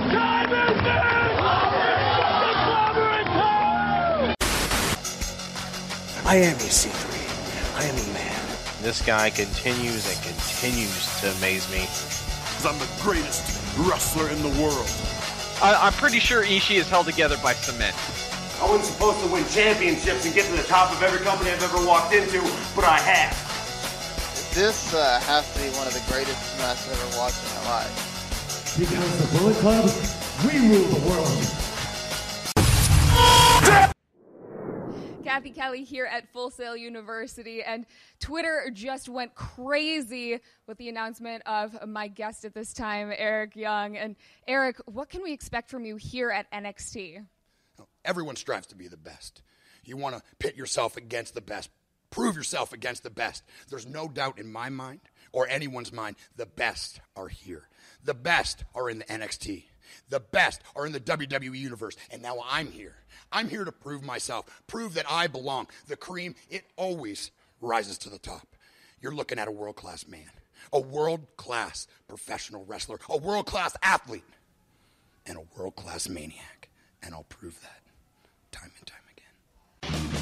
time is this? The clobbering time! I am EC3. I am a man. This guy continues and continues to amaze me. I'm the greatest wrestler in the world. I'm pretty sure Ishii is held together by cement. I wasn't supposed to win championships and get to the top of every company I've ever walked into, but I have. This has to be one of the greatest matches I've ever watched in my life. Because the Bullet Club, we rule the world. Kathy Kelly here at Full Sail University, and Twitter just went crazy with the announcement of my guest at this time, Eric Young. And Eric, what can we expect from you here at NXT? Everyone strives to be the best. You want to pit yourself against the best. Prove yourself against the best. There's no doubt in my mind or anyone's mind, the best are here. The best are in the NXT. The best are in the WWE Universe. And now I'm here. I'm here to prove myself, prove that I belong. The cream, it always rises to the top. You're looking at a world-class man, a world-class professional wrestler, a world-class athlete, and a world-class maniac. And I'll prove that time and time again.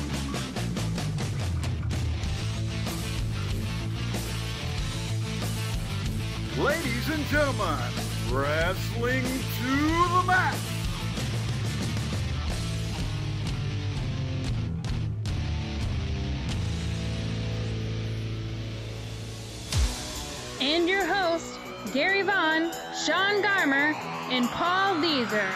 Ladies and gentlemen, wrestling to the mat. And your hosts, Gary Vaughn, Sean Garmer, and Paul Deezer.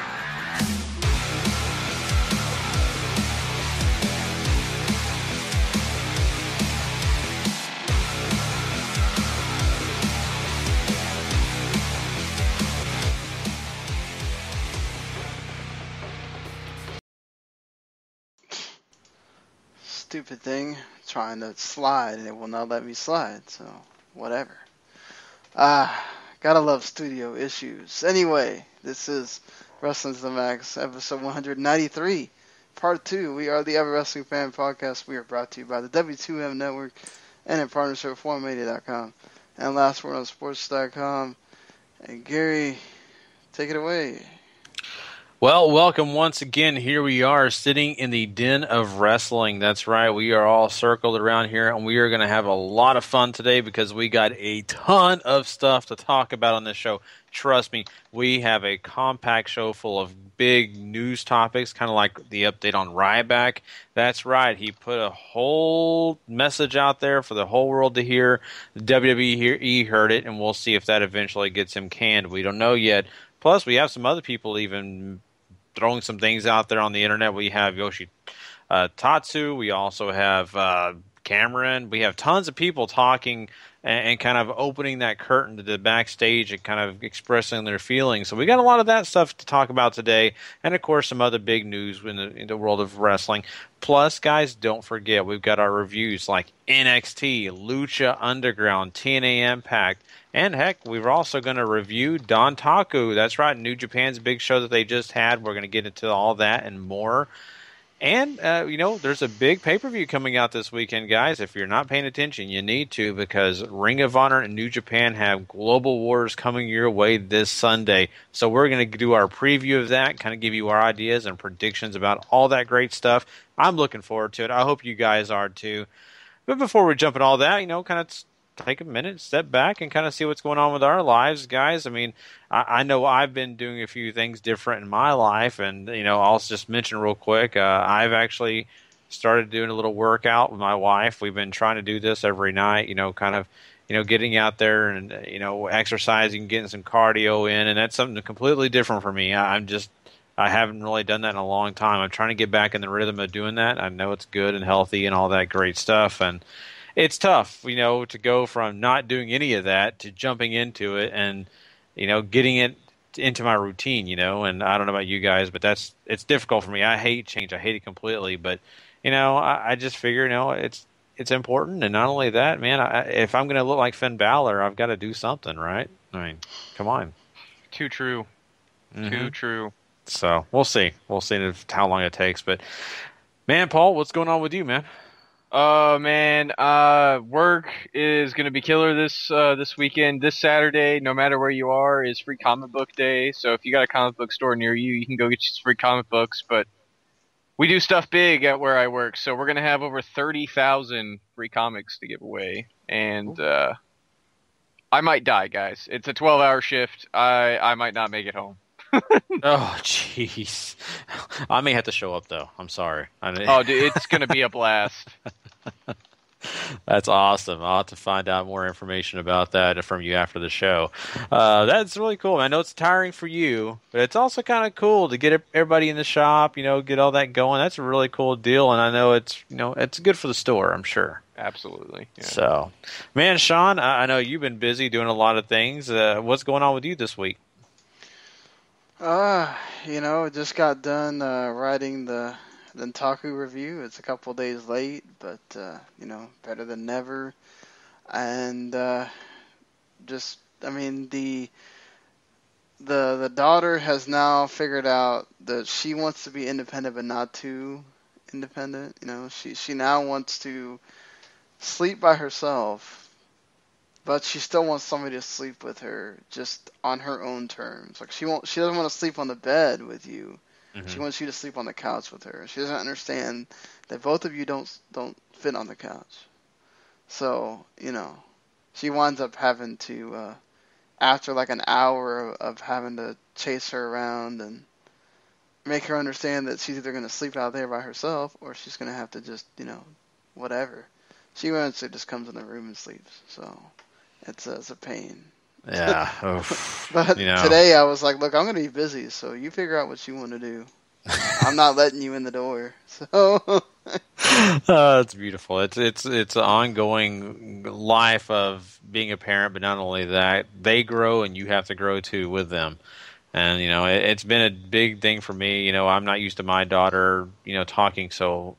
Stupid thing, trying to slide and it will not let me slide, so whatever. Gotta love studio issues. Anyway, this is Wrestling to the Max, episode 193, part 2. We are the Ever Wrestling Fan Podcast. We are brought to you by the W2M Network and in partnership with FormMedia.com and LastWordOnSports.com. And Gary, take it away. Well, welcome once again. Here we are sitting in the den of wrestling. That's right. We are all circled around here, and we are going to have a lot of fun today because we got a ton of stuff to talk about on this show. Trust me, we have a compact show full of big news topics, kind of like the update on RyBack. That's right. He put a whole message out there for the whole world to hear. The WWE heard it, and we'll see if that eventually gets him canned. We don't know yet. Plus, we have some other people even throwing some things out there on the internet. We have Yoshi Tatsu. We also have Cameron. We have tons of people talking and kind of opening that curtain to the backstage and kind of expressing their feelings. So we got a lot of that stuff to talk about today. And, of course, some other big news in the world of wrestling. Plus, guys, don't forget, we've got our reviews like NXT, Lucha Underground, TNA Impact, and heck, we're also going to review Dontaku. That's right, New Japan's big show that they just had. We're going to get into all that and more. And, there's a big pay-per-view coming out this weekend, guys. If you're not paying attention, you need to, because Ring of Honor and New Japan have Global Wars coming your way this Sunday. So we're going to do our preview of that, kind of give you our ideas and predictions about all that great stuff. I'm looking forward to it. I hope you guys are too. But before we jump into all that, kind of take a minute, step back, and kind of see what's going on with our lives, guys. I mean, I know I've been doing a few things different in my life, and, I'll just mention real quick, I've actually started doing a little workout with my wife. We've been trying to do this every night, getting out there and, exercising, getting some cardio in, and that's something completely different for me. I haven't really done that in a long time. I'm trying to get back in the rhythm of doing that. I know it's good and healthy and all that great stuff, and it's tough, to go from not doing any of that to jumping into it and, getting it into my routine, and I don't know about you guys, but it's difficult for me. I hate change. I hate it completely, but, I just figure, it's important. And not only that, man, if I'm going to look like Finn Balor, I've got to do something, right? I mean, come on. Too true. Mm-hmm. Too true. So we'll see. We'll see how long it takes, but man, Paul, what's going on with you, man? Oh man, work is gonna be killer this weekend. This Saturday, no matter where you are, is Free Comic Book Day. So if you got a comic book store near you, you can go get you some free comic books. But we do stuff big at where I work, so we're gonna have over 30,000 free comics to give away, and I might die, guys. It's a 12-hour shift. I might not make it home. Oh, jeez. I may have to show up, though. I'm sorry. Oh, dude, it's gonna be a blast. That's awesome. I'll have to find out more information about that from you after the show. That's really cool. I know it's tiring for you, but it's also kind of cool to get everybody in the shop, get all that going. That's a really cool deal, and I know it's good for the store, I'm sure. Absolutely. Yeah. So, man, Sean, I know you've been busy doing a lot of things. What's going on with you this week? Just got done writing the Dontaku review. It's a couple days late, but better than never. And the daughter has now figured out that she wants to be independent, but not too independent. She now wants to sleep by herself, but she still wants somebody to sleep with her, just on her own terms. Like she doesn't want to sleep on the bed with you. Mm-hmm. She wants you to sleep on the couch with her. She doesn't understand that both of you don't fit on the couch. So, she winds up having to, after like an hour of having to chase her around and make her understand that she's either going to sleep out there by herself or she's going to have to just, whatever. She eventually just comes in the room and sleeps. So it's a pain. Yeah. But today I was like, look, I'm going to be busy, so you figure out what you want to do. I'm not letting you in the door. So it's beautiful. It's an ongoing life of being a parent, but not only that, they grow and you have to grow too with them. And it's been a big thing for me. I'm not used to my daughter, talking so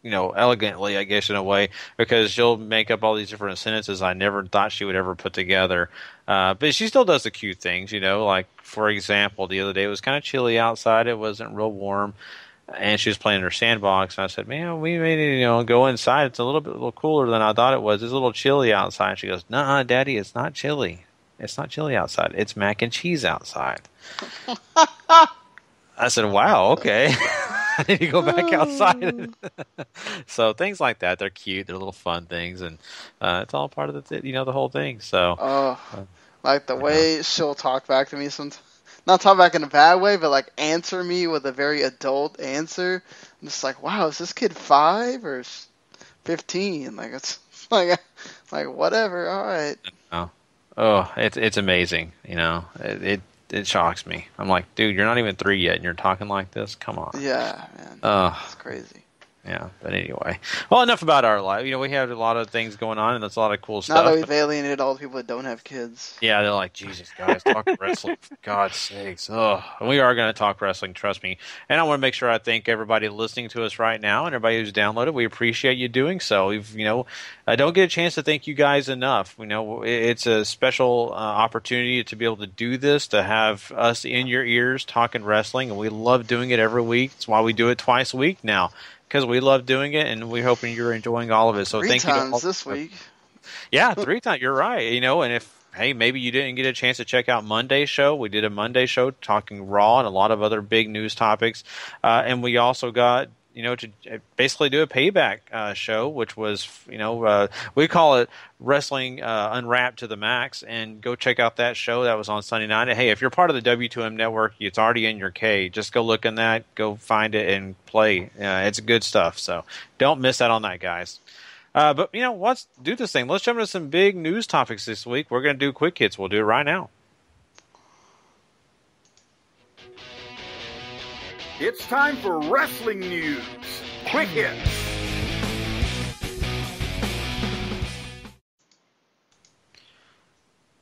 elegantly, I guess, in a way, because she'll make up all these different sentences I never thought she would ever put together. But she still does the cute things, like, for example, the other day it was kind of chilly outside. It wasn't real warm, and she was playing in her sandbox. And I said, man, we may go inside. It's a little cooler than I thought it was. It's a little chilly outside. And she goes, nah, Daddy, it's not chilly. It's not chilly outside. It's mac and cheese outside. I said, wow, okay. I need to go back outside. So things like that, they're cute. They're little fun things, and it's all part of the whole thing. So, like the way she'll talk back to me sometimes. Not talk back in a bad way, but like answer me with a very adult answer. I'm just like, wow, is this kid 5 or 15? Like it's like whatever. All right. Oh, it's amazing. It shocks me. I'm like, dude, you're not even 3 yet, and you're talking like this? Come on. Yeah, man. It's crazy. Yeah, but anyway. Well, enough about our life. We have a lot of things going on, and there's a lot of cool stuff. Now that we've alienated all the people that don't have kids. Yeah, they're like, Jesus, guys, talk wrestling, for God's sakes. Ugh. And we are going to talk wrestling, trust me. And I want to make sure I thank everybody listening to us right now and everybody who's downloaded. We appreciate you doing so. I don't get a chance to thank you guys enough. It's a special opportunity to be able to do this, to have us in your ears talking wrestling, and we love doing it every week. That's why we do it twice a week now. Because we love doing it, and we're hoping you're enjoying all of it. So thank you. 3 times this week. Yeah, 3 times. You're right. And if maybe you didn't get a chance to check out Monday's show, we did a Monday show talking Raw and a lot of other big news topics, and we also got to basically do a payback show, which was, we call it Wrestling Unwrapped to the Max, and go check out that show. That was on Sunday night. Hey, if you're part of the W2M network, it's already in your K. Just go look in that, go find it, and play. It's good stuff, so don't miss out on that, guys. But, let's do this thing. Let's jump into some big news topics this week. We're going to do quick hits. We'll do it right now. It's time for wrestling news. Quick hits.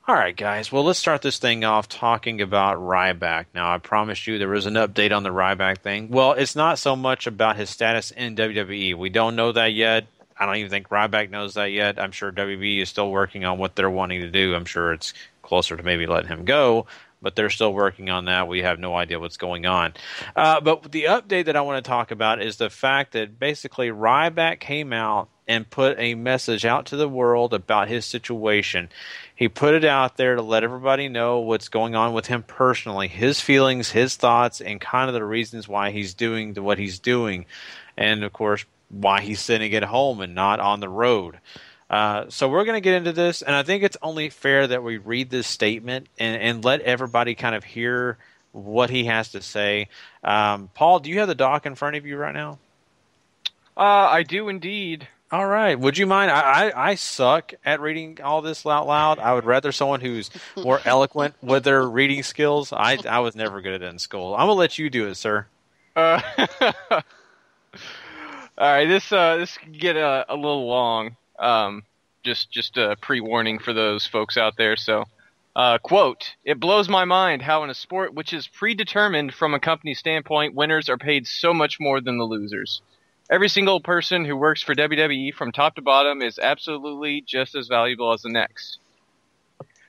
All right, guys. Well, let's start this thing off talking about RyBack. Now, I promised you there was an update on the RyBack thing. Well, it's not so much about his status in WWE. We don't know that yet. I don't even think RyBack knows that yet. I'm sure WWE is still working on what they're wanting to do. I'm sure it's closer to maybe letting him go, but they're still working on that. We have no idea what's going on. But the update that I want to talk about is the fact that basically RyBack came out and put a message out to the world about his situation. He put it out there to let everybody know what's going on with him personally, his feelings, his thoughts, and kind of the reasons why he's doing what he's doing. And, of course, why he's sitting at home and not on the road. So we're going to get into this, and I think it's only fair that we read this statement and let everybody kind of hear what he has to say. Paul, do you have the doc in front of you right now? I do indeed. All right. Would you mind? I suck at reading all this out loud. I would rather someone who's more eloquent with their reading skills. I was never good at it in school. I'm going to let you do it, sir. All right. This can get a little long. Just a pre-warning for those folks out there. So, quote, "It blows my mind how in a sport which is predetermined from a company standpoint, winners are paid so much more than the losers. Every single person who works for WWE from top to bottom is absolutely just as valuable as the next.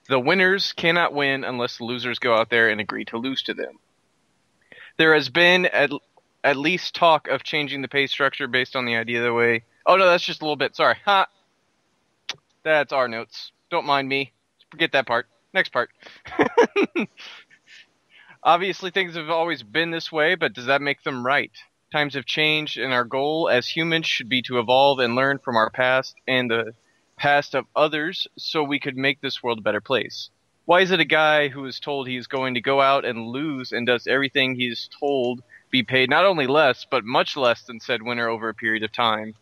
The winners cannot win unless the losers go out there and agree to lose to them. There has been at least talk of changing the pay structure based on the idea of the way..." Oh, no, that's just a little bit. Sorry. Ha! That's our notes. Don't mind me. Forget that part. Next part. "Obviously, things have always been this way, but does that make them right? Times have changed, and our goal as humans should be to evolve and learn from our past and the past of others so we could make this world a better place. Why is it a guy who is told he is going to go out and lose and does everything he is told be paid not only less, but much less than said winner over a period of time?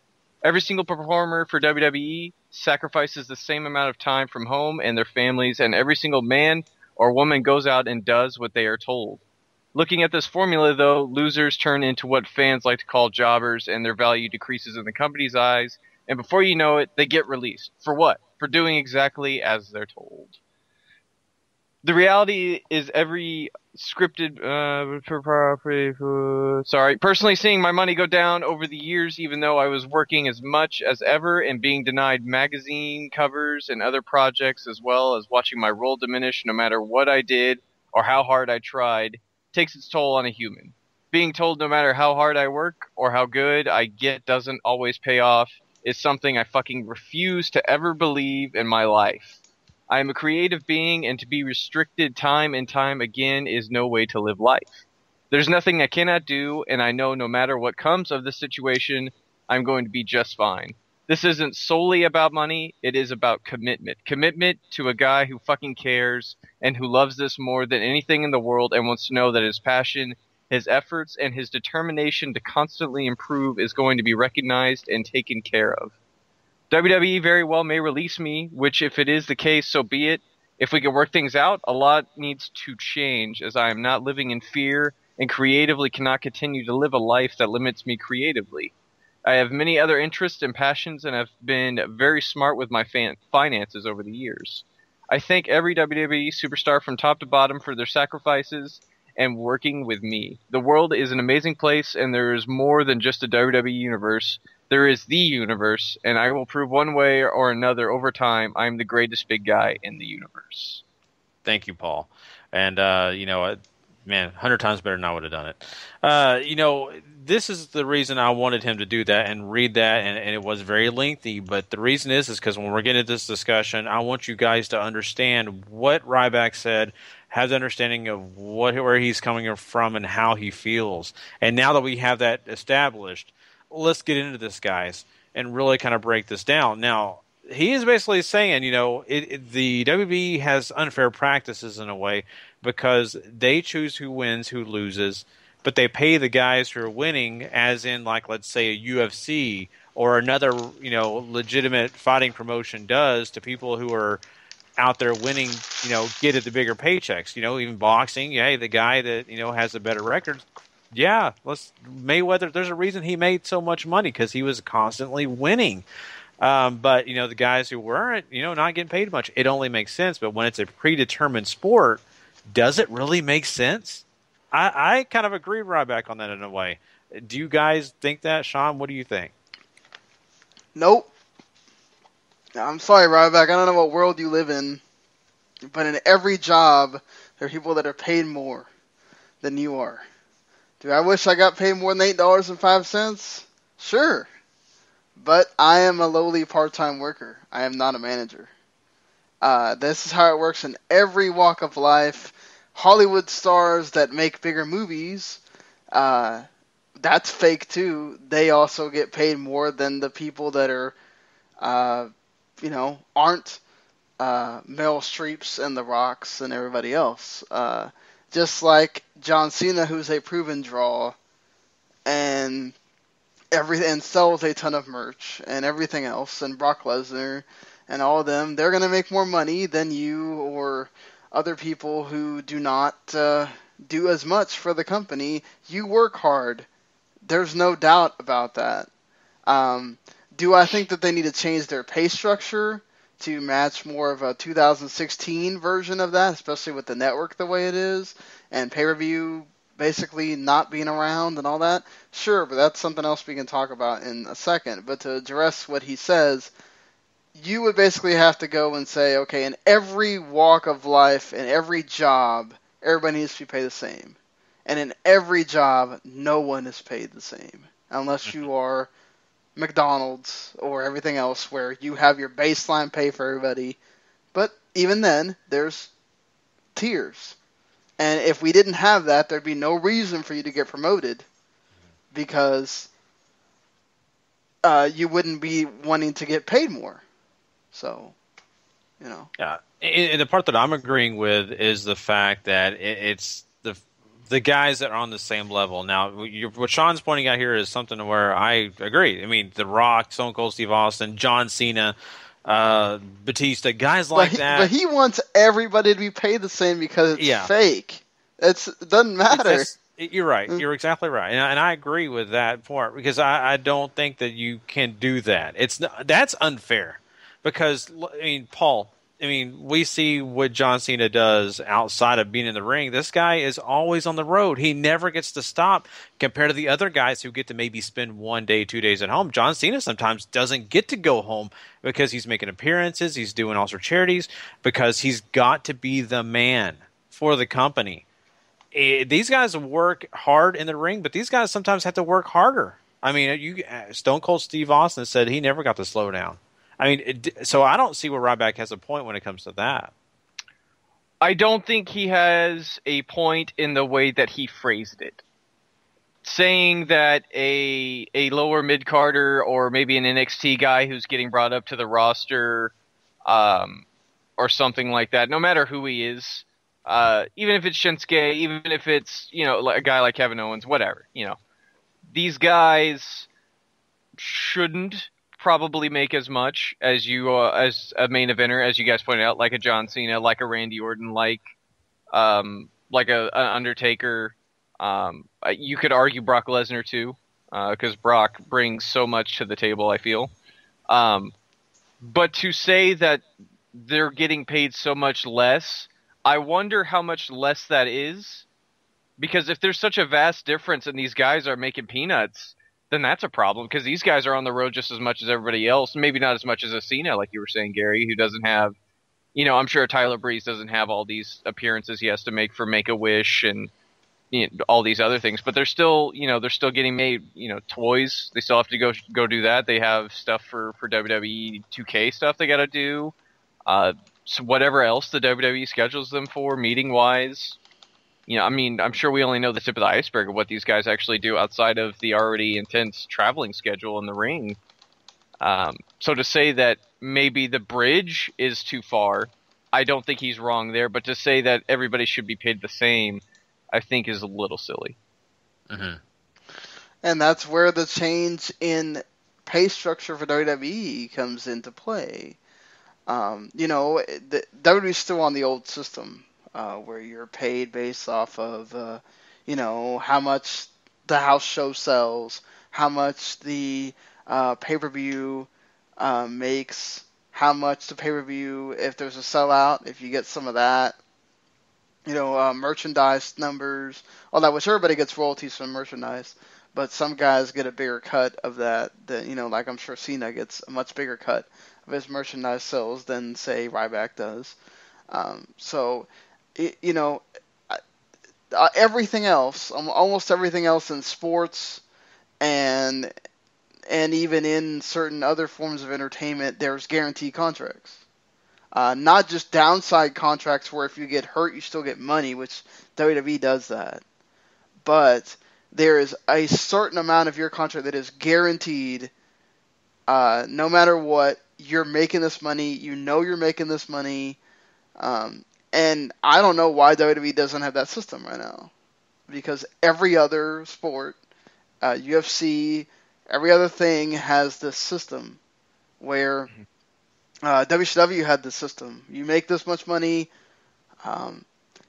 Every single performer for WWE sacrifices the same amount of time from home and their families, and every single man or woman goes out and does what they are told. Looking at this formula, though, losers turn into what fans like to call jobbers, and their value decreases in the company's eyes, and before you know it, they get released. For what? For doing exactly as they're told. The reality is every scripted... Personally seeing my money go down over the years, even though I was working as much as ever and being denied magazine covers and other projects, as well as watching my role diminish no matter what I did or how hard I tried, takes its toll on a human. Being told no matter how hard I work or how good I get doesn't always pay off is something I fucking refuse to ever believe in my life. I am a creative being, and to be restricted time and time again is no way to live life. There's nothing I cannot do, and I know no matter what comes of this situation, I'm going to be just fine. This isn't solely about money, it is about commitment. Commitment to a guy who fucking cares, and who loves this more than anything in the world, and wants to know that his passion, his efforts, and his determination to constantly improve is going to be recognized and taken care of. WWE very well may release me, which if it is the case, so be it. If we can work things out, a lot needs to change, as I am not living in fear and creatively cannot continue to live a life that limits me creatively. I have many other interests and passions and have been very smart with my finances over the years. I thank every WWE superstar from top to bottom for their sacrifices and working with me. The world is an amazing place, and there is more than just a WWE universe. There is the universe, and I will prove one way or another over time I am the greatest big guy in the universe." Thank you, Paul. And, man, 100 times better than I would have done it. This is the reason I wanted him to do that and read that, and it was very lengthy, but the reason is because when we're getting into this discussion, I want you guys to understand what RyBack said, have the understanding of where he's coming from and how he feels. And now that we have that established, let's get into this, guys, and really kind of break this down. Now, he is basically saying, the WB has unfair practices in a way because they choose who wins, who loses, but they pay the guys who are winning, as in, like, let's say a UFC or another, legitimate fighting promotion does to people who are out there winning, get at the bigger paychecks. Even boxing, the guy that, has a better record, Mayweather, there's a reason he made so much money because he was constantly winning. But, the guys who weren't, not getting paid much, it only makes sense. But when it's a predetermined sport, does it really make sense? I kind of agree with RyBack on that in a way. Do you guys think that? Sean, what do you think? Nope. I'm sorry, RyBack. I don't know what world you live in, but in every job, there are people that are paid more than you are. Do I wish I got paid more than $8.05? Sure. But I am a lowly part-time worker. I am not a manager. This is how it works in every walk of life. Hollywood stars that make bigger movies, that's fake too. They also get paid more than the people that are, aren't Meryl Streeps and The Rocks and everybody else. Just like John Cena, who's a proven draw, and sells a ton of merch and everything else, and Brock Lesnar and all of them, they're going to make more money than you or other people who do not do as much for the company. You work hard. There's no doubt about that. Do I think that they need to change their pay structure to match more of a 2016 version of that, especially with the network the way it is, and pay-per-view basically not being around and all that? Sure, but that's something else we can talk about in a second. But to address what he says, you would basically have to go and say, okay, in every walk of life, in every job, everybody needs to be paid the same. And in every job, no one is paid the same. Unless you are McDonald's or everything else where you have your baseline pay for everybody. But even then, there's tiers. And if we didn't have that, there'd be no reason for you to get promoted, because you wouldn't be wanting to get paid more. So, Yeah, and the part that I'm agreeing with is the fact that it's the guys that are on the same level. Now, what Sean's pointing out here is something where I agree. I mean, The Rock, Stone Cold Steve Austin, John Cena, Batista, guys like that. But he wants everybody to be paid the same because it's fake. It doesn't matter. You're right. You're exactly right, and I agree with that part, because I don't think that you can do that. That's unfair, because Paul. We see what John Cena does outside of being in the ring. This guy is always on the road. He never gets to stop compared to the other guys who get to maybe spend 1 day, 2 days at home. John Cena sometimes doesn't get to go home because he's making appearances, he's doing all sorts of charities, because he's got to be the man for the company. These guys work hard in the ring, but these guys sometimes have to work harder. Stone Cold Steve Austin said he never got to slow down. So I don't see where RyBack has a point when it comes to that. I don't think he has a point in the way that he phrased it. Saying that a lower mid-carder or maybe an NXT guy who's getting brought up to the roster or something like that, no matter who he is, even if it's Shinsuke, even if it's a guy like Kevin Owens, whatever, these guys shouldn't probably make as much as you as a main eventer, as you guys pointed out, like a John Cena, like a Randy Orton, like an Undertaker. You could argue Brock Lesnar too, because Brock brings so much to the table, I feel. But to say that they're getting paid so much less, I wonder how much less that is, because if there's such a vast difference and these guys are making peanuts, then that's a problem, because these guys are on the road just as much as everybody else. Maybe not as much as a Cena, like you were saying, Gary, who doesn't have, I'm sure Tyler Breeze doesn't have all these appearances he has to make for Make-A-Wish and all these other things, but they're still, they're still getting made, toys. They still have to go do that. They have stuff for WWE 2K stuff they got to do. So whatever else the WWE schedules them for, meeting-wise. I'm sure we only know the tip of the iceberg of what these guys actually do outside of the already intense traveling schedule in the ring. So to say that maybe the bridge is too far, I don't think he's wrong there. But to say that everybody should be paid the same, I think is a little silly. Mm-hmm. And that's where the change in pay structure for WWE comes into play. The WWE's still on the old system. Where you're paid based off of, how much the house show sells, how much the pay-per-view makes, how much the pay-per-view, if there's a sellout, if you get some of that, merchandise numbers, all that, which everybody gets royalties from merchandise, but some guys get a bigger cut of that, like I'm sure Cena gets a much bigger cut of his merchandise sales than, say, RyBack does. Everything else, almost everything else in sports and and even in certain other forms of entertainment, there's guaranteed contracts. Not just downside contracts where if you get hurt, you still get money, which WWE does that. But there is a certain amount of your contract that is guaranteed. No matter what, you're making this money. You know you're making this money. And I don't know why WWE doesn't have that system right now. Because every other sport, UFC, every other thing has this system where WCW had this system. You make this much money, and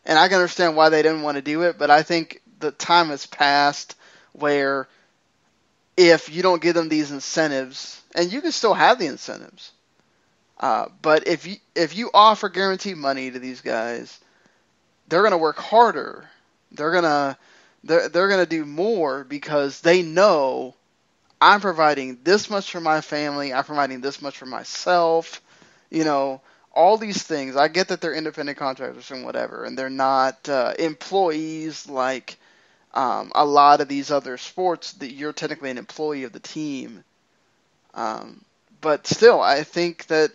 I can understand why they didn't want to do it, but I think the time has passed where if you don't give them these incentives, and you can still have the incentives, but if you offer guaranteed money to these guys, they're going to work harder. They're gonna do more because they know I'm providing this much for my family. I'm providing this much for myself. All these things. I get that they're independent contractors and whatever, and they're not employees like a lot of these other sports that you're technically an employee of the team. But still, I think that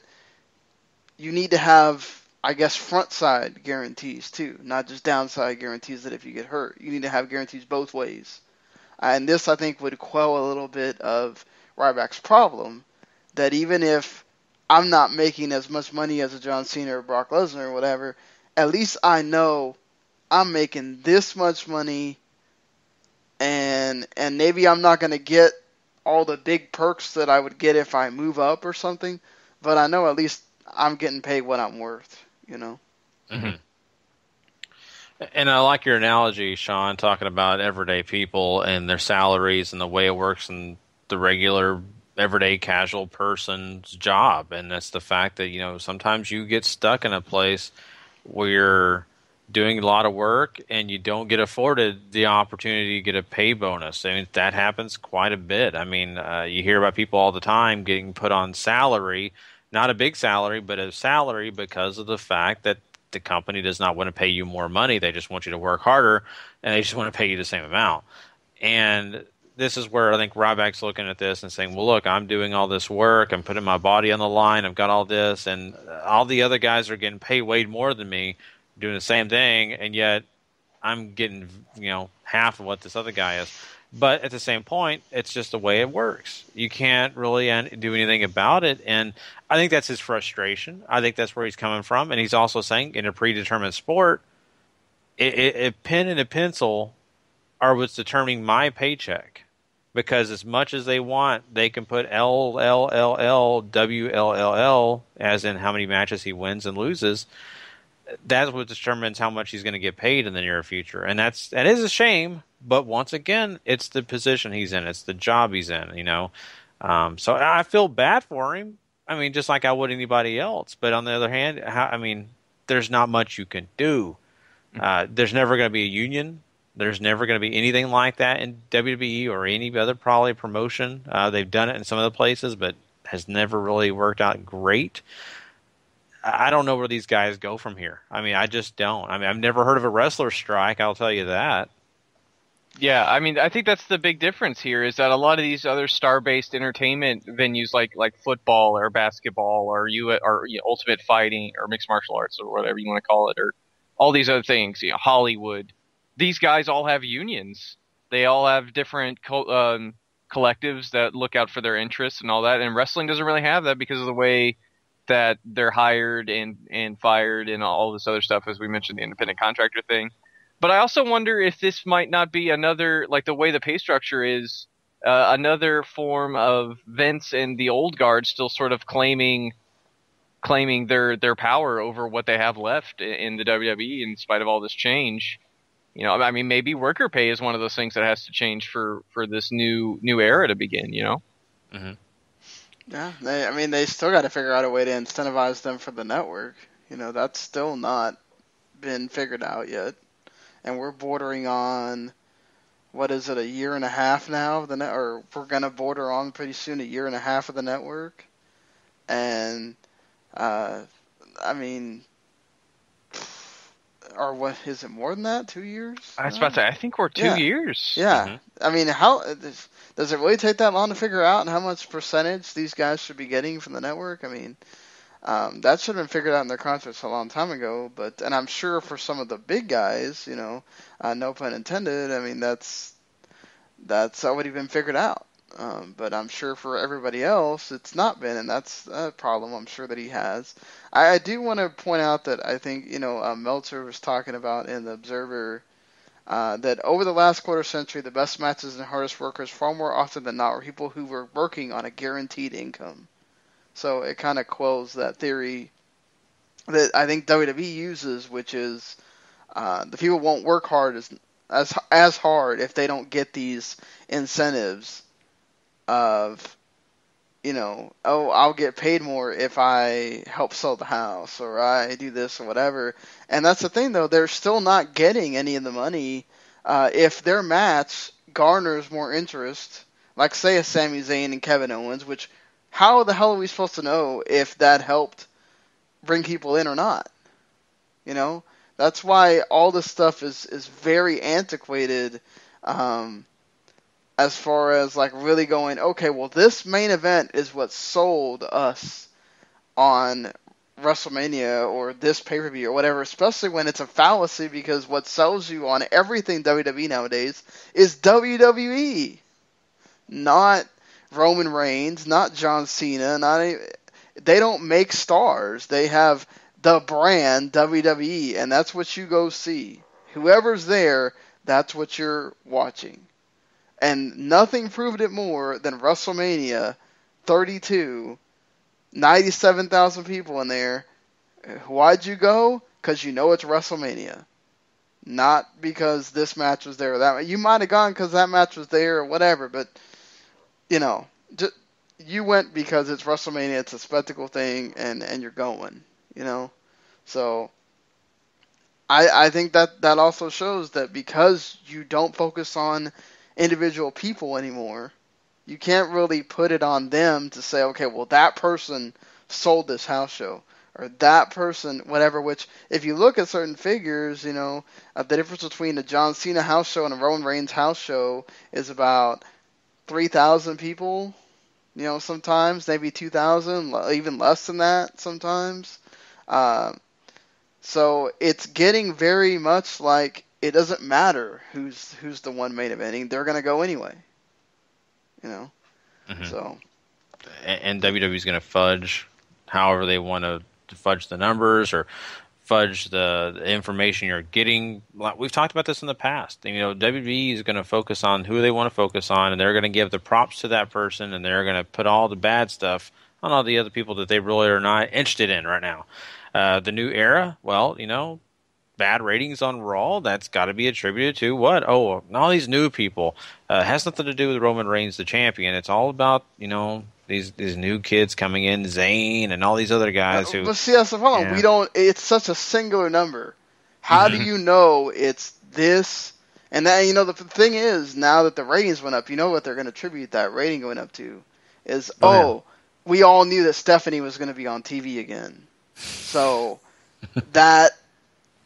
you need to have, I guess, front side guarantees too, not just downside guarantees that if you get hurt. You need to have guarantees both ways. And this, I think, would quell a little bit of RyBack's problem, that even if I'm not making as much money as a John Cena or Brock Lesnar or whatever, at least I know I'm making this much money, and maybe I'm not going to get all the big perks that I would get if I move up or something, but I know at least I'm getting paid what I'm worth. Mm-hmm. And I like your analogy, Sean, talking about everyday people and their salaries and the way it works in the regular, everyday, casual person's job. And that's the fact that, sometimes you get stuck in a place where you're doing a lot of work and you don't get afforded the opportunity to get a pay bonus. I mean, that happens quite a bit. I mean, you hear about people all the time getting put on salary, not a big salary, but a salary because of the fact that the company does not want to pay you more money. They just want you to work harder, and they just want to pay you the same amount. And this is where I think RyBack's looking at this and saying, well, look, I'm doing all this work. I'm putting my body on the line. I've got all this, and all the other guys are getting paid way more than me doing the same thing, and yet I'm getting, half of what this other guy is. But at the same point, it's just the way it works. You can't really do anything about it. And I think that's his frustration. I think that's where he's coming from. And he's also saying in a predetermined sport, a pen and a pencil are what's determining my paycheck. Because as much as they want, they can put LLLL, WLLL, as in how many matches he wins and loses. That's what determines how much he's going to get paid in the near future. And that is a shame. But once again, it's the position he's in. It's the job he's in, So I feel bad for him. I mean, just like I would anybody else. But on the other hand, there's not much you can do. There's never going to be a union. There's never going to be anything like that in WWE or any other probably promotion. They've done it in some other places, but has never really worked out great. I don't know where these guys go from here. I mean, I just don't. I mean, I've never heard of a wrestler strike, I'll tell you that. Yeah, I mean, I think that's the big difference here is that a lot of these other star-based entertainment venues like football or basketball or ultimate fighting or mixed martial arts or whatever you want to call it, or all these other things, Hollywood, these guys all have unions. They all have different collectives that look out for their interests and all that, and wrestling doesn't really have that because of the way that they're hired and fired and all this other stuff, as we mentioned, the independent contractor thing. But I also wonder if this might not be another, like the way the pay structure is, another form of Vince and the old guard still sort of claiming their power over what they have left in the WWE in spite of all this change. I mean, maybe worker pay is one of those things that has to change for this new era to begin, Mm-hmm. Yeah, they still got to figure out a way to incentivize them for the network. That's still not been figured out yet. And we're bordering on, what is it, a year and a half now of the or we're gonna border on pretty soon a year and a half of the network. And or what is it, more than that? 2 years? I was about to say, I think we're 2 years. Yeah. I mean, how does it really take that long to figure out how much percentage these guys should be getting from the network? I mean, that should have been figured out in their contracts a long time ago. And I'm sure for some of the big guys, no pun intended. I mean, that's already been figured out. But I'm sure for everybody else, it's not been, and that's a problem I'm sure that he has. I do want to point out that I think, Meltzer was talking about in the Observer that over the last quarter century, the best matches and hardest workers far more often than not were people who were working on a guaranteed income. So it kind of quells that theory that I think WWE uses, which is the people won't work hard as hard if they don't get these incentives of, I'll get paid more if I help sell the house or I do this or whatever. And that's the thing, though. They're still not getting any of the money if their match garners more interest, like, say, a Sami Zayn and Kevin Owens, which how the hell are we supposed to know if that helped bring people in or not? That's why all this stuff is very antiquated as far as, like, really going, okay, well, this main event is what sold us on WrestleMania or this pay-per-view or whatever, especially when it's a fallacy, because what sells you on everything WWE nowadays is WWE, not Roman Reigns, not John Cena, they don't make stars. They have the brand WWE, and that's what you go see. Whoever's there, that's what you're watching. And nothing proved it more than WrestleMania 32, 97,000 people in there. Why'd you go? Because you know it's WrestleMania. Not because this match was there or that. You might have gone because that match was there or whatever, but, you went because it's WrestleMania, it's a spectacle thing, and you're going, So I think that also shows that because you don't focus on individual people anymore, you can't really put it on them to say, okay, well, that person sold this house show, or that person, whatever, which, if you look at certain figures, the difference between a John Cena house show and a Roman Reigns house show is about 3,000 people, sometimes, maybe 2,000, even less than that sometimes. So it's getting very much like it doesn't matter who's the one main eventing. They're going to go anyway. Mm-hmm. So. And WWE's going to fudge however they want to fudge the numbers or fudge the information you're getting. We've talked about this in the past. WWE is going to focus on who they want to focus on, and they're going to give the props to that person, and they're going to put all the bad stuff on all the other people that they really are not interested in right now. The new era, well, bad ratings on Raw, that's got to be attributed to what? Oh, all these new people. Has nothing to do with Roman Reigns, the champion. It's all about, these new kids coming in, Zayn and all these other guys who... But see, that's the problem. Yeah. It's such a singular number. How do you know it's this? And then, the thing is, now that the ratings went up, what they're going to attribute that rating going up to is, we all knew that Stephanie was going to be on TV again. So that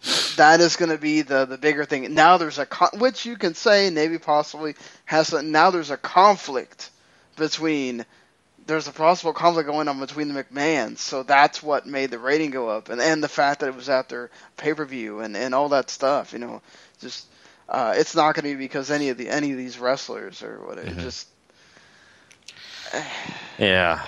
is going to be the bigger thing. Now there's which you can say maybe possibly now there's a conflict between, there's a possible conflict going on between the McMahons. So that's what made the rating go up, and the fact that it was at their pay-per-view and all that stuff. Just it's not going to be because any of these wrestlers or whatever. Mm-hmm. Just yeah.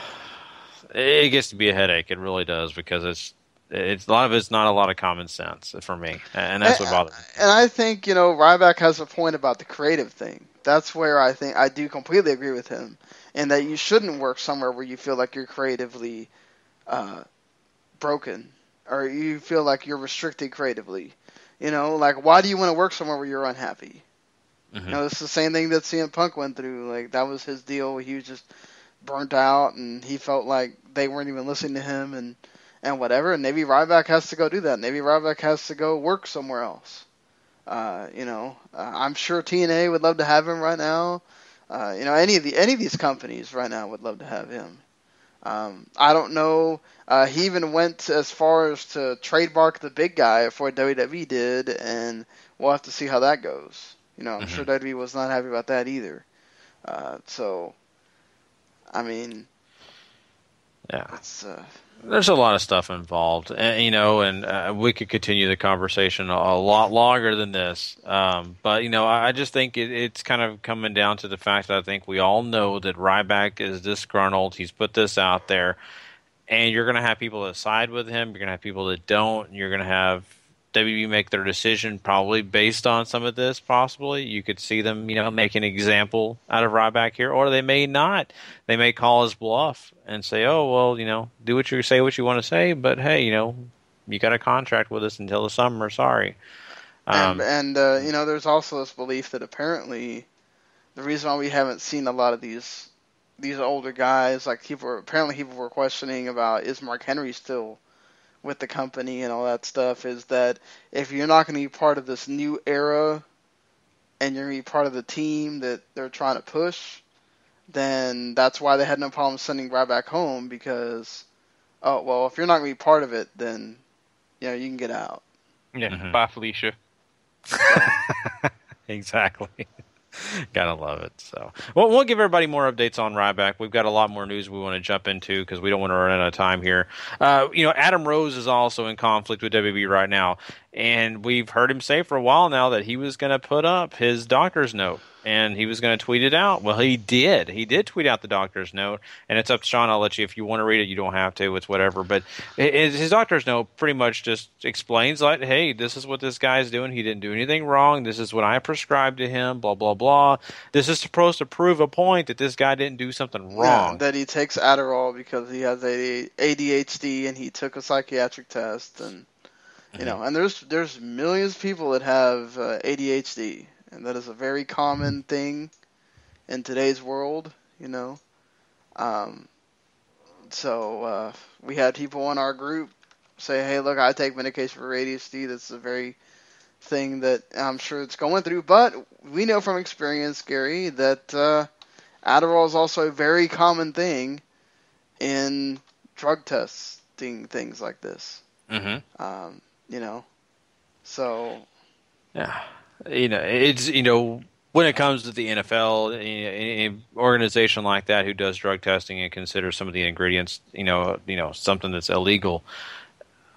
It gets to be a headache. It really does, because it's a lot of it's not a lot of common sense for me, and that's what bothers me. And I think RyBack has a point about the creative thing. That's where I think I do completely agree with him, and that you shouldn't work somewhere where you feel like you're creatively broken, or you feel like you're restricted creatively. Like, why do you want to work somewhere where you're unhappy? Mm-hmm. It's the same thing that CM Punk went through. Like, that was his deal. He was just burnt out, and he felt like they weren't even listening to him, and whatever. And maybe RyBack has to go do that. Maybe RyBack has to go work somewhere else. I'm sure TNA would love to have him right now. Any of these companies right now would love to have him. I don't know. He even went as far as to trademark the big guy for WWE did, and we'll have to see how that goes. I'm sure WWE was not happy about that either. So, I mean, it's there's a lot of stuff involved, and we could continue the conversation a lot longer than this. But I just think it's kind of coming down to the fact that I think we all know that RyBack is disgruntled. He's put this out there, and you're going to have people that side with him. You're going to have people that don't. You're going to have WWE make their decision probably based on some of this. Possibly, you could see them, make an example out of RyBack here, or they may not. They may call his bluff and say, "Oh, well, do what you want to say, but hey, you got a contract with us until the summer. Sorry." There's also this belief that apparently the reason why we haven't seen a lot of these older guys, like people were questioning about, is Mark Henry still with the company and all that stuff, is that if you're not going to be part of this new era and you're going to be part of the team that they're trying to push, then that's why they had no problem sending RyBack home, because, if you're not going to be part of it, then, you can get out. Yeah, bye, Felicia. Exactly. Gotta love it. So, we'll give everybody more updates on RyBack. We've got a lot more news we want to jump into because we don't want to run out of time here. Adam Rose is also in conflict with WWE right now, and we've heard him say for a while now that he was going to put up his doctor's note and he was going to tweet it out. Well, he did. He did tweet out the doctor's note, and it's up to Sean. I'll let you, if you want to read it, you don't have to. It's whatever. But his doctor's note pretty much just explains, like, hey, this is what this guy's doing. He didn't do anything wrong. This is what I prescribed to him, blah, blah, blah. This is supposed to prove a point that this guy didn't do something wrong. Yeah, that he takes Adderall because he has ADHD and he took a psychiatric test. And, and there's millions of people that have ADHD. And that is a very common thing in today's world, So we had people in our group say, hey, look, I take medication for ADHD. That's a very thing that I'm sure it's going through. But we know from experience, Gary, that Adderall is also a very common thing in drug testing, things like this. So... Yeah. It's, when it comes to the NFL, any organization like that who does drug testing and considers some of the ingredients, something that's illegal,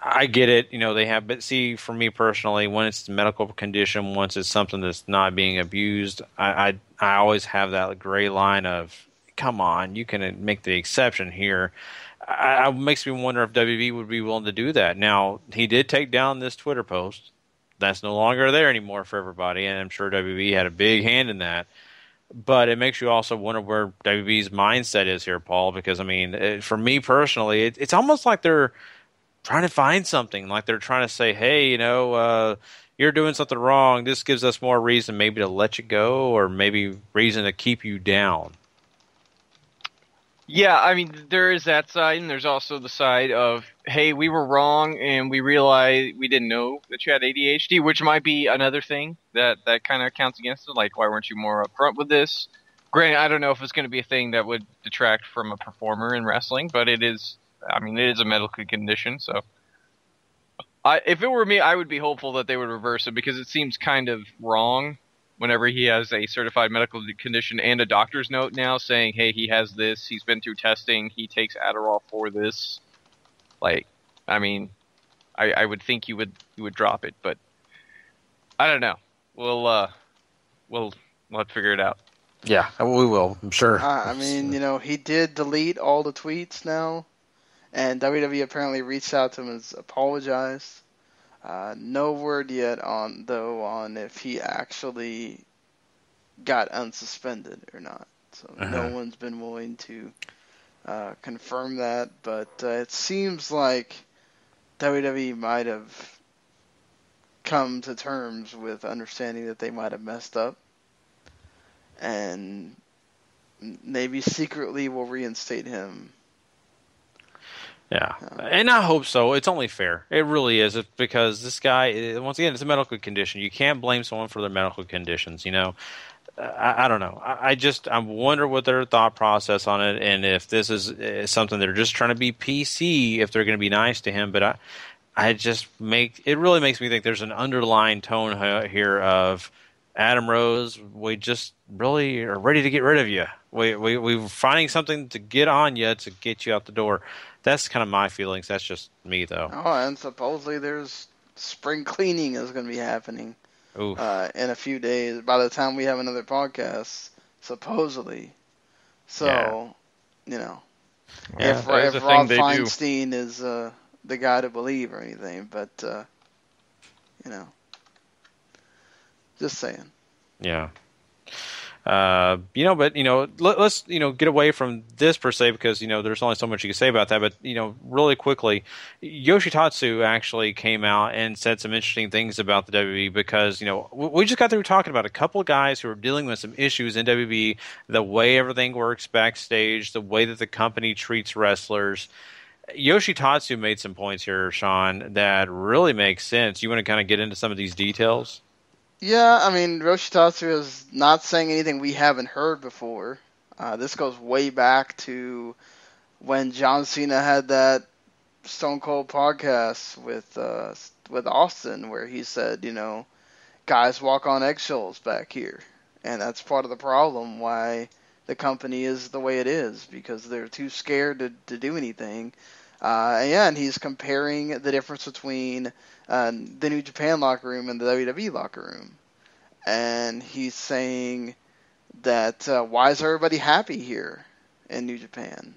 I get it. They have, but see, for me personally, when it's a medical condition, once it's something that's not being abused, I always have that gray line of, come on, you can make the exception here. It makes me wonder if WWE would be willing to do that. Now, he did take down this Twitter post. That's no longer there anymore for everybody, and I'm sure WWE had a big hand in that. But it makes you also wonder where WWE's mindset is here, Paul, because, for me personally, it's almost like they're trying to find something, like they're trying to say, hey, you're doing something wrong. This gives us more reason maybe to let you go, or maybe reason to keep you down. Yeah, there is that side, and there's also the side of, hey, we were wrong, and we realized we didn't know that you had ADHD, which might be another thing that kind of counts against it. Like, why weren't you more upfront with this? Granted, I don't know if it's going to be a thing that would detract from a performer in wrestling, but it is a medical condition, so... if it were me, I would be hopeful that they would reverse it, because it seems kind of wrong whenever he has a certified medical condition and a doctor's note now saying, hey, he has this, he's been through testing, he takes Adderall for this. I would think you would drop it, but I don't know. We'll have to figure it out. Yeah, we will, I'm sure. He did delete all the tweets now, and WWE apparently reached out to him and apologized. No word yet on if he actually got unsuspended or not. So no one's been willing to confirm that, but it seems like WWE might have come to terms with understanding that they might have messed up, and maybe secretly will reinstate him. Yeah, and I hope so. It's only fair. It really is, because this guy, once again, it's a medical condition. You can't blame someone for their medical conditions, I don't know. I wonder what their thought process on it, and if this is something they're just trying to be PC, if they're going to be nice to him. But it really makes me think there's an underlying tone here of Adam Rose. We just really are ready to get rid of you. We're finding something to get on you to get you out the door. That's kind of my feelings. That's just me, though. Oh, and supposedly there's spring cleaning is going to be happening in a few days. By the time we have another podcast, supposedly. So, if Rob Feinstein is the guy to believe or anything, but just saying. Yeah. But let's get away from this per se, because there's only so much you can say about that. But really quickly, Yoshitatsu actually came out and said some interesting things about the WWE, because we just got through talking about a couple of guys who are dealing with some issues in WWE, the way everything works backstage, the way that the company treats wrestlers. Yoshitatsu made some points here, Sean, that really make sense. You want to kind of get into some of these details? Yeah, I mean, Yoshitatsu is not saying anything we haven't heard before. This goes way back to when John Cena had that Stone Cold podcast with Austin, where he said, guys walk on eggshells back here. And that's part of the problem why the company is the way it is, because they're too scared to do anything. And he's comparing the difference between the New Japan locker room and the WWE locker room. And he's saying that why is everybody happy here in New Japan?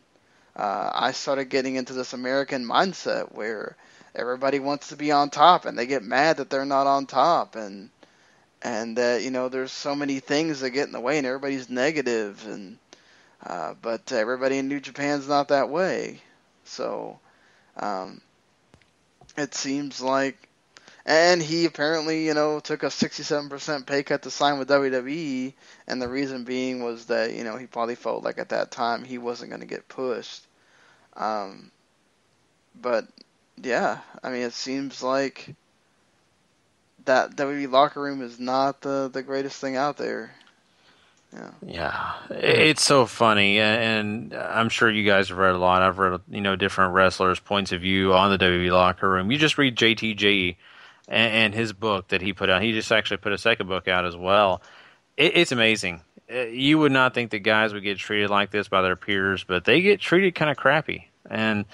I started getting into this American mindset where everybody wants to be on top, and they get mad that they're not on top, and that there's so many things that get in the way, and everybody's negative, and but everybody in New Japan's not that way. So it seems like, and he apparently took a 67% pay cut to sign with WWE, and the reason being was that he probably felt like at that time he wasn't going to get pushed. But yeah, I mean, it seems like that WWE locker room is not the greatest thing out there. Yeah, it's so funny, and I'm sure you guys have read a lot. I've read different wrestlers' points of view on the WWE locker room. You just read JTJ and his book that he put out. He just actually put a second book out as well. It's amazing. You would not think that guys would get treated like this by their peers, but they get treated kind of crappy. And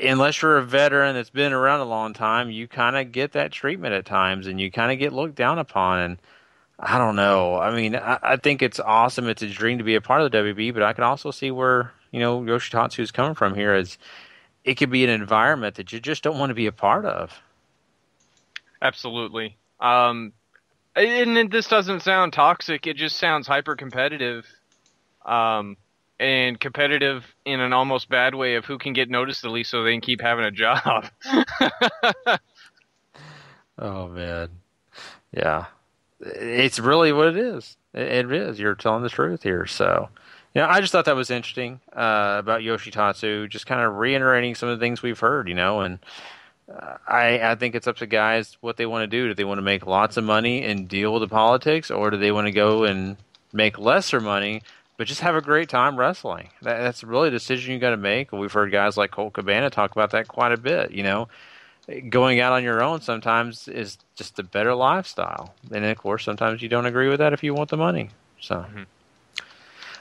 unless you're a veteran that's been around a long time, you kind of get that treatment at times, and you kind of get looked down upon. And I don't know. I mean, I think it's awesome. It's a dream to be a part of the WB, but I can also see where, Yoshitatsu is coming from here. As it could be an environment that you just don't want to be a part of. Absolutely. And this doesn't sound toxic. It just sounds hyper competitive. And competitive in an almost bad way of who can get noticed the least so they can keep having a job. Oh, man. Yeah. It's really what it is. It is. You're telling the truth here. So, I just thought that was interesting about Yoshitatsu, just kind of reiterating some of the things we've heard, and I think it's up to guys what they want to do. Do they want to make lots of money and deal with the politics, or do they want to go and make lesser money but just have a great time wrestling? That's really a decision you got to make. We've heard guys like Colt Cabana talk about that quite a bit, Going out on your own sometimes is just a better lifestyle. And, of course, sometimes you don't agree with that if you want the money. So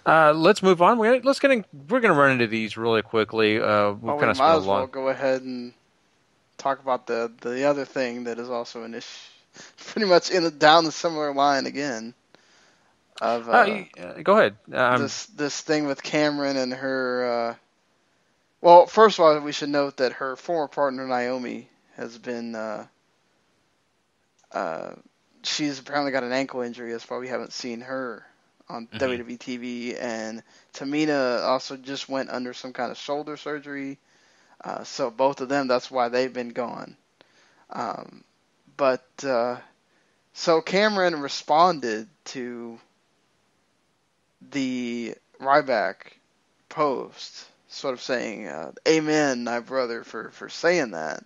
let's move on. We're going to run into these really quickly. We might as well go ahead and talk about the other thing that is also an issue, pretty much down the similar line again. Go ahead. This thing with Cameron and her. Well, first of all, we should note that her former partner Naomi has been. She's apparently got an ankle injury. That's why we haven't seen her on WWE TV. And Tamina also just went under some kind of shoulder surgery. So both of them, that's why they've been gone. So Cameron responded to the RyBack post, sort of saying, amen, my brother, for saying that.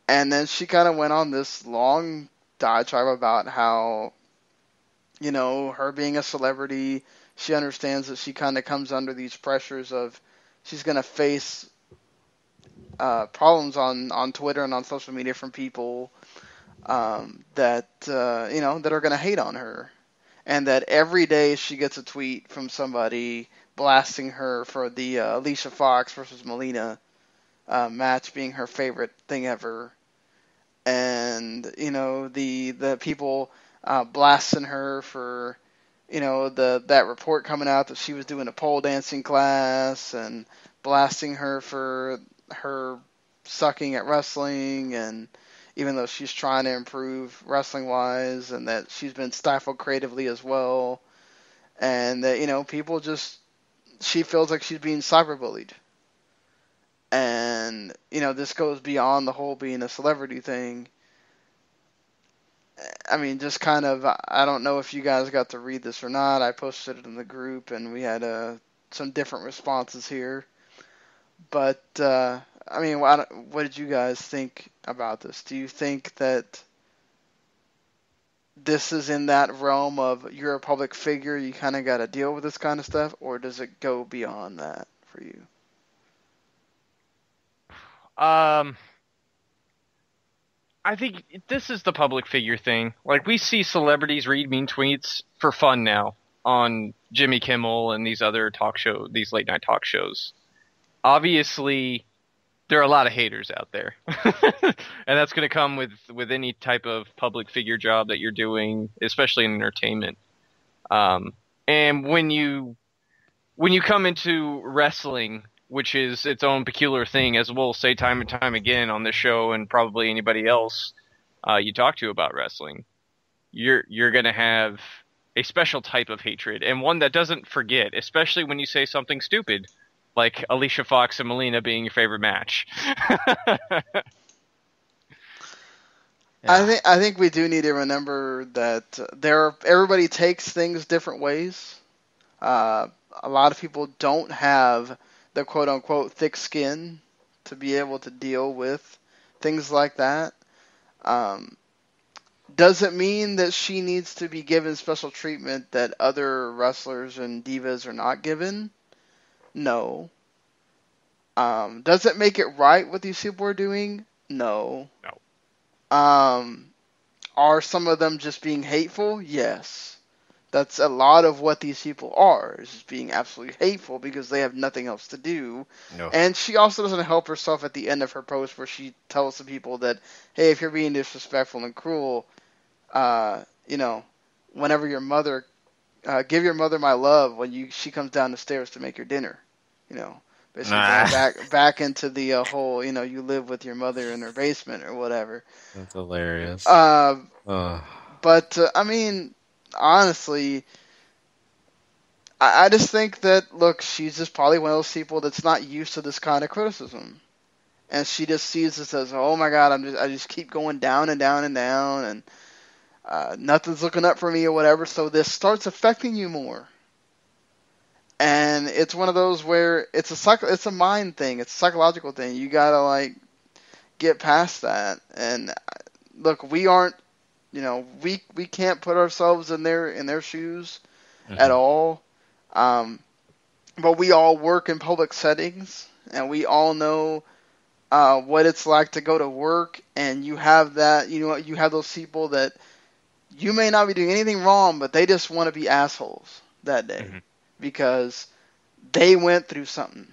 And then she kind of went on this long diatribe about how her being a celebrity, she understands that she kind of comes under these pressures of she's going to face problems on Twitter and on social media from people that are going to hate on her, and that every day she gets a tweet from somebody blasting her for the Alicia Fox versus Melina match being her favorite thing ever, and the people blasting her for that report coming out that she was doing a pole dancing class, and blasting her for her sucking at wrestling, and even though she's trying to improve wrestling wise, and that she's been stifled creatively as well, and that people she feels like she's being cyberbullied. And this goes beyond the whole being a celebrity thing. I mean, just kind of, I don't know if you guys got to read this or not. I posted it in the group, and we had some different responses here. But, I mean, what did you guys think about this? Do you think that this is in that realm of you're a public figure, you kind of got to deal with this kind of stuff, or does it go beyond that for you? I think this is the public figure thing. Like, we see celebrities read mean tweets for fun now on Jimmy Kimmel and these other these late night talk shows. Obviously, there are a lot of haters out there. And that's going to come with any type of public figure job that you're doing, especially in entertainment. And when you come into wrestling, which is its own peculiar thing, as we'll say time and time again on this show, and probably anybody else you talk to about wrestling, you're going to have a special type of hatred, and one that doesn't forget, especially when you say something stupid, like Alicia Fox and Melina being your favorite match. Yeah. I think we do need to remember that everybody takes things different ways. A lot of people don't have the quote-unquote thick skin to be able to deal with things like that. Does it mean that she needs to be given special treatment that other wrestlers and divas are not given? No. Does it make it right what these people are doing? No. Are some of them just being hateful? Yes. That's a lot of what these people are, is just being absolutely hateful because they have nothing else to do. No. And she also doesn't help herself at the end of her post where she tells the people that, hey, if you're being disrespectful and cruel, whenever your mother, give your mother my love when she comes down the stairs to make your dinner. Basically back into the whole, you live with your mother in her basement or whatever. That's hilarious. But, I mean, honestly, I just think that, look, she's just probably one of those people that's not used to this kind of criticism. And she just sees this as, oh my God, I just keep going down and down and down, and nothing's looking up for me or whatever, so this starts affecting you more. And it's one of those where it's a mind thing, it's a psychological thing. You gotta, get past that. And, look, we aren't, we can't put ourselves in their shoes at all. But we all work in public settings, and we all know what it's like to go to work, and you have that, you have those people that you may not be doing anything wrong, but they just want to be assholes that day because they went through something,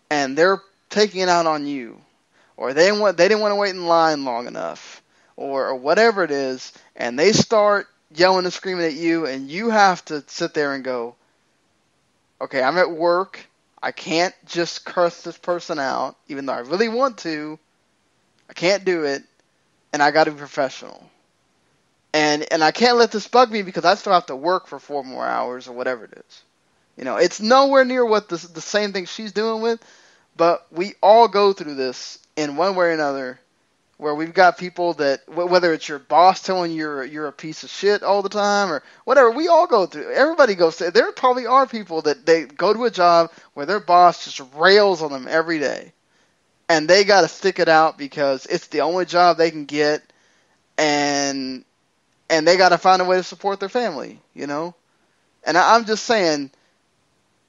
and they're taking it out on you, or they didn't want to wait in line long enough, or whatever it is, and they start yelling and screaming at you, and you have to sit there and go, okay, I'm at work, I can't just curse this person out, even though I really want to, I can't do it, and I gotta be professional. And I can't let this bug me because I still have to work for 4 more hours or whatever it is. It's nowhere near what the same thing she's doing with, but we all go through this in one way or another, where we've got people that, whether it's your boss telling you you're a piece of shit all the time or whatever, we all go through. Everybody goes through. There probably are people that they go to a job where their boss just rails on them every day, and they got to stick it out because it's the only job they can get, and and they got to find a way to support their family, you know? And I'm just saying,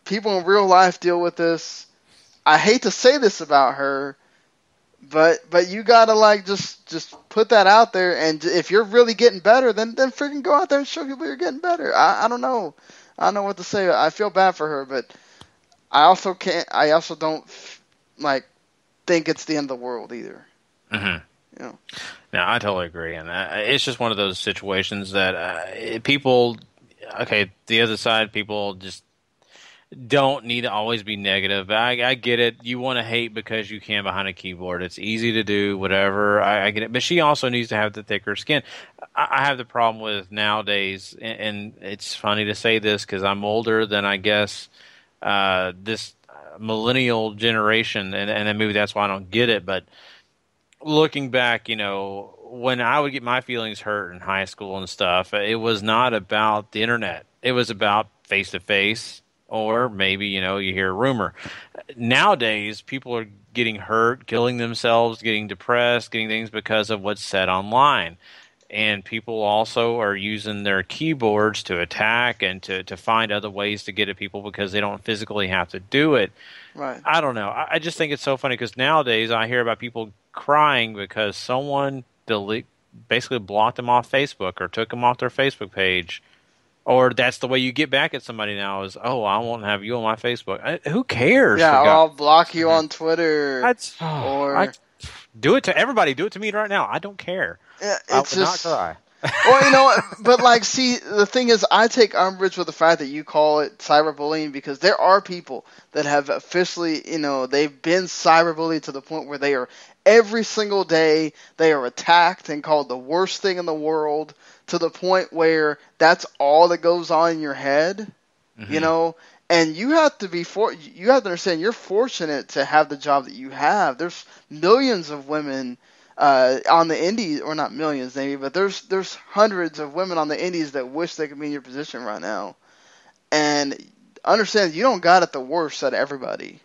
people in real life deal with this. I hate to say this about her, but you got to, like, just put that out there, and if you're really getting better, then freaking go out there and show people you're getting better. I don't know. I don't know what to say. I feel bad for her, but I also don't, like, think it's the end of the world either. Mm-hmm. You know? No, I totally agree, and it's just one of those situations that people. Okay, the other side, people just don't need to always be negative. I get it. You want to hate because you can behind a keyboard. It's easy to do, whatever. I get it. But she also needs to have the thicker skin. I have the problem with nowadays, and it's funny to say this because I'm older than, I guess, this millennial generation, and maybe that's why I don't get it, but looking back, you know, when I would get my feelings hurt in high school and stuff, it was not about the internet. It was about face-to-face, or maybe, you know, you hear a rumor. Nowadays, people are getting hurt, killing themselves, getting depressed, getting things because of what's said online. And people also are using their keyboards to attack and to find other ways to get at people because they don't physically have to do it. Right. I don't know. I just think it's so funny because nowadays I hear about people crying because someone basically blocked them off Facebook or took them off their Facebook page. Or that's the way you get back at somebody now is, oh, I won't have you on my Facebook. Who cares? Yeah, I'll block you on Twitter. Do it to everybody. Do it to me right now. I don't care. Yeah, I would not cry. Well, you know what? But, like, see, the thing is, I take umbrage with the fact that you call it cyberbullying because there are people that have officially, you know, they've been cyberbullied to the point where they are every single day they are attacked and called the worst thing in the world to the point where that's all that goes on in your head, you know. And you have to you have to understand you're fortunate to have the job that you have. There's millions of women on the indies, or not millions maybe, but there's hundreds of women on the indies that wish they could be in your position right now. And understand you don't got it the worst out of everybody.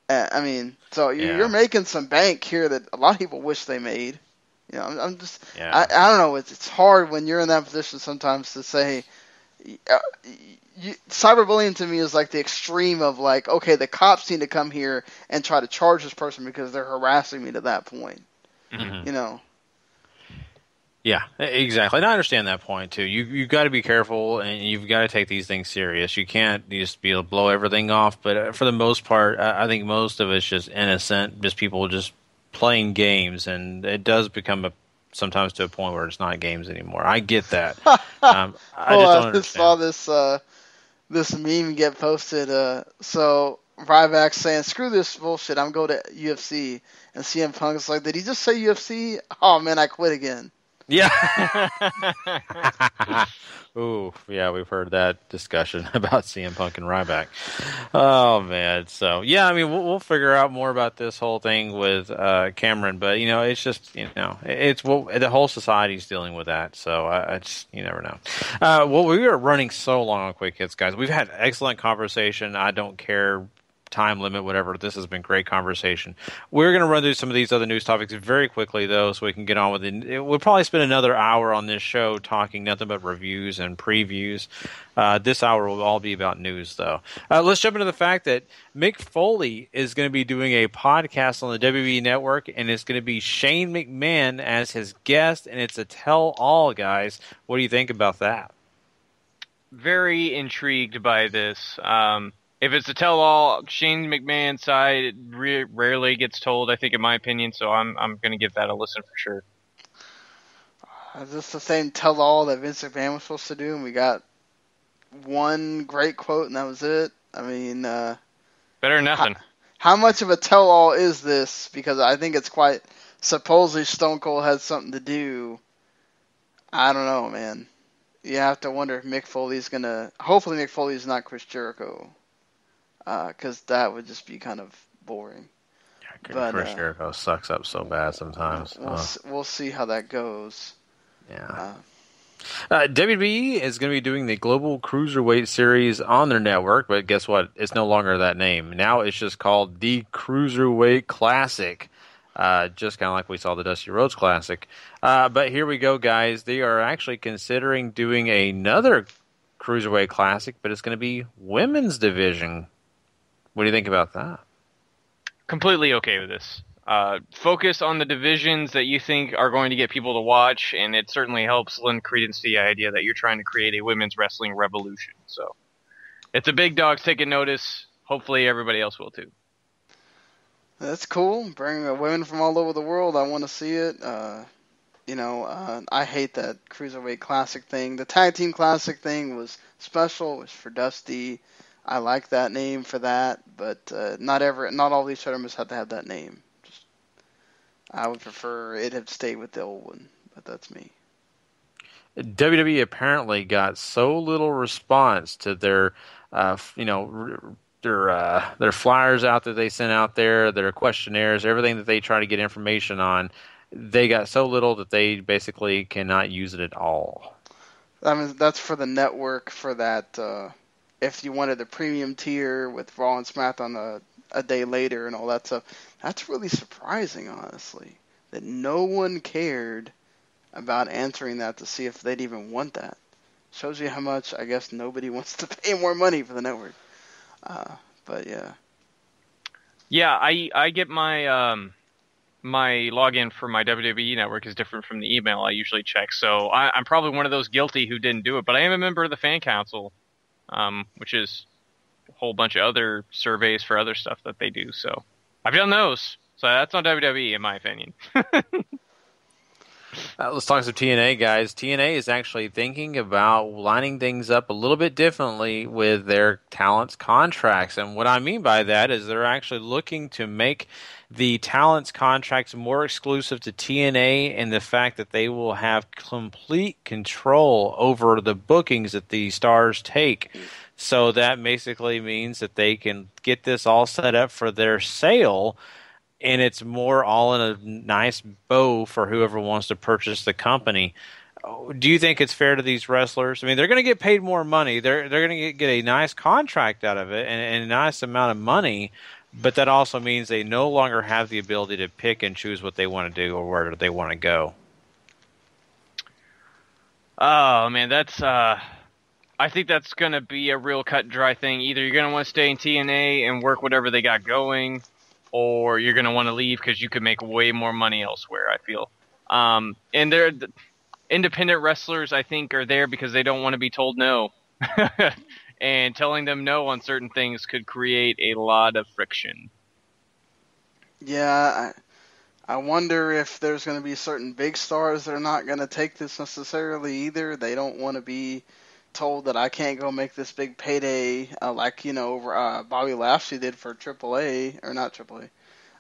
I mean, so you're making some bank here that a lot of people wish they made. You know, I'm just I don't know. It's hard when you're in that position sometimes to say. Cyberbullying to me is like the extreme of like, okay, the cops need to come here and try to charge this person because they're harassing me to that point. You know. Yeah, exactly. And I understand that point too. You've got to be careful and you've got to take these things serious. You can't just be able to blow everything off. But for the most part, I think most of it's just innocent, just people just playing games, and it does become sometimes to a point where it's not games anymore. I get that. I just saw this meme get posted. So RyBack saying, "Screw this bullshit. I'm going to UFC." And CM Punk's like, "Did he just say UFC? Oh man, I quit again." Yeah. Ooh, yeah, we've heard that discussion about CM Punk and RyBack. Oh man, so yeah, I mean, we'll figure out more about this whole thing with Cameron, but you know, it's just the whole society's dealing with that, so I just you never know. Well, we are running so long on Quick Hits, guys. We've had excellent conversation. I don't care. Time limit, whatever. This has been great conversation. We're going to run through some of these other news topics very quickly, though, so we can get on with it. We'll probably spend another hour on this show talking nothing but reviews and previews. This hour will all be about news, though. Let's jump into the fact that Mick Foley is going to be doing a podcast on the WWE Network, and it's going to be Shane McMahon as his guest, and it's a tell-all, guys. What do you think about that? Very intrigued by this. If it's a tell-all, Shane McMahon's side rarely gets told, I think, in my opinion, so I'm going to give that a listen for sure. Is this the same tell-all that Vince McMahon was supposed to do, and we got one great quote, and that was it? I mean... better than nothing. How much of a tell-all is this? Because I think it's quite... Supposedly Stone Cold has something to do. I don't know, man. You have to wonder if Mick Foley's going to... Hopefully Mick Foley's not Chris Jericho. Because that would just be kind of boring. Yeah, Chris Jericho sucks up so bad sometimes. We'll see how that goes. Yeah. WWE is going to be doing the Global Cruiserweight Series on their network, but guess what? It's no longer that name. Now it's just called the Cruiserweight Classic. just kind of like we saw the Dusty Rhodes Classic. But here we go, guys. They are actually considering doing another Cruiserweight Classic, but it's going to be women's division. What do you think about that? Completely okay with this. Focus on the divisions that you think are going to get people to watch, and it certainly helps lend credence to the idea that you're trying to create a women's wrestling revolution. So, it's a big dog's taking notice. Hopefully everybody else will too. That's cool. Bring women from all over the world. I want to see it. I hate that Cruiserweight Classic thing. The Tag Team Classic thing was special. It was for Dusty. I like that name for that, but not all these tournaments have to have that name. I would prefer it had stayed with the old one, but that's me. WWE apparently got so little response to their flyers out that they sent out there, their questionnaires, everything that they try to get information on. They got so little that they basically cannot use it at all. I mean, that's for the network for that. If you wanted the premium tier with Raw and SmackDown a day later and all that stuff, that's really surprising, honestly, that no one cared about answering that to see if they'd even want that. Shows you how much, I guess, nobody wants to pay more money for the network. But yeah. Yeah, I get my my login for my WWE network is different from the email I usually check, so I'm probably one of those guilty who didn't do it. But I am a member of the fan council, which is a whole bunch of other surveys for other stuff that they do. So I've done those. So that's on WWE, in my opinion. Let's talk some TNA, guys. TNA is actually thinking about lining things up a little bit differently with their talents contracts. And what I mean by that is they're actually looking to make the talents contracts more exclusive to TNA, and the fact that they will have complete control over the bookings that the stars take. So that basically means that they can get this all set up for their sale, and it's more all in a nice bow for whoever wants to purchase the company. Do you think it's fair to these wrestlers? I mean, they're going to get paid more money. They're going to get a nice contract out of it and a nice amount of money, but that also means they no longer have the ability to pick and choose what they want to do or where they want to go. Oh, man, that's... I think that's going to be a real cut and dry thing. Either you're going to want to stay in TNA and work whatever they got going, or you're going to want to leave because you could make way more money elsewhere, I feel. And they're independent wrestlers, I think, are there because they don't want to be told no. And telling them no on certain things could create a lot of friction. Yeah, I wonder if there's going to be certain big stars that are not going to take this necessarily either. They don't want to be told that I can't go make this big payday like, Bobby Lashley did for AAA, or not AAA,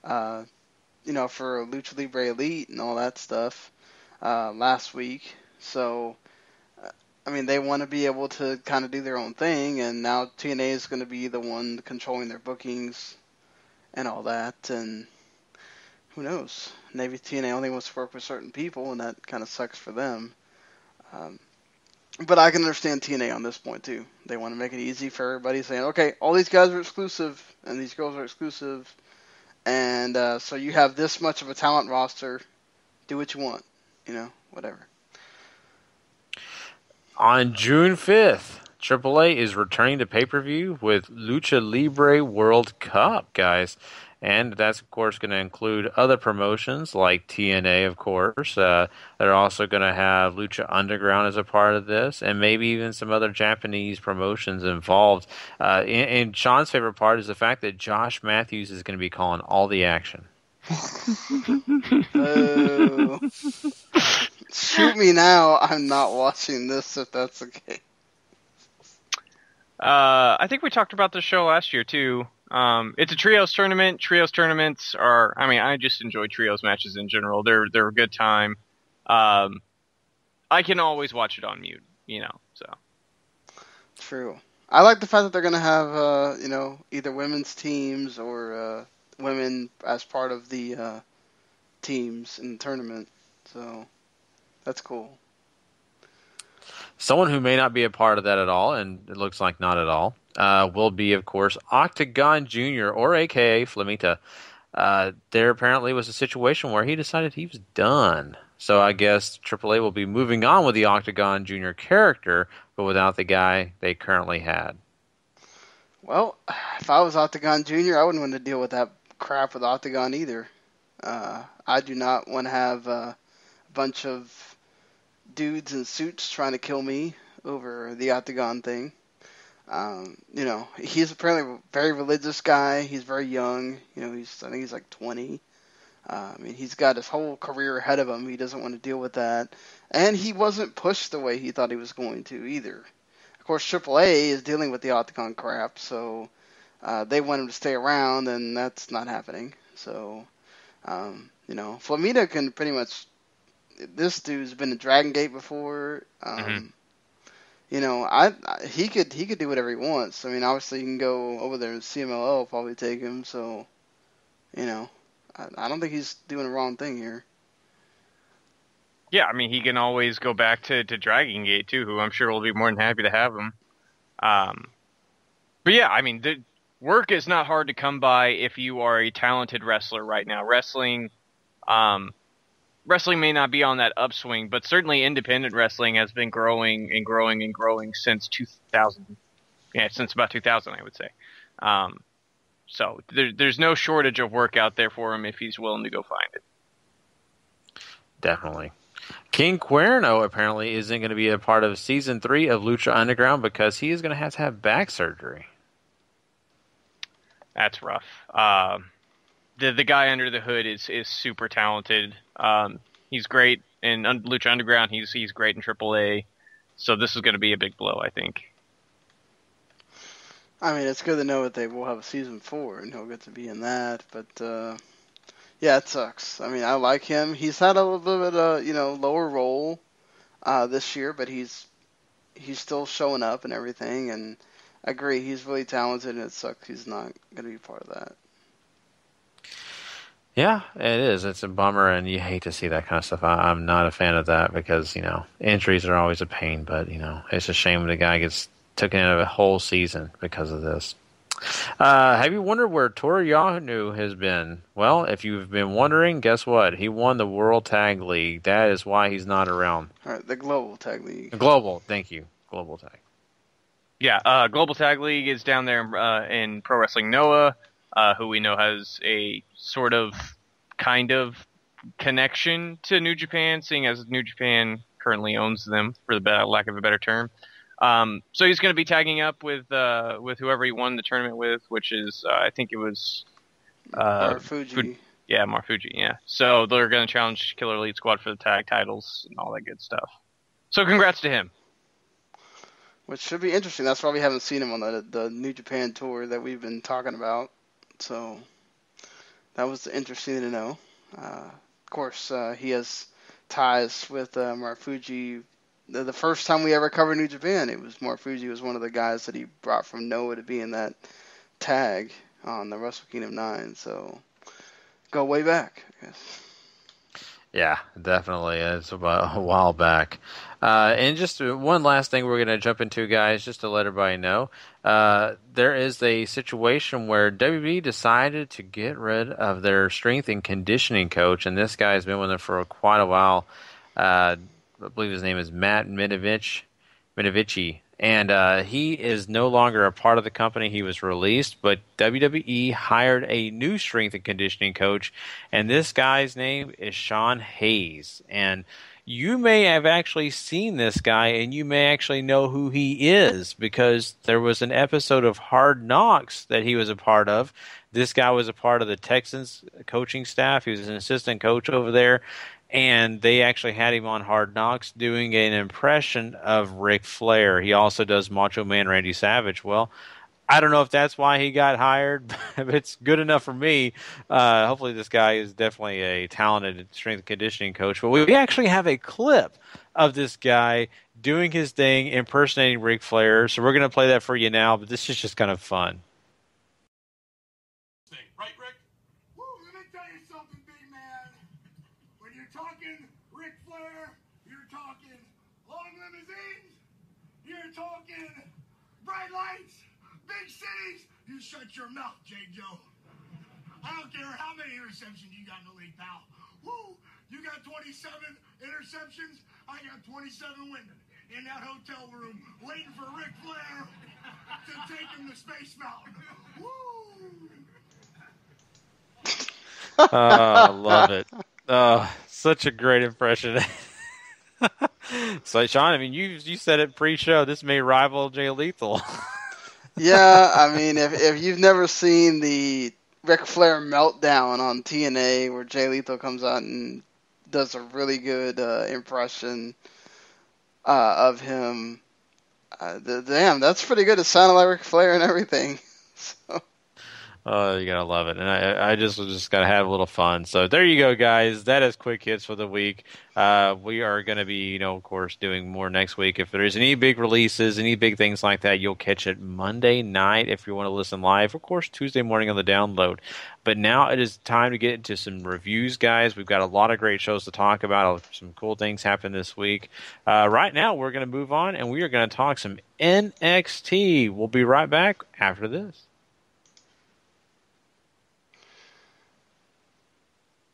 for Lucha Libre Elite and all that stuff last week. So, I mean, they want to be able to kind of do their own thing, and now TNA is going to be the one controlling their bookings and all that, and who knows? Maybe TNA only wants to work with certain people, and that kind of sucks for them. But I can understand TNA on this point, too. They want to make it easy for everybody, saying, okay, all these guys are exclusive, and these girls are exclusive, and so you have this much of a talent roster. Do what you want, whatever. On June 5th, AAA is returning to pay-per-view with Lucha Libre World Cup, guys. And that's, of course, going to include other promotions like TNA, of course. They're also going to have Lucha Underground as a part of this, and maybe even some other Japanese promotions involved. And Sean's favorite part is the fact that Josh Matthews is going to be calling all the action. Oh. Shoot me now. I'm not watching this if that's the case. I think we talked about this show last year, too. It's a trios tournament. Trios tournaments are, I just enjoy trios matches in general. They're a good time. I can always watch it on mute, so. True. I like the fact that they're going to have, either women's teams or women as part of the teams in the tournament. So that's cool. Someone who may not be a part of that at all, and it looks like not at all, will be, of course, Octagon Jr., or a.k.a. Flamita. there apparently was a situation where he decided he was done. So I guess AAA will be moving on with the Octagon Jr. character, but without the guy they currently had. Well, if I was Octagon Jr., I wouldn't want to deal with that crap with Octagon either. I do not want to have a bunch of dudes in suits trying to kill me over the Octagon thing. He's apparently a very religious guy. He's very young. I think he's like 20. He's got his whole career ahead of him. He doesn't want to deal with that. And he wasn't pushed the way he thought he was going to either. Of course, AAA is dealing with the Octagon crap, so they want him to stay around, and that's not happening. So, Flamita can pretty much... This dude's been in Dragon Gate before. He could do whatever he wants. Obviously he can go over there and CMLL will probably take him. So, I don't think he's doing the wrong thing here. Yeah, he can always go back to Dragon Gate too, who I'm sure will be more than happy to have him. But yeah, the work is not hard to come by if you are a talented wrestler right now. Wrestling may not be on that upswing, but certainly independent wrestling has been growing and growing and growing since 2000. Yeah, since about 2000, I would say. So there's no shortage of work out there for him if he's willing to go find it. Definitely. King Cuerno apparently isn't going to be a part of Season 3 of Lucha Underground because he is going to have back surgery. That's rough. The guy under the hood is super talented. He's great in Lucha Underground. He's great in AAA. So this is going to be a big blow, I think. It's good to know that they will have a Season 4 and he'll get to be in that. But, yeah, it sucks. I like him. He's had a little bit of lower role this year, but he's still showing up and everything. And I agree, he's really talented, and it sucks he's not going to be part of that. Yeah, it is. It's a bummer, and you hate to see that kind of stuff. I'm not a fan of that because, injuries are always a pain, but, it's a shame when the guy gets taken out of a whole season because of this. Have you wondered where Toru Yano has been? Well, if you've been wondering, guess what? He won the World Tag League. That is why he's not around. All right, the Global Tag League. Thank you. Global Tag. Yeah, Global Tag League is down there in Pro Wrestling Noah, who we know has a sort of, kind of connection to New Japan, seeing as New Japan currently owns them, for the lack of a better term. So he's going to be tagging up with whoever he won the tournament with, which is, I think it was... Marufuji. Marufuji, yeah. So they're going to challenge Killer Elite Squad for the tag titles and all that good stuff. So congrats to him. Which should be interesting. That's why we haven't seen him on the New Japan tour that we've been talking about. So that was interesting to know. Of course, he has ties with Marufuji. The first time we ever covered New Japan, it was Marufuji was one of the guys that he brought from Noah to be in that tag on the Wrestle Kingdom 9. So go way back, I guess. Yeah, definitely. It's about a while back. And just one last thing we're going to jump into, guys, just to let everybody know. There is a situation where WWE decided to get rid of their strength and conditioning coach, and this guy has been with them for quite a while. I believe his name is Matt Minovici. And he is no longer a part of the company. He was released, but WWE hired a new strength and conditioning coach, and this guy's name is Sean Hayes. And you may have actually seen this guy, and you may actually know who he is, because there was an episode of Hard Knocks that he was a part of. This guy was a part of the Texans coaching staff. He was an assistant coach over there. And they actually had him on Hard Knocks doing an impression of Ric Flair. He also does Macho Man Randy Savage. Well, I don't know if that's why he got hired, but it's good enough for me. Hopefully this guy is definitely a talented strength and conditioning coach. But we actually have a clip of this guy doing his thing, impersonating Ric Flair. So we're going to play that for you now, but this is just kind of fun. Right, Rick? Woo, let me tell you something, big man. When you're talking Ric Flair, you're talking long limousines, you're talking bright lights, big cities. You shut your mouth, J. Joe. I don't care how many interceptions you got in the league, pal. Woo! You got 27 interceptions. I got 27 women in that hotel room waiting for Ric Flair to take him to Space Mountain. Woo! I love it. Such a great impression. So, Sean, I mean, you said it pre-show. This may rival Jay Lethal. Yeah, I mean, if you've never seen the Ric Flair meltdown on TNA where Jay Lethal comes out and does a really good impression of him, damn, that's pretty good. It sounded like Ric Flair and everything. So. Oh, you gotta love it, and I just gotta have a little fun. So there you go, guys. That is quick hits for the week. We are gonna be, of course, doing more next week. If there's any big releases, any big things like that, you'll catch it Monday night if you want to listen live. Of course, Tuesday morning on the download. But now it is time to get into some reviews, guys. We've got a lot of great shows to talk about. Some cool things happened this week. Right now, we're gonna move on, and we are gonna talk some NXT. We'll be right back after this.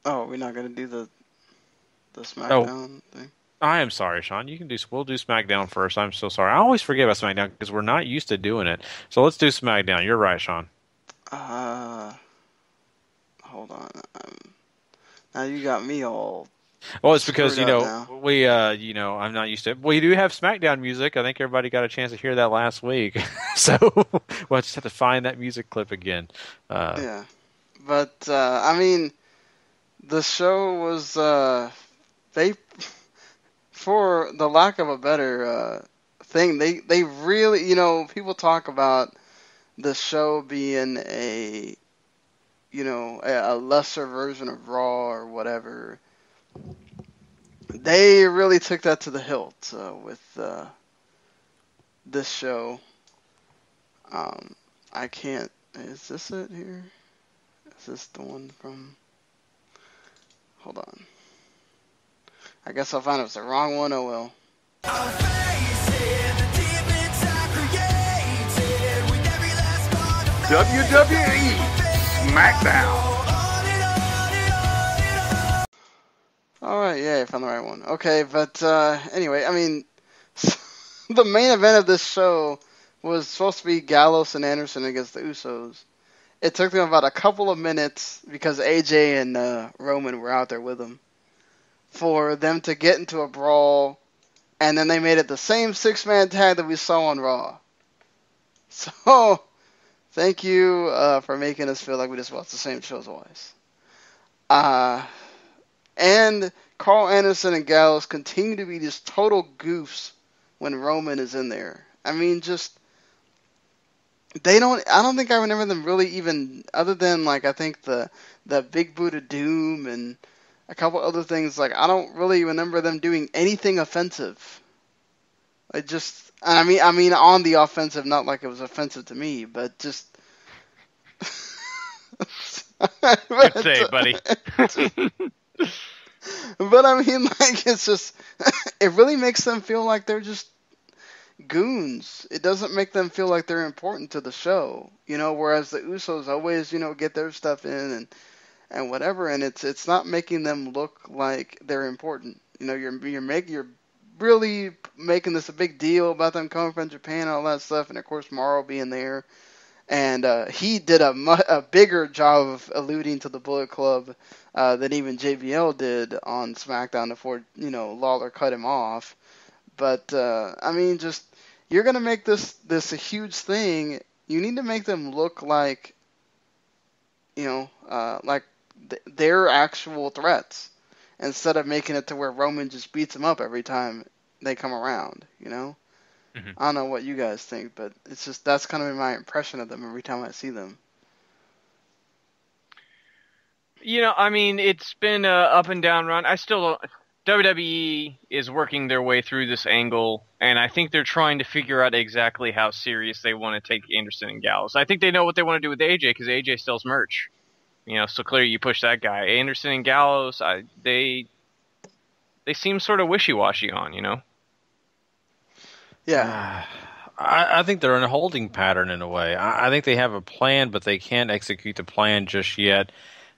Oh, we're not gonna do the SmackDown thing. I am sorry, Sean. We'll do SmackDown first. I'm so sorry. I always forget about SmackDown because we're not used to doing it. So let's do SmackDown. You're right, Sean. Hold on. Now you got me all. Well, it's because I'm not used to it. We do have SmackDown music. I think everybody got a chance to hear that last week. So we'll just have to find that music clip again. Yeah, but I mean. The show was, for the lack of a better thing, they really, people talk about the show being a lesser version of Raw or whatever. They really took that to the hilt with this show. I can't, is this it here? Is this the one from... Hold on. I guess I'll find it was the wrong one. Oh well. WWE SmackDown. Alright, yeah, I found the right one. Okay, but anyway, I mean, the main event of this show was supposed to be Gallows and Anderson against the Usos. It took them about a couple of minutes, because AJ and Roman were out there with them, for them to get into a brawl, and then they made it the same six-man tag that we saw on Raw. So, thank you for making us feel like we just watched the same show twice. And Carl Anderson and Gallows continue to be just total goofs when Roman is in there. I mean, just... I don't think I remember them really even, other than, like, I think the Big Boot of Doom and a couple other things, like, I don't really remember them doing anything offensive. I mean, on the offensive, not like it was offensive to me, but just... Good save, buddy. But, I mean, like, it's just, it really makes them feel like they're just goons. It doesn't make them feel like they're important to the show, whereas the Usos always, get their stuff in and whatever, and it's not making them look like they're important. You're really making this a big deal about them coming from Japan and all that stuff, and of course Morrow being there, and he did a bigger job of alluding to the Bullet Club than even JBL did on SmackDown before, Lawler cut him off. But I mean, just you're gonna make this a huge thing. You need to make them look like, like they're actual threats, instead of making it to where Roman just beats them up every time they come around. Mm-hmm. I don't know what you guys think, but it's just that's kind of my impression of them every time I see them. I mean, it's been an up and down run. I still don't... WWE is working their way through this angle, and I think they're trying to figure out exactly how serious they want to take Anderson and Gallows. I think they know what they want to do with AJ, because AJ sells merch. So clearly you push that guy. Anderson and Gallows, they seem sort of wishy-washy on, Yeah. I think they're in a holding pattern in a way. I think they have a plan, but they can't execute the plan just yet.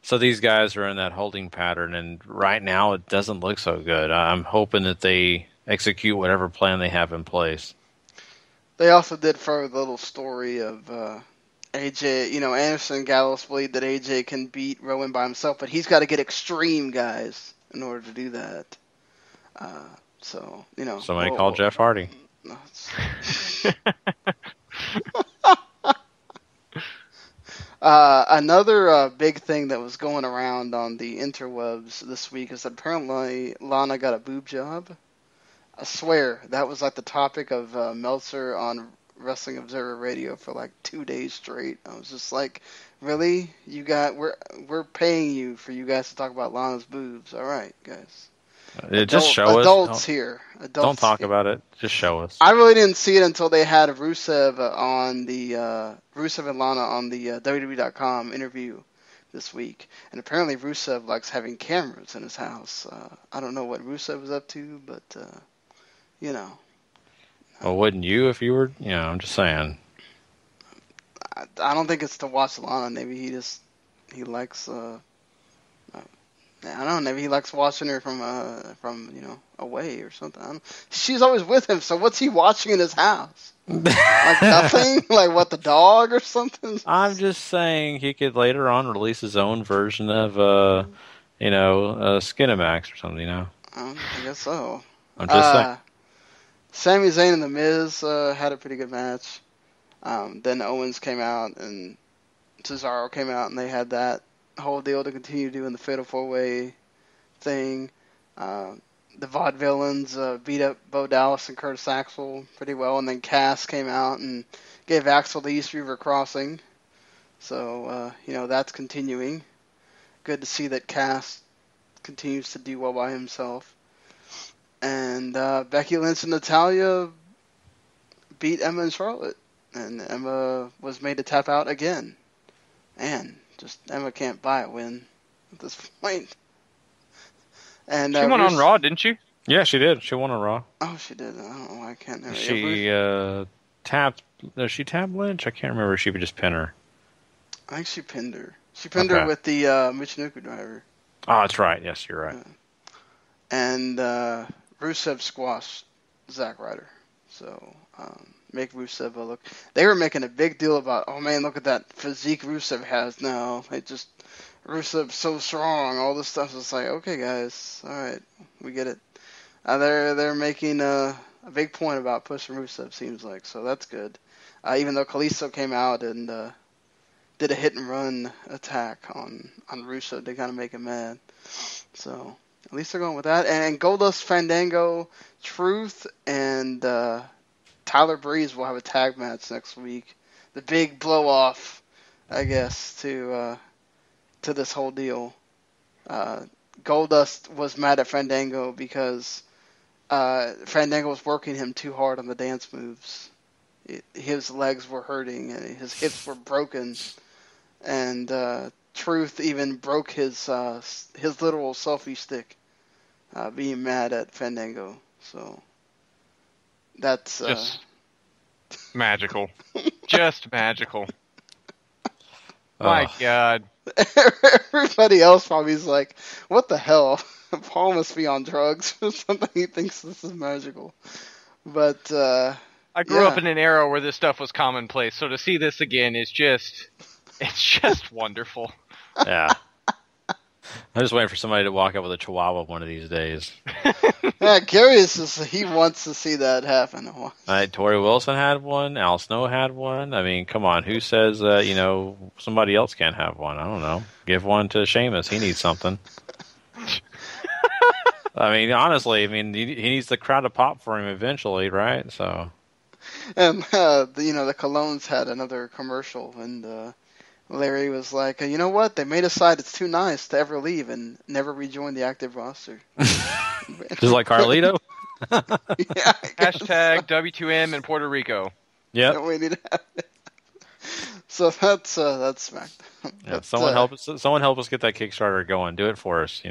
So these guys are in that holding pattern, and right now it doesn't look so good. I'm hoping that they execute whatever plan they have in place. They also did further the little story of AJ. Anderson and Gallows believe that AJ can beat Rowan by himself, but he's got to get extreme guys in order to do that. Somebody call Jeff Hardy. Another big thing that was going around on the interwebs this week is that apparently Lana got a boob job. I swear, that was like the topic of Meltzer on Wrestling Observer Radio for like 2 days straight. I was just like, really? We're paying you for you guys to talk about Lana's boobs. All right, guys. Just show us. Adults here. Don't talk about it. Just show us. I really didn't see it until they had Rusev on the Rusev and Lana on the WWE.com interview this week, and apparently Rusev likes having cameras in his house. I don't know what Rusev was up to, but Well, wouldn't you if you were? I'm just saying. I don't think it's to watch Lana. Maybe he likes. I don't know. Maybe he likes watching her from away or something. She's always with him, so what's he watching in his house? Like nothing? Like what, the dog or something? I'm just saying he could later on release his own version of Skinamax or something. I guess so. I'm just saying. Sami Zayn and The Miz had a pretty good match. Then Owens came out and Cesaro came out, and they had that whole deal to continue doing the Fatal 4-Way thing. The Vaudevillains beat up Bo Dallas and Curtis Axel pretty well, and then Cass came out and gave Axel the East River Crossing. So, that's continuing. Good to see that Cass continues to do well by himself. And Becky Lynch and Natalya beat Emma and Charlotte, and Emma was made to tap out again. And Emma can't buy a win at this point. And she won on Raw, didn't she? Yeah, she did. She won on Raw. Oh, she did. I don't know why I can't remember. She tapped. Does she tap Lynch? I can't remember if she would just pin her. I think she pinned her. She pinned her with the Michinoku driver. Oh, that's right. Yes, you're right. And Rusev squashed Zack Ryder. So make Rusev look. They were making a big deal about, oh man, look at that physique Rusev has now. Rusev's so strong. All this stuff. It's like, okay, guys, all right, we get it. They're making a big point about pushing Rusev. Seems like, so that's good. Even though Kalisto came out and did a hit and run attack on Rusev, they kind of make him mad. So at least they're going with that. And Goldust, Fandango, Truth, and Tyler Breeze will have a tag match next week. The big blow off, I guess, to this whole deal. Goldust was mad at Fandango because Fandango was working him too hard on the dance moves. His legs were hurting and his hips were broken, and Truth even broke his literal selfie stick, being mad at Fandango. So that's just magical. Just magical. My God. Everybody else probably is like, what the hell? Paul must be on drugs or something. He thinks this is magical. But I grew up in an era where this stuff was commonplace, so to see this again is just wonderful. Yeah. I'm just waiting for somebody to walk up with a chihuahua one of these days. Yeah, Gary he wants to see that happen. Tori Wilson had one. Al Snow had one. I mean, come on. Who says somebody else can't have one? I don't know. Give one to Sheamus. He needs something. I mean, honestly, he needs the crowd to pop for him eventually, right? So. And the Colognes had another commercial, and Larry was like, you know what? They may decide it's too nice to ever leave and never rejoin the active roster. Just like Carlito? Yeah. Hashtag W2M in Puerto Rico. Yeah. We need to have it. So that's SmackDown. Yeah, someone help us get that Kickstarter going. Do it for us,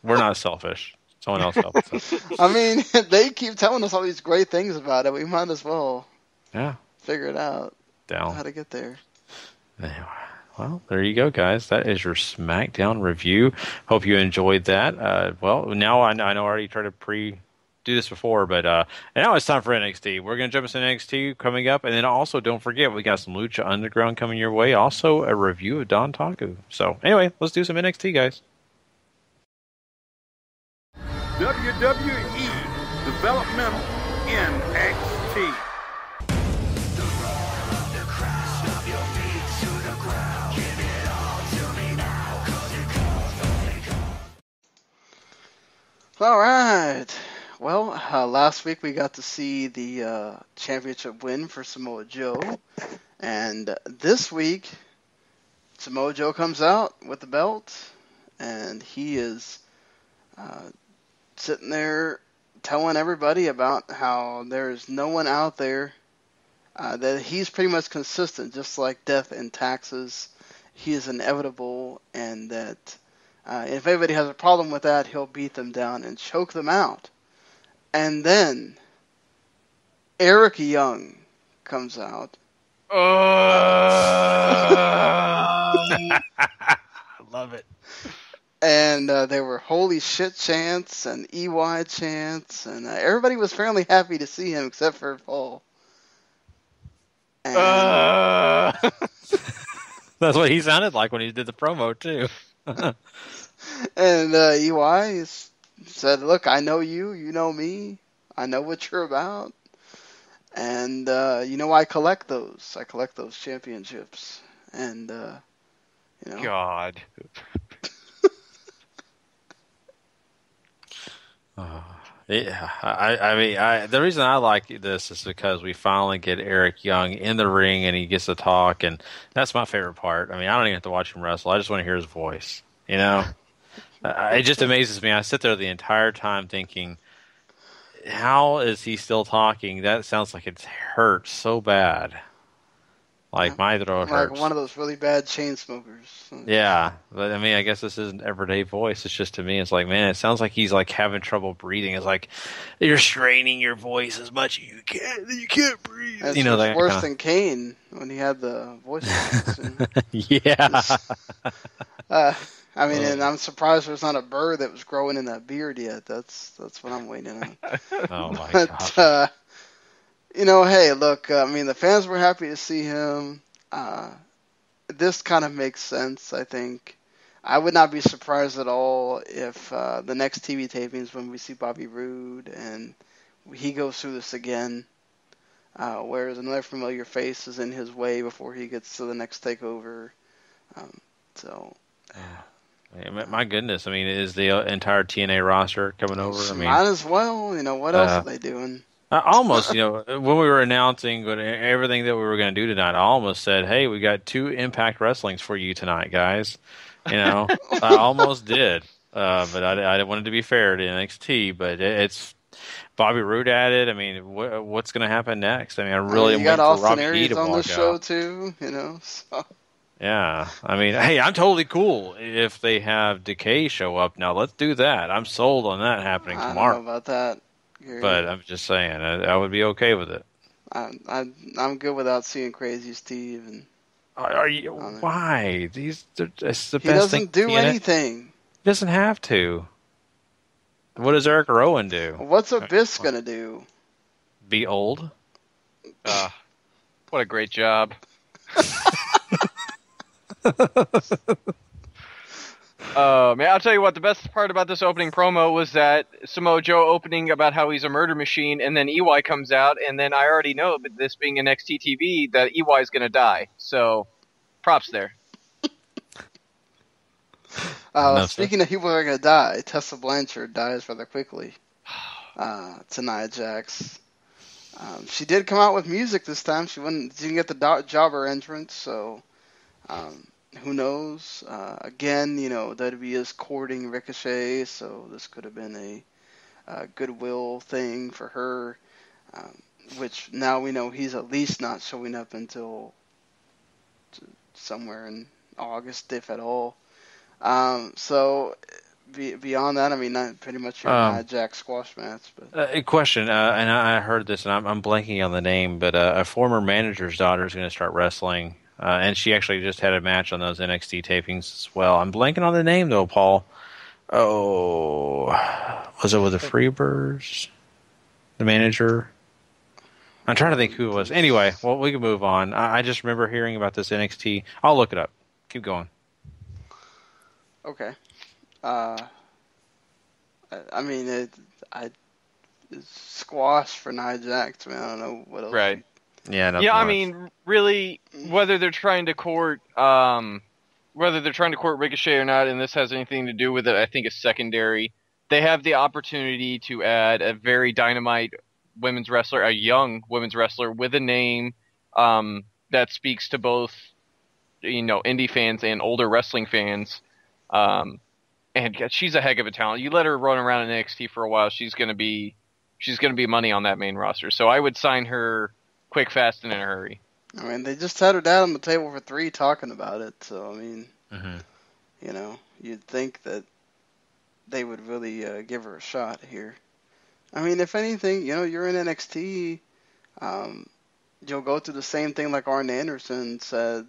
We're not selfish. Someone else help us. I mean, they keep telling us all these great things about it. We might as well Yeah. Figure it out. Down. How to get there. Anyway, well, there you go, guys. That is your SmackDown review. Hope you enjoyed that. Well, now I know I already tried to do this before, but and now it's time for NXT. We're going to jump into NXT coming up, and then also don't forget we got some Lucha Underground coming your way. Also a review of Dontaku. So anyway, let's do some NXT, guys. WWE Developmental NXT. All right. Well, last week we got to see the championship win for Samoa Joe. And this week, Samoa Joe comes out with the belt. And he is sitting there telling everybody about how there's no one out there. That he's pretty much consistent, just like death and taxes. He is inevitable, and that if anybody has a problem with that, he'll beat them down and choke them out. And then Eric Young comes out. I love it. And there were holy shit chants and EY chants, and everybody was fairly happy to see him except for Paul. And that's what he sounded like when he did the promo too. And EY said, "Look, I know you. You know me. I know what you're about. And I collect those. I collect those championships. And God." Yeah, I mean, the reason I like this is because we finally get Eric Young in the ring and he gets to talk, and that's my favorite part. I mean, I don't even have to watch him wrestle. I just want to hear his voice. It just amazes me. I sit there the entire time thinking, how is he still talking? That sounds like it hurts so bad. Like my throat hurts. Like one of those really bad chain smokers. Yeah, but I mean, I guess this isn't everyday voice. It's just to me, it's like, man, it sounds like he's like having trouble breathing. It's like you're straining your voice as much as you can, you can't breathe. It's worse than Kane when he had the voice. Yeah. I mean, and I'm surprised there's not a burr that was growing in that beard yet. That's what I'm waiting on. Oh my god. Hey, look, I mean, the fans were happy to see him. This kind of makes sense, I think. I would not be surprised at all if the next TV tapings when we see Bobby Roode and he goes through this again, whereas another familiar face is in his way before he gets to the next takeover. My goodness, I mean, is the entire TNA roster coming over? I mean, might as well. What else are they doing? Almost, when we were announcing everything that we were going to do tonight, I almost said, hey, we got 2 Impact Wrestlings for you tonight, guys. I almost did. But I wanted to be fair to NXT, but it's Bobby Roode at it. I mean, what's going to happen next? I mean, I really am waiting for Robbie E to walk out. You got Austin Aries on the show, too, so... Yeah, I mean, hey, I'm totally cool if they have Decay show up now. Let's do that. I'm sold on that happening tomorrow. I don't know about that. Gary. But I'm just saying, I would be okay with it. I'm good without seeing Crazy Steve. And are you? Why? It's the best thing. He doesn't do anything. He doesn't have to. What does Eric Rowan do? What's Abyss gonna do? Be old? What a great job. Man, I'll tell you what, the best part about this opening promo was that Samoa Joe opening about how he's a murder machine, and then EY comes out, and then I already know, but this being NXT TV, that EY is going to die. So, props there. Speaking of people who are going to die, Tessa Blanchard dies rather quickly tonight, Jax. She did come out with music this time. She didn't get the jobber entrance, so... who knows? Again, WWE is courting Ricochet, so this could have been a goodwill thing for her, which now we know he's at least not showing up until somewhere in August, if at all. So beyond that, I mean, not pretty much your Nia Jax squash match. But a question, and I heard this, and I'm blanking on the name, but a former manager's daughter is going to start wrestling, and she actually just had a match on those NXT tapings as well. I'm blanking on the name though, Paul. Oh, was it with the Freebirds? The manager? I'm trying to think who it was. Anyway, well, we can move on. I just remember hearing about this NXT. I'll look it up. Keep going. Okay. I mean, it's squash for Nia Jax, man. I don't know what else. Right. Yeah. Yeah. I mean, really, whether they're trying to court Ricochet or not, and this has anything to do with it, I think is secondary. They have the opportunity to add a very dynamite women's wrestler, a young women's wrestler with a name that speaks to both, indie fans and older wrestling fans. And she's a heck of a talent. You let her run around in NXT for a while, she's gonna be money on that main roster. So I would sign her quick, fast, and in a hurry. I mean, they just had her down on the table for 3 talking about it. So I mean, you'd think that they would really give her a shot here. I mean, if anything, you're in NXT, you'll go through the same thing like Arn Anderson said.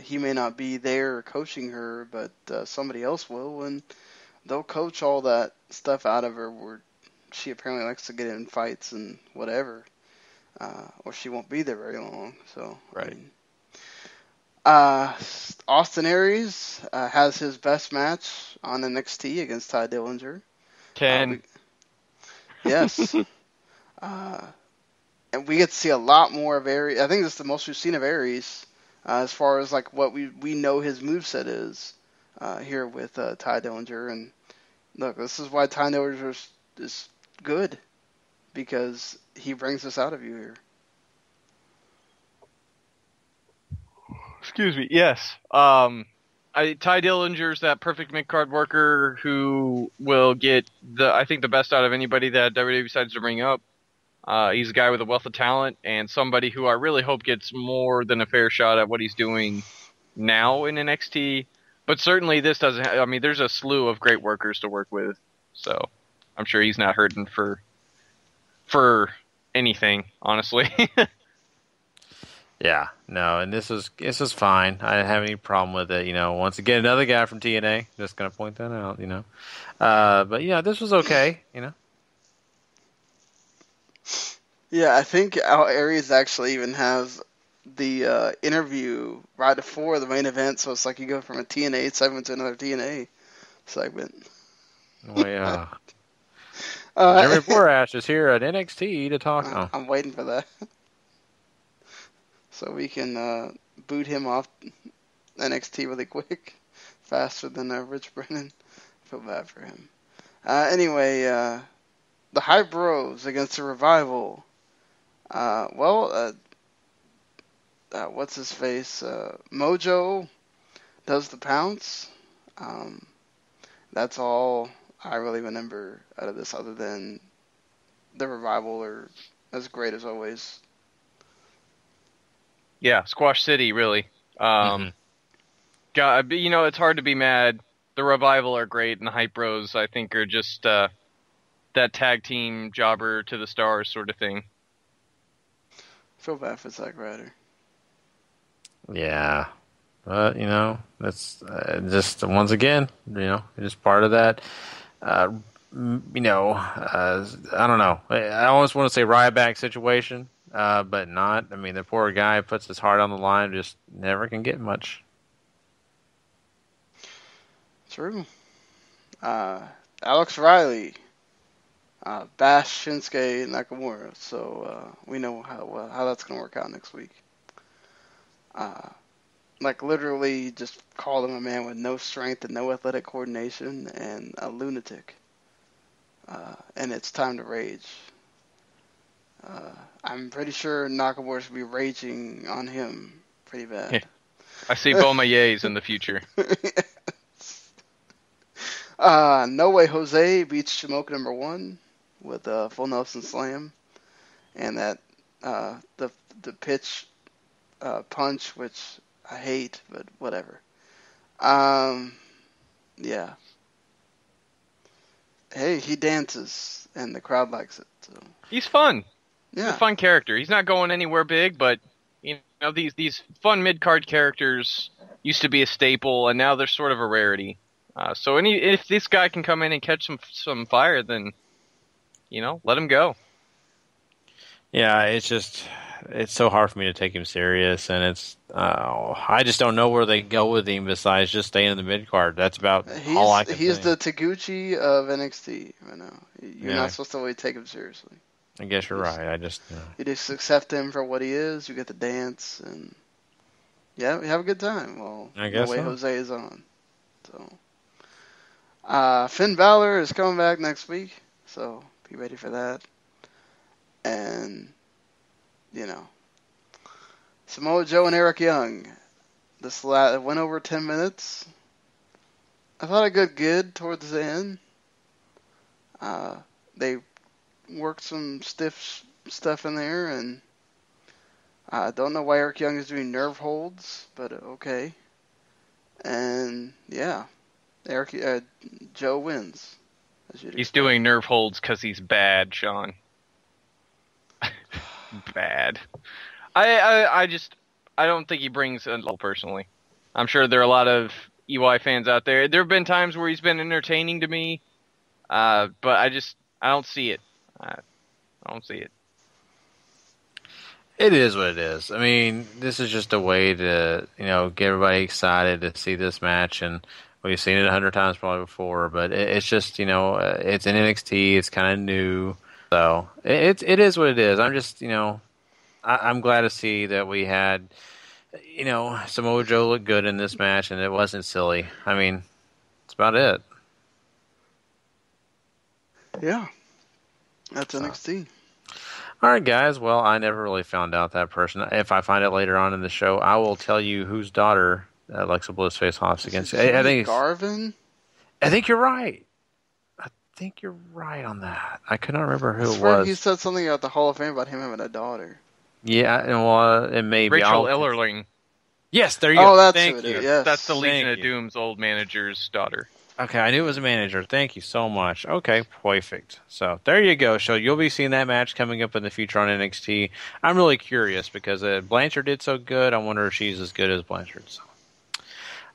He may not be there coaching her, but somebody else will, and they'll coach all that stuff out of her where she apparently likes to get in fights and whatever, or she won't be there very long. So, right. Austin Aries has his best match on NXT against Ty Dillinger. 10. Yes. And we get to see a lot more of Aries. I think this is the most we've seen of Aries as far as like what we know his moveset is here with Ty Dillinger. And look, this is why Ty Dillinger is good, because he brings this out of you here. Excuse me. Yes. Ty Dillinger's that perfect mid-card worker who will get the best out of anybody that WWE decides to bring up. He's a guy with a wealth of talent and somebody who I really hope gets more than a fair shot at what he's doing now in NXT. But certainly this doesn't. I mean, there's a slew of great workers to work with, so I'm sure he's not hurting for anything, honestly. Yeah, no, and this is fine. I didn't have any problem with it. Once again, another guy from TNA. Just gonna point that out. But yeah, this was okay. Yeah, I think Aries actually even has the interview right before the main event, so it's like you go from a TNA segment to another TNA segment. Well, yeah. Jeremy Borash is here at NXT to talk. I'm waiting for that. So we can boot him off NXT really quick, faster than Rich Brennan. I feel bad for him. Anyway, the Hype Bros against the Revival. What's his face? Mojo does the pounce. That's all I really remember out of this, other than the Revival are as great as always. Yeah, Squash City, really. God, it's hard to be mad. The Revival are great, and the Hype Bros, I think, are just that tag team jobber to the stars sort of thing. Feel bad for Zack Ryder. Yeah, but that's just once again, just part of that. I don't know. I almost want to say RyBack situation. But not. I mean, the poor guy puts his heart on the line, just never can get much. True. Alex Riley bashed Shinsuke Nakamura, so we know how that's going to work out next week. Literally just called him a man with no strength and no athletic coordination and a lunatic. And it's time to rage. I'm pretty sure Nakamura's will be raging on him pretty bad. I see Bomayes in the future. No Way Jose beats Shimoka number 1 with a full Nelson Slam. And that the pitch punch, which I hate, but whatever. Yeah. Hey, he dances, and the crowd likes it. So. He's fun. Yeah. He's a fun character. He's not going anywhere big, but these fun mid-card characters used to be a staple, and now they're sort of a rarity. So if this guy can come in and catch some fire, then let him go. Yeah, it's so hard for me to take him serious, and I just don't know where they go with him besides just staying in the mid card. That's about all I can He's think. the Taguchi of NXT. I know you're not supposed to really take him seriously. I guess you're right. You just accept him for what he is. You get to dance, and we have a good time. Well, I guess the way so. Jose is on. So, Finn Balor is coming back next week, so be ready for that. And Samoa Joe and Eric Young. This went over 10 minutes. I thought it got good towards the end. They worked some stiff stuff in there, and I don't know why Eric Young is doing nerve holds, but okay. And Joe wins. He's doing nerve holds because he's bad, Sean. Bad. I don't think he brings a level personally. I'm sure there are a lot of EY fans out there. There have been times where he's been entertaining to me, but I don't see it. I don't see it. It is what it is. I mean, this is just a way to, get everybody excited to see this match, and we've seen it 100 times probably before, but it's just, it's in NXT, it's kind of new, so it is what it is. I'm just, I'm glad to see that we had, Samoa Joe look good in this match, and it wasn't silly. I mean, that's about it. Yeah. That's NXT. All right, guys. Well, I never really found out that person. If I find it later on in the show, I will tell you whose daughter Alexa Bliss face offs against. I think Garvin. I think you're right. I think you're right on that. I could not remember who it swear was. He said something at the Hall of Fame about him having a daughter. Yeah, well, it may be. Rachel Ellerling. Yes, there you go. That's Thank who you. it is. Yes. That's the Legion of Doom's old manager's daughter. Okay, I knew it was a manager. Thank you so much. Okay, perfect. So there you go. So you'll be seeing that match coming up in the future on NXT. I'm really curious because Blanchard did so good. I wonder if she's as good as Blanchard. So.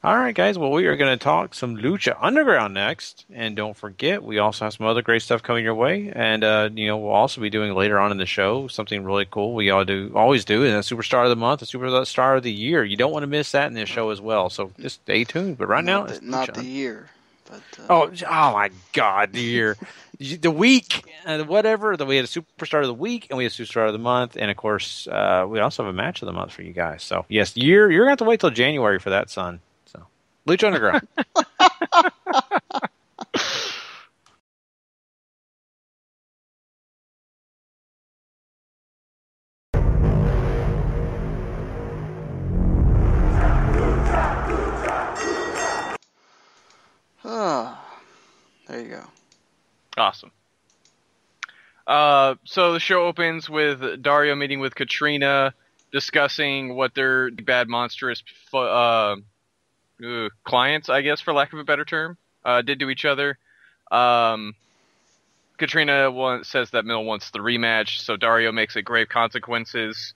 All right, guys. Well, we are going to talk some Lucha Underground next. And don't forget, we also have some other great stuff coming your way. And, we'll also be doing later on in the show something really cool we always do, and a Superstar of the Month, a Superstar of the Year. You don't want to miss that in this show as well. So just stay tuned. But right now, it's not Lucha. the year. But, oh my God, the year. The week, whatever. We had a Superstar of the Week, and we had a Superstar of the Month. And, of course, we also have a Match of the Month for you guys. So, yes, you're going to have to wait till January for that, son. So, Lucha Underground. There you go. Awesome. So the show opens with Dario meeting with Katrina, discussing what their bad, monstrous clients, I guess, for lack of a better term, did to each other. Katrina says that Mill wants the rematch, so Dario makes it grave consequences.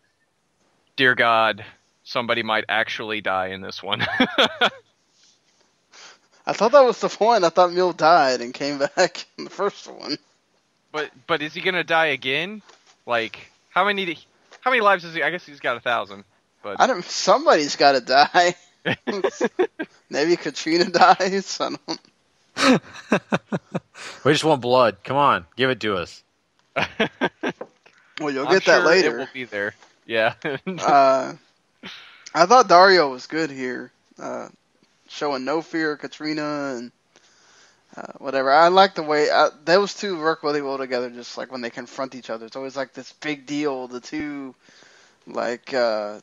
Dear God, somebody might actually die in this one. I thought that was the point. I thought Mill died and came back in the first one. But is he gonna die again? Like, how many lives is he? I guess he's got 1,000. But somebody's got to die. Maybe Katrina dies. I don't. We just want blood. Come on, give it to us. Well, you'll get that later. It will be there. Yeah. I thought Dario was good here, showing no fear of Katrina and whatever. I like the way those two work really well together. Just like when they confront each other, it's always like this big deal. The two, like, I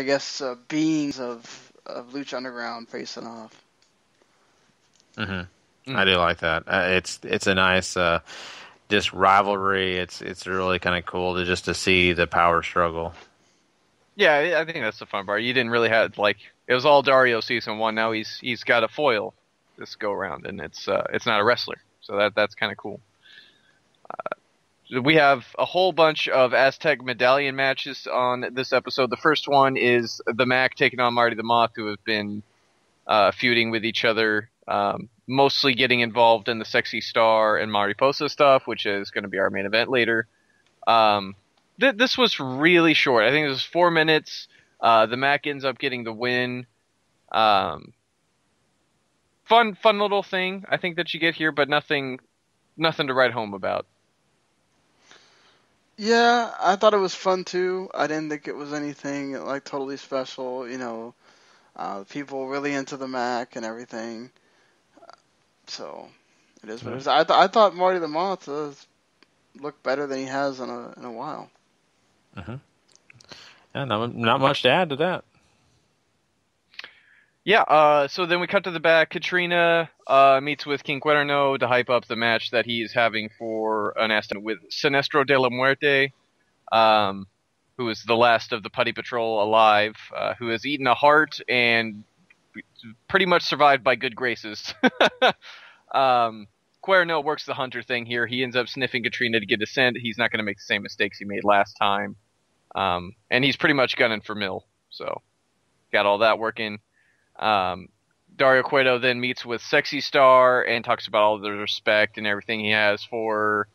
guess beings of Lucha Underground facing off. Mm-hmm. I do like that. It's a nice just rivalry. It's really kind of cool to see the power struggle. Yeah, I think that's the fun part. You didn't really have it was all Dario season 1. Now he's got a foil this go around, and it's not a wrestler. So that's kind of cool. We have a whole bunch of Aztec medallion matches on this episode. The first one is the Mac taking on Marty the Moth, who have been feuding with each other, mostly getting involved in the Sexy Star and Mariposa stuff, which is going to be our main event later. This was really short. I think it was 4 minutes. The Mac ends up getting the win. Fun little thing I think that you get here, but nothing to write home about. Yeah, I thought it was fun too. I didn't think it was anything like totally special. People really into the Mac and everything. So it is what it is. I thought Marty the Moth looked better than he has in a while. Mm-hmm. Yeah, not much to add to that. Yeah, so then we cut to the back. Katrina meets with King Cuerno to hype up the match that he is having for an Aston with Sinestro de la Muerte, who is the last of the Putty Patrol alive, who has eaten a heart and pretty much survived by good graces. Cuerno works the hunter thing here. He ends up sniffing Katrina to get a scent. He's not going to make the same mistakes he made last time. And he's pretty much gunning for Mill, so got all that working. Dario Cueto then meets with Sexy Star and talks about all the respect and everything he has for her,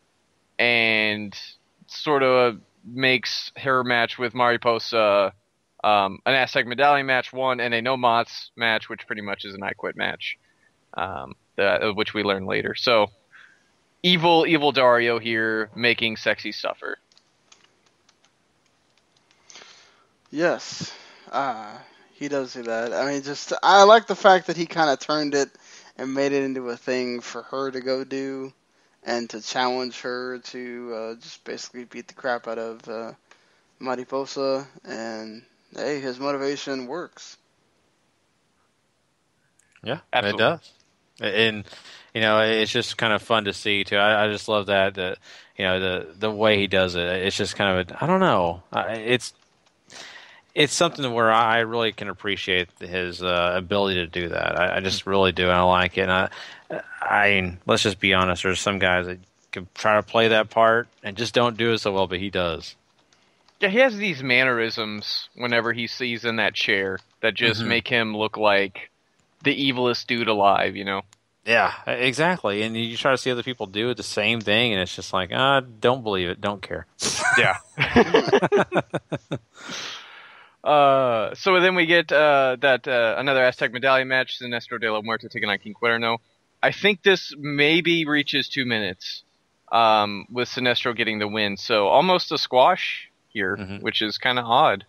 and sort of makes her match with Mariposa an Aztec Medallion match 1 and a No Mots match, which pretty much is an I Quit match, which we learn later. So evil Dario here making Sexy suffer. Yes. He does do that. I mean, I like the fact that he kind of turned it and made it into a thing for her to go do and to challenge her to just basically beat the crap out of Mariposa. And, hey, his motivation works. Yeah, absolutely. It does. And, it's just kind of fun to see, too. I just love that the way he does it. It's just kind of, I don't know. It's something where I really can appreciate his ability to do that. I just really do, and I like it. And I let's just be honest. There's some guys that can try to play that part and just don't do it so well, but he does. Yeah, he has these mannerisms whenever he sees in that chair that just make him look like the evilest dude alive, Yeah, exactly. And you try to see other people do the same thing, and it's just like, don't believe it, don't care. Yeah. So then we get another Aztec Medallion match, Sinestro de la Muerte taking on King Cuerno. I think this maybe reaches 2 minutes, with Sinestro getting the win. So almost a squash here, which is kind of odd.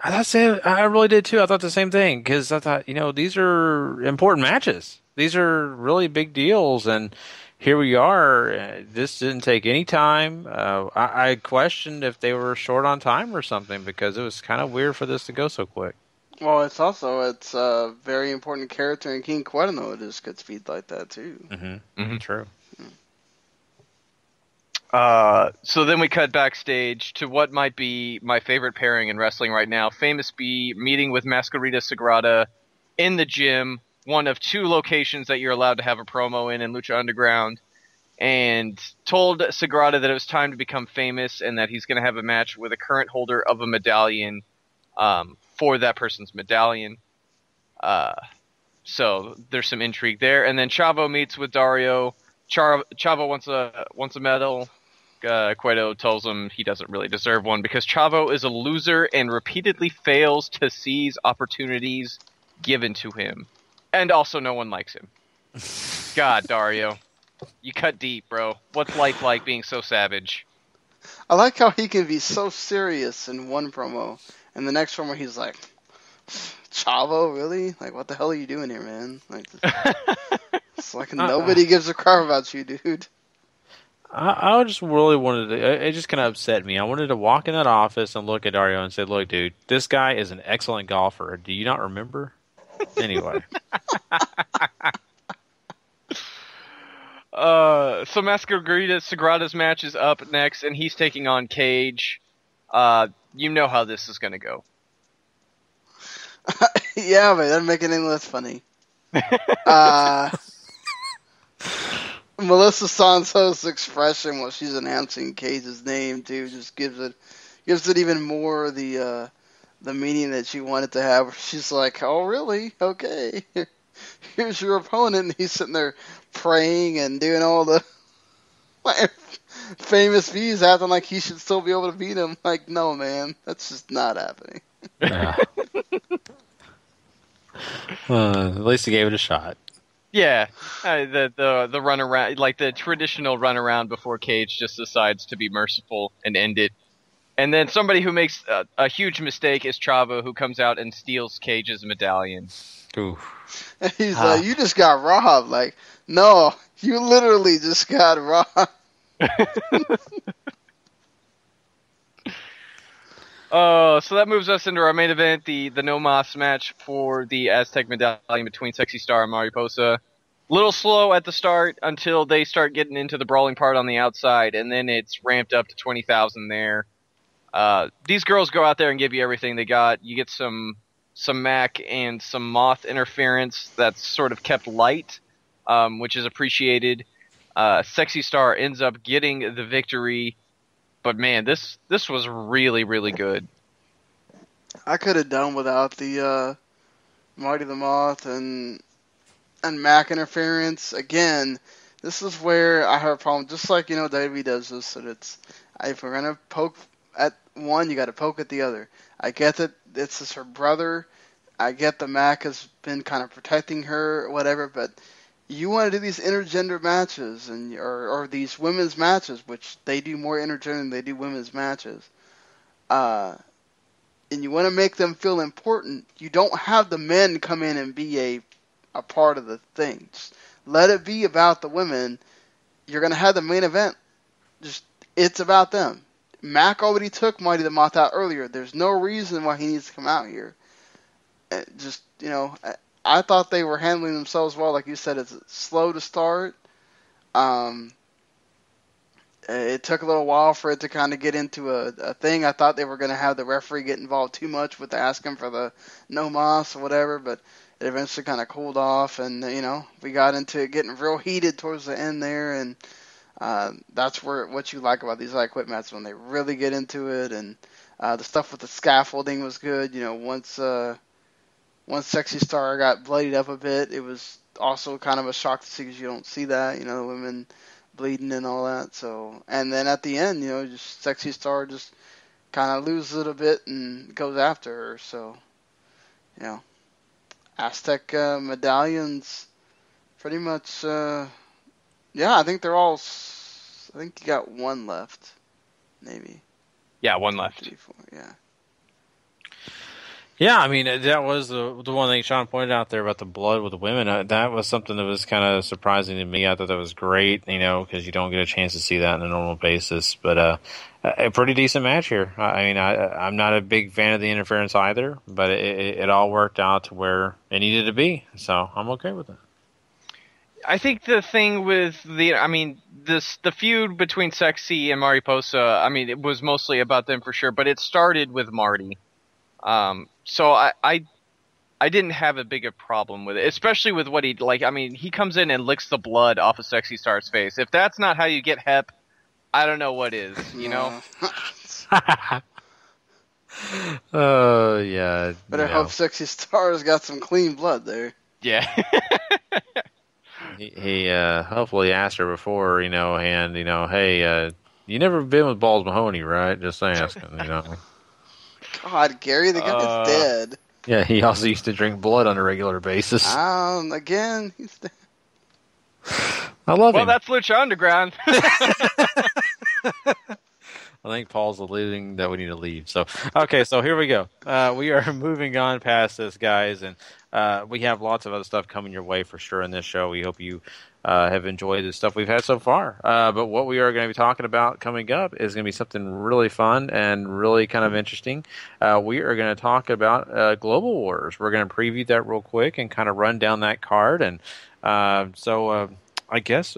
I really did too. I thought the same thing, because I thought, these are important matches. These are really big deals, and here we are. This didn't take any time. I questioned if they were short on time or something, because it was kind of weird for this to go so quick. Well, it's a very important character in King Cuerno. It just gets beat like that too. True. So then we cut backstage to what might be my favorite pairing in wrestling right now. Famous B meeting with Masquerita Sagrada in the gym, one of 2 locations that you're allowed to have a promo in Lucha Underground, and told Sagrada that it was time to become famous and that he's going to have a match with a current holder of a medallion for that person's medallion. So there's some intrigue there. And then Chavo meets with Dario. Chavo wants a medal. Cueto tells him he doesn't really deserve one because Chavo is a loser and repeatedly fails to seize opportunities given to him. And also no one likes him. God, Dario. You cut deep, bro. What's life like being so savage? I like how he can be so serious in one promo, and the next promo he's like, Chavo, really? Like, what the hell are you doing here, man? Like, it's like nobody gives a crap about you, dude. I just really wanted to, it just kind of upset me. I wanted to walk in that office and look at Dario and say, look, dude, this guy is an excellent golfer. Do you not remember? Anyway. So Masquerita Sagrada's match is up next, and he's taking on Cage. You know how this is going to go. Yeah, but it doesn't make it any less funny. Melissa Santos' expression while she's announcing Cage's name too just gives it even more the meaning that she wanted to have. She's like, "Oh, really? Okay. Here's your opponent." And he's sitting there praying and doing all the famous V's, acting like he should still be able to beat him. Like, no, man, that's just not happening. At least he gave it a shot. Yeah, the run around, like the traditional run around before Cage just decides to be merciful and end it. And then somebody who makes a huge mistake is Chavo, who comes out and steals Cage's medallion. Ooh. And he's like, "You just got robbed." Like, no, you literally just got robbed. So that moves us into our main event, the No Mas match for the Aztec medallion between Sexy Star and Mariposa. Little slow at the start until they start getting into the brawling part on the outside, and then it's ramped up to 20,000 there. These girls go out there and give you everything they got. You get some Mac and some Moth interference that's sort of kept light, which is appreciated. Sexy Star ends up getting the victory. But man, this was really, really good. I could have done without the Marty the Moth and Mac interference. Again, this is where I have a problem. Just like, WWE does this, that it's, if we're gonna poke at one, you got to poke at the other. I get that this is her brother. I get the Mac has been kind of protecting her, or whatever. But you want to do these intergender matches or these women's matches, which they do more intergender than they do women's matches. And you want to make them feel important. You don't have the men come in and be a part of the thing. Just let it be about the women. You're going to have the main event. It's about them. Mac already took Mighty the Moth out earlier. There's no reason why he needs to come out here. I thought they were handling themselves well. Like you said, it's slow to start. It took a little while for it to kind of get into a thing. I thought they were going to have the referee get involved too much with asking for the no mas or whatever, but it eventually kind of cooled off, and we got into it getting real heated towards the end there, and that's what you like about these I Quit matches, when they really get into it, and the stuff with the scaffolding was good. Once Sexy Star got bloodied up a bit, it was also kind of a shock to see, because you don't see that, the women bleeding and all that. So, and then at the end, just Sexy Star just kind of loses it a bit and goes after her. So, Aztec medallions, pretty much. I think they're all. I think you got one left, maybe. Yeah, one left. 3, 4, yeah. Yeah, I mean, that was the one thing Sean pointed out there about the blood with the women. That was something that was kind of surprising to me. I thought that was great, because you don't get a chance to see that on a normal basis. But a pretty decent match here. I'm not a big fan of the interference either, but it all worked out to where it needed to be. So I'm okay with it. I think the thing with the feud between Sexy and Mariposa, it was mostly about them for sure, but it started with Marty. So I didn't have a bigger problem with it, especially with what he he comes in and licks the blood off of Sexy Star's face. If that's not how you get hep, I don't know what is, Oh, yeah. Better hope Sexy Star's got some clean blood there. Yeah. He hopefully asked her before, and, hey, you never been with Balls Mahoney, right? Just asking, God, Gary, the guy is dead. Yeah, he also used to drink blood on a regular basis. Again, he's dead. I love him. Well, that's Lucha Underground. I think Paul's alluding that we need to leave. So, okay, so here we go. We are moving on past this, guys, and we have lots of other stuff coming your way for sure in this show. We hope you have enjoyed the stuff we've had so far. But what we are going to be talking about coming up is going to be something really fun and really kind of interesting. We are going to talk about Global Wars. We're going to preview that real quick and kind of run down that card. And so I guess,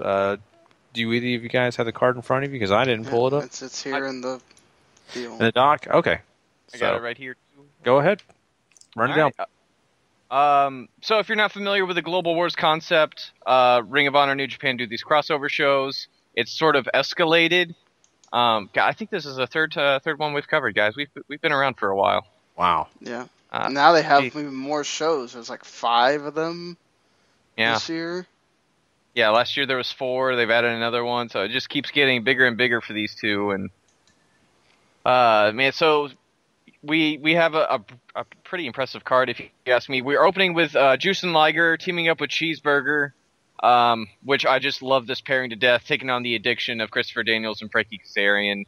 do either of you guys have the card in front of you? Because I didn't pull it up. It's here in the deal. In the doc? Okay. I got it right here. Go ahead. Run it down. So if you're not familiar with the Global Wars concept, Ring of Honor, New Japan do these crossover shows. It's sort of escalated. I think this is the third one we've covered, guys. We've been around for a while. Wow. Yeah. Now they have even more shows. There's like 5 of them this year. Yeah, last year there was 4. They've added another one, so it just keeps getting bigger and bigger for these two. And man, so we have a pretty impressive card, if you ask me. We're opening with Juice and Liger teaming up with Cheeseburger, which I just love this pairing to death, taking on the addiction of Christopher Daniels and Frankie Kazarian.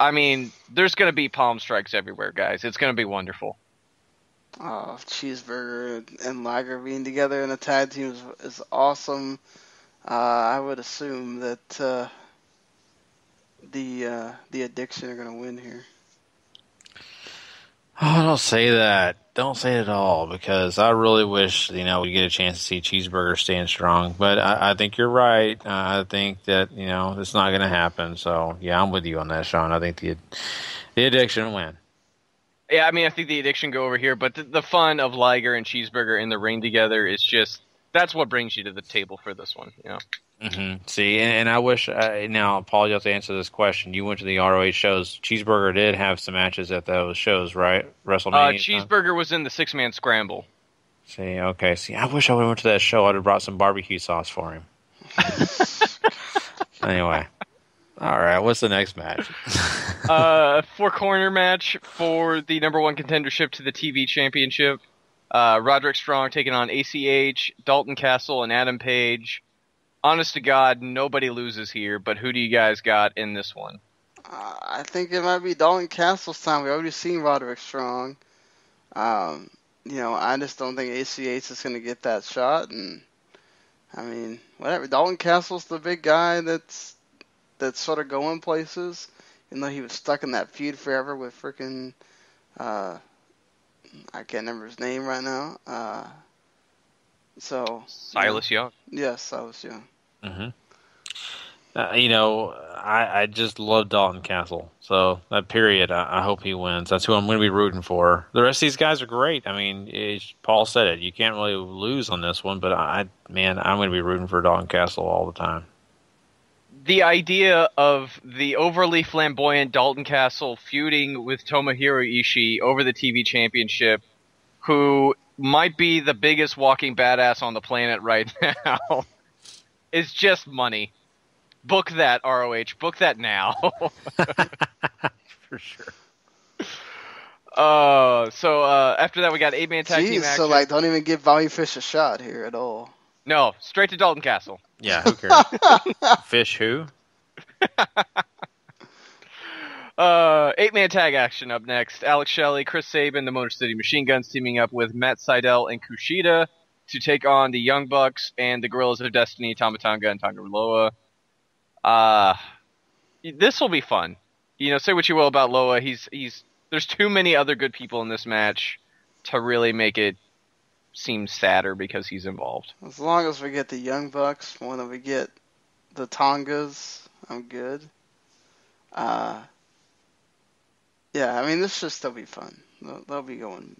I mean, there's going to be palm strikes everywhere, guys. It's going to be wonderful. Oh, Cheeseburger and Liger being together in a tag team is awesome. I would assume that the addiction are going to win here. Oh, don't say that. Don't say it at all, because I really wish, we get a chance to see Cheeseburger stand strong. But I think you're right. I think that, it's not going to happen. So, yeah, I'm with you on that, Sean. I think the addiction will win. Yeah, I mean, I think the addiction go over here, but the fun of Liger and Cheeseburger in the ring together is just, that's what brings you to the table for this one, Mm-hmm. See, and I wish, now, Paul, you have to answer this question. You went to the ROH shows. Cheeseburger did have some matches at those shows, right? WrestleMania? Cheeseburger was in the 6-man scramble. See, okay. See, I wish I would have went to that show. I'd have brought some barbecue sauce for him. Anyway. All right, what's the next match? 4-corner match for the number 1 contendership to the TV championship. Roderick Strong taking on ACH, Dalton Castle, and Adam Page. Honest to God, nobody loses here, but who do you guys got in this one? I think it might be Dalton Castle's time. We've already seen Roderick Strong. I just don't think ACH is going to get that shot. And I mean, whatever. Dalton Castle's the big guy that's sort of going places. Even though he was stuck in that feud forever with freaking, I can't remember his name right now. Silas Young. Yes, Silas Young. Mm-hmm. I just love Dalton Castle. So that period, I hope he wins. That's who I'm going to be rooting for. The rest of these guys are great. I mean, Paul said it. You can't really lose on this one, but I'm going to be rooting for Dalton Castle all the time. The idea of the overly flamboyant Dalton Castle feuding with Tomohiro Ishii over the TV championship, who might be the biggest walking badass on the planet right now, is just money. Book that, ROH. Book that now. For sure. After that, we got 8-man tag team action. So, don't even give Bobby Fish a shot here at all. No, straight to Dalton Castle. Yeah, who cares? Fish who? 8-man tag action up next. Alex Shelley, Chris Sabin, the Motor City Machine Guns teaming up with Matt Sydal and Kushida to take on the Young Bucks and the Guerrillas of Destiny, Tama Tonga and Tonga Loa. This will be fun. Say what you will about Loa. There's too many other good people in this match to really make it seem sadder because he's involved. As long as we get the Young Bucks, more than we get the Tongas, I'm good. Yeah, I mean, this should still be fun. They'll be going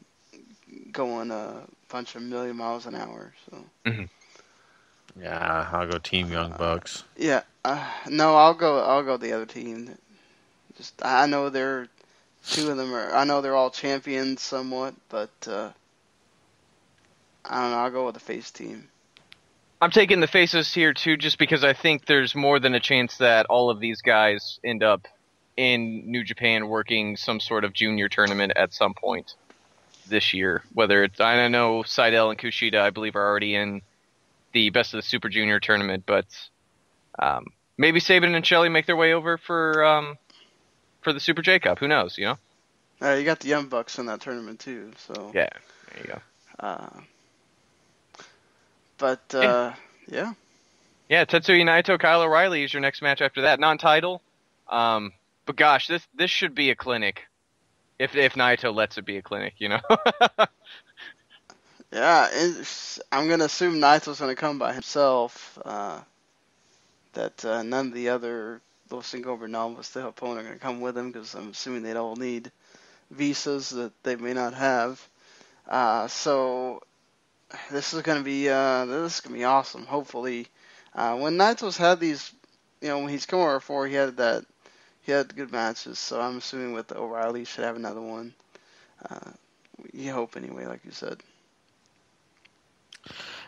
a bunch of million miles an hour. So. Mm-hmm. Yeah, I'll go Team Young Bucks. Yeah, no, I'll go the other team. I know two of them I know they're all champions somewhat, but I don't know. I'll go with the face team. I'm taking the faces here too, just because I think there's more than a chance that all of these guys end up in New Japan working some sort of junior tournament at some point this year. Whether it's, I know Sydal and Kushida, I believe, are already in the Best of the Super Junior tournament, but maybe Sabin and Shelley make their way over for the Super J Cup. Who knows? You got the Young Bucks in that tournament too. So yeah, there you go. Yeah. Yeah, Tetsuya Naito, Kyle O'Reilly is your next match after that. Non-title. But gosh, this should be a clinic. If Naito lets it be a clinic, Yeah, I'm going to assume Naito's going to come by himself. That none of the other Los Ingobernables, the opponent, are going to come with him, because I'm assuming they'd all need visas that they may not have. So this is gonna be awesome. Hopefully, when Naito's had these, when he's come over before, he had good matches. So I'm assuming with the O'Reilly should have another one. You hope anyway, like you said.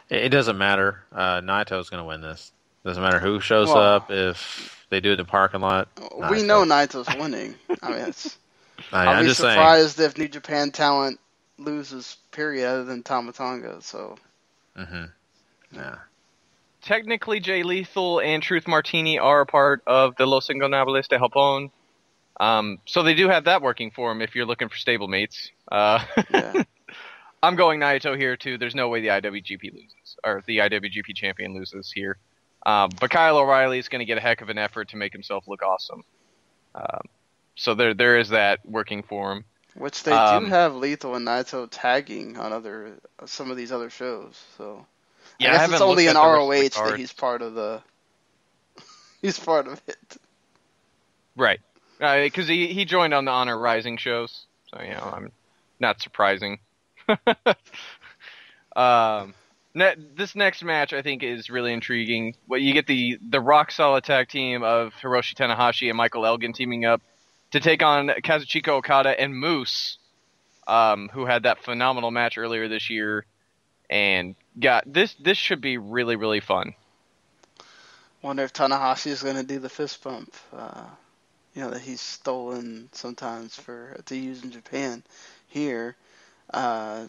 It doesn't matter. Naito's going to win this. Doesn't matter who shows up. If they do it in the parking lot, we know Naito's winning. I mean, I'm be just surprised if New Japan talent loses. Period. Other than Tama Tonga. So. Yeah. Technically, Jay Lethal and Truth Martini are a part of the Los Ingobernables de Japón. So they do have that working for them if you're looking for stablemates. Yeah. I'm going Naito here, too. There's no way the IWGP loses, or the IWGP champion loses here. But Kyle O'Reilly is going to get a heck of an effort to make himself look awesome. So there is that working for him. Which they do have Lethal and Naito tagging on some of these other shows. So yeah, I guess it's only in ROH that he's part of he's part of it. Right. Because he joined on the Honor Rising shows. So, I'm not surprising. This next match, I think, is really intriguing. Well, you get the rock solid tag team of Hiroshi Tanahashi and Michael Elgin teaming up to take on Kazuchika Okada and Moose, who had that phenomenal match earlier this year. And this should be really, really fun. Wonder if Tanahashi is going to do the fist bump, that he's stolen sometimes to use in Japan. Here, I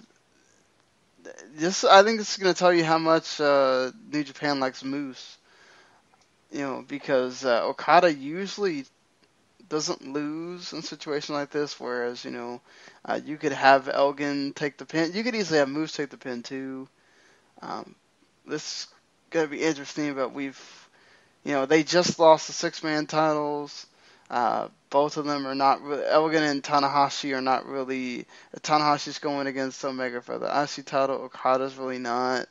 think this is going to tell you how much New Japan likes Moose. Because Okada usually doesn't lose in situations like this, whereas you could have Elgin take the pin. You could easily have Moose take the pin too. This is going to be interesting, but they just lost the 6-man titles. Both of them are not really, Elgin and Tanahashi are not really. Tanahashi's going against Omega for the IC title. Okada's really not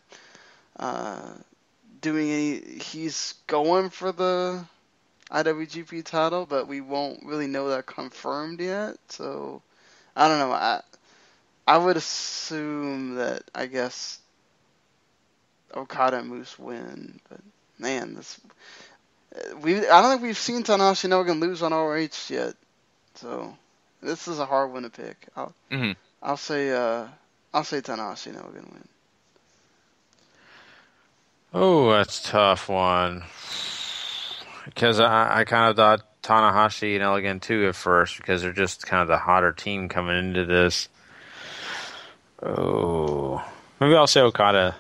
doing any. He's going for the IWGP title, but we won't really know that confirmed yet. So I don't know. I would assume that, I guess, Okada and Moose win, but man, I don't think we've seen Tanahashi and Elgin lose on ROH yet, so this is a hard one to pick. I'll say Tanahashi and Elgin win. Oh, that's a tough one. Because I kind of thought Tanahashi and Elgin too at first, because they're just kind of the hotter team coming into this. Oh, maybe I'll say Okada.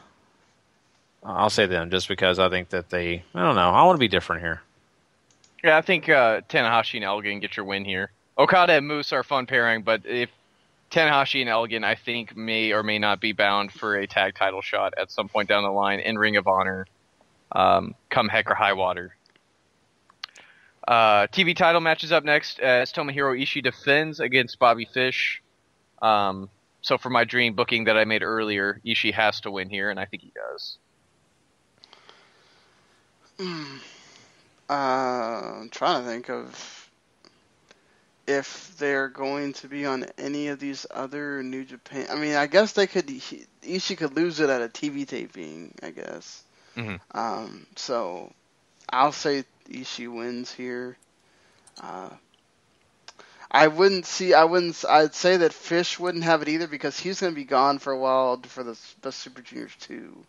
I'll say them just because I think that I don't know. I want to be different here. Yeah, I think Tanahashi and Elgin get your win here. Okada and Moose are a fun pairing, but if Tanahashi and Elgin, I think, may or may not be bound for a tag title shot at some point down the line in Ring of Honor, come heck or high water. TV title match is up next as Tomohiro Ishii defends against Bobby Fish. So for my dream booking that I made earlier, Ishii has to win here, and I think he does. I'm trying to think of if they're going to be on any of these other New Japan. I mean, I guess Ishii could lose it at a TV taping, I guess. Mm-hmm. So I'll say Ishii wins here. I'd say that Fish wouldn't have it either because he's going to be gone for a while for the Best Super Juniors too.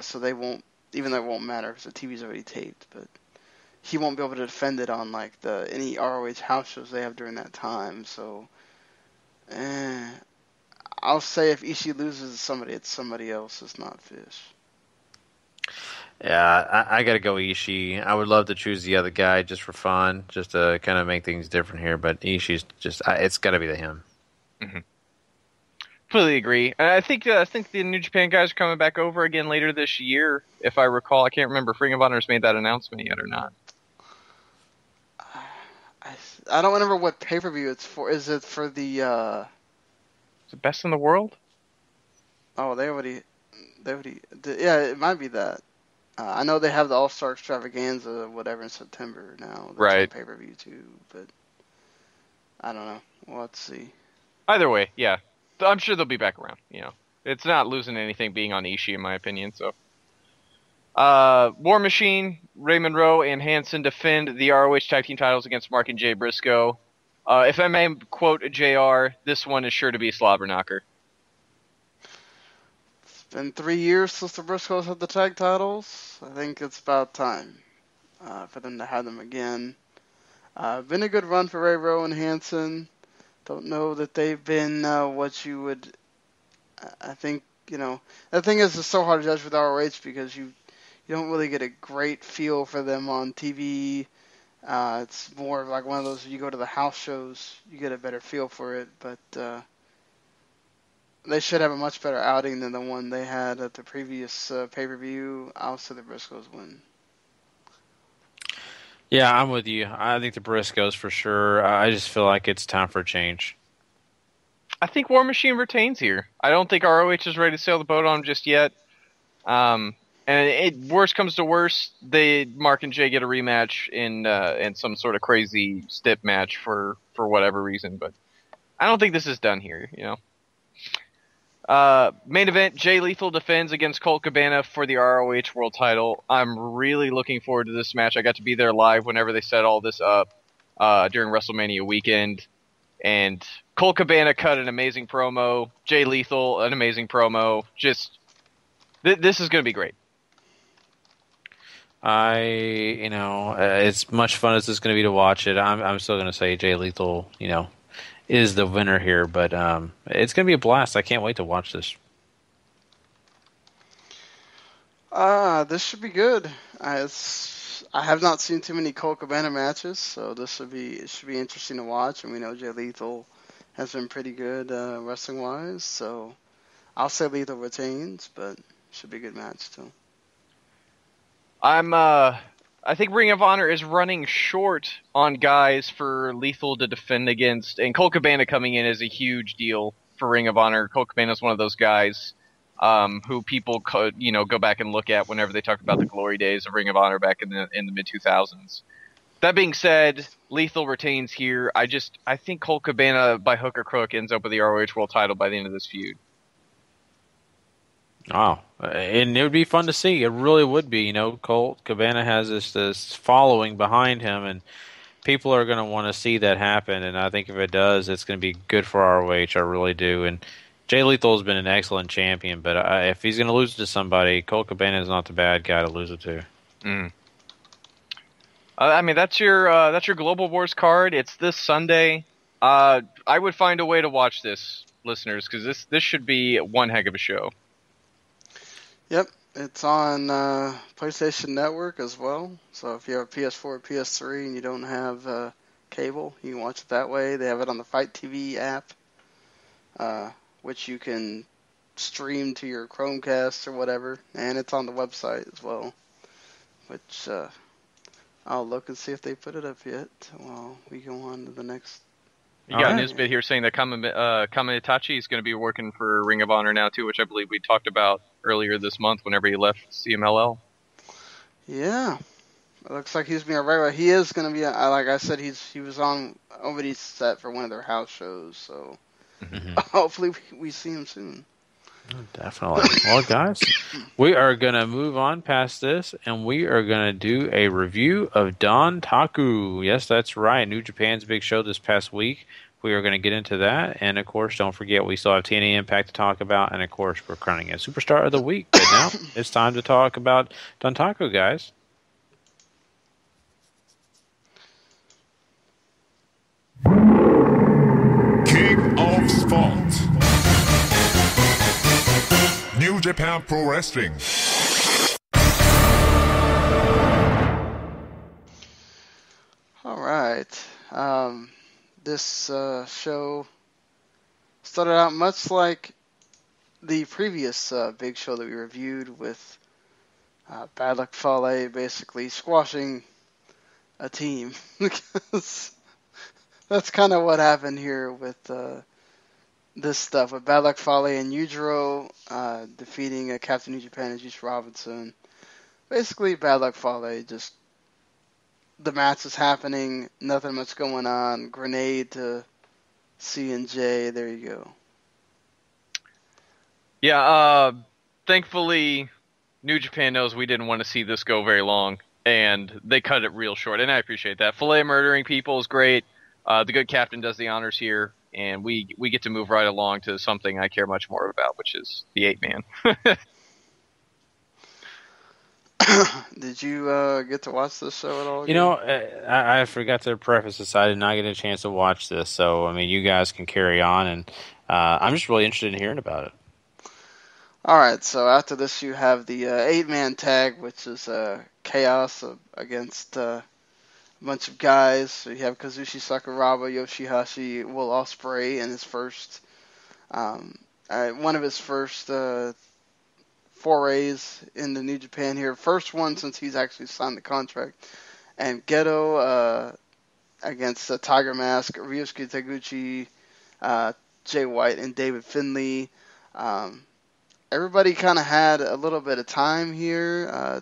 So they won't. Even though it won't matter because the TV's already taped, but he won't be able to defend it on any ROH house shows they have during that time. So, I'll say if Ishii loses to somebody, it's somebody else. It's not Fish. Yeah, I got to go Ishii. I would love to choose the other guy just for fun, just to kind of make things different here. But Ishii's it's got to be him. Mm-hmm. Completely agree. I think the New Japan guys are coming back over again later this year, if I recall. I can't remember if Ring of Honor has made that announcement yet or not. I don't remember what pay-per-view it's for. Is it for the... Is it Best in the World? Oh, they already did. Yeah, it might be that. I know they have the All-Star Extravaganza or whatever in September now. That's right. on pay-per-view too, but I don't know. We'll have to see. Either way, yeah. I'm sure they'll be back around. It's not losing anything being on Ishii, in my opinion. So, War Machine, Ray Monroe, and Hanson defend the ROH Tag Team titles against Mark and Jay Briscoe. If I may quote JR, this one is sure to be a slobber knocker. It's been 3 years since the Briscoes had the tag titles. I think it's about time for them to have them again. Been a good run for Ray Rowe and Hanson. Don't know that they've been what you would. I think, the thing is, it's so hard to judge with ROH because you don't really get a great feel for them on TV. It's more of like one of those, you go to the house shows, you get a better feel for it, but they should have a much better outing than the one they had at the previous pay-per-view. I'll say the Briscoes win. Yeah, I'm with you. I think the Briscoes for sure. I just feel like it's time for a change. I think War Machine retains here. I don't think ROH is ready to sail the boat on them just yet. And worst comes to worst, Mark and Jay get a rematch in some sort of crazy stip match for whatever reason. But I don't think this is done here. Main event: Jay Lethal defends against Colt Cabana for the ROH World Title. I'm really looking forward to this match. I got to be there live whenever they set all this up during WrestleMania weekend. And Colt Cabana cut an amazing promo. Jay Lethal, an amazing promo. Just, this is going to be great. It's much fun as it's going to be to watch it. I'm still going to say Jay Lethal, is the winner here, but it's going to be a blast. I can't wait to watch this. This should be good. I have not seen too many Colt Cabana matches, so it should be interesting to watch. And we know Jay Lethal has been pretty good wrestling wise, so I'll say Lethal retains, but it should be a good match too. I think Ring of Honor is running short on guys for Lethal to defend against, and Colt Cabana coming in is a huge deal for Ring of Honor. Colt Cabana is one of those guys who people could, go back and look at whenever they talk about the glory days of Ring of Honor back in the mid-2000s. That being said, Lethal retains here. I think Colt Cabana, by hook or crook, ends up with the ROH World Title by the end of this feud. Oh, and it would be fun to see. It really would be. Colt Cabana has this following behind him, and people are going to want to see that happen. And I think if it does, it's going to be good for ROH. I really do. And Jay Lethal has been an excellent champion, but if he's going to lose it to somebody, Colt Cabana is not the bad guy to lose it to. That's your Global Wars card. It's this Sunday. I would find a way to watch this, listeners, because this should be one heck of a show. Yep, it's on PlayStation Network as well. So if you have a PS4 or PS3 and you don't have cable, you can watch it that way. They have it on the Fight TV app, which you can stream to your Chromecast or whatever. And it's on the website as well, which I'll look and see if they put it up yet while we go on to the next. You got a news bit here saying that Kama Itachi is going to be working for Ring of Honor now, too, which I believe we talked about earlier this month whenever he left CMLL. Yeah. It looks like he's being a regular. He is going to be, like I said, he was on Nobody's set for one of their house shows, so hopefully we see him soon. Definitely. Well, guys, we are going to move on past this, and we are going to do a review of Dontaku. Yes, that's right. New Japan's big show this past week. We are going to get into that, and of course, don't forget we still have TNA Impact to talk about, and of course, we're crowning a Superstar of the Week. But now it's time to talk about Dontaku, guys. King of Sport. New Japan Pro Wrestling. All right. This show started out much like the previous big show that we reviewed with Bad Luck Fale basically squashing a team. Because that's kind of what happened here with this stuff, with Bad Luck Fale and Yujiro defeating Captain New Japan and Juice Robinson. Basically, Bad Luck Fale, just the match is happening, nothing much going on, grenade to C and J, there you go. Yeah, thankfully, New Japan knows we didn't want to see this go very long, and they cut it real short, and I appreciate that. Filet murdering people is great. The good captain does the honors here, and we get to move right along to something I care much more about, which is the 8-man. Did you get to watch this show at all again? You know, I forgot to preface this. I did not get a chance to watch this, so I mean, you guys can carry on, and I'm just really interested in hearing about it. All right, so after this, you have the 8-man tag, which is Chaos against a bunch of guys. So you have Kazushi Sakuraba, Yoshihashi, Will Ospreay in his first, one of his first forays into New Japan here. First one since he's actually signed the contract. And Gedo against Tiger Mask, Ryusuke Taguchi, Jay White, and David Finlay. Everybody kind of had a little bit of time here.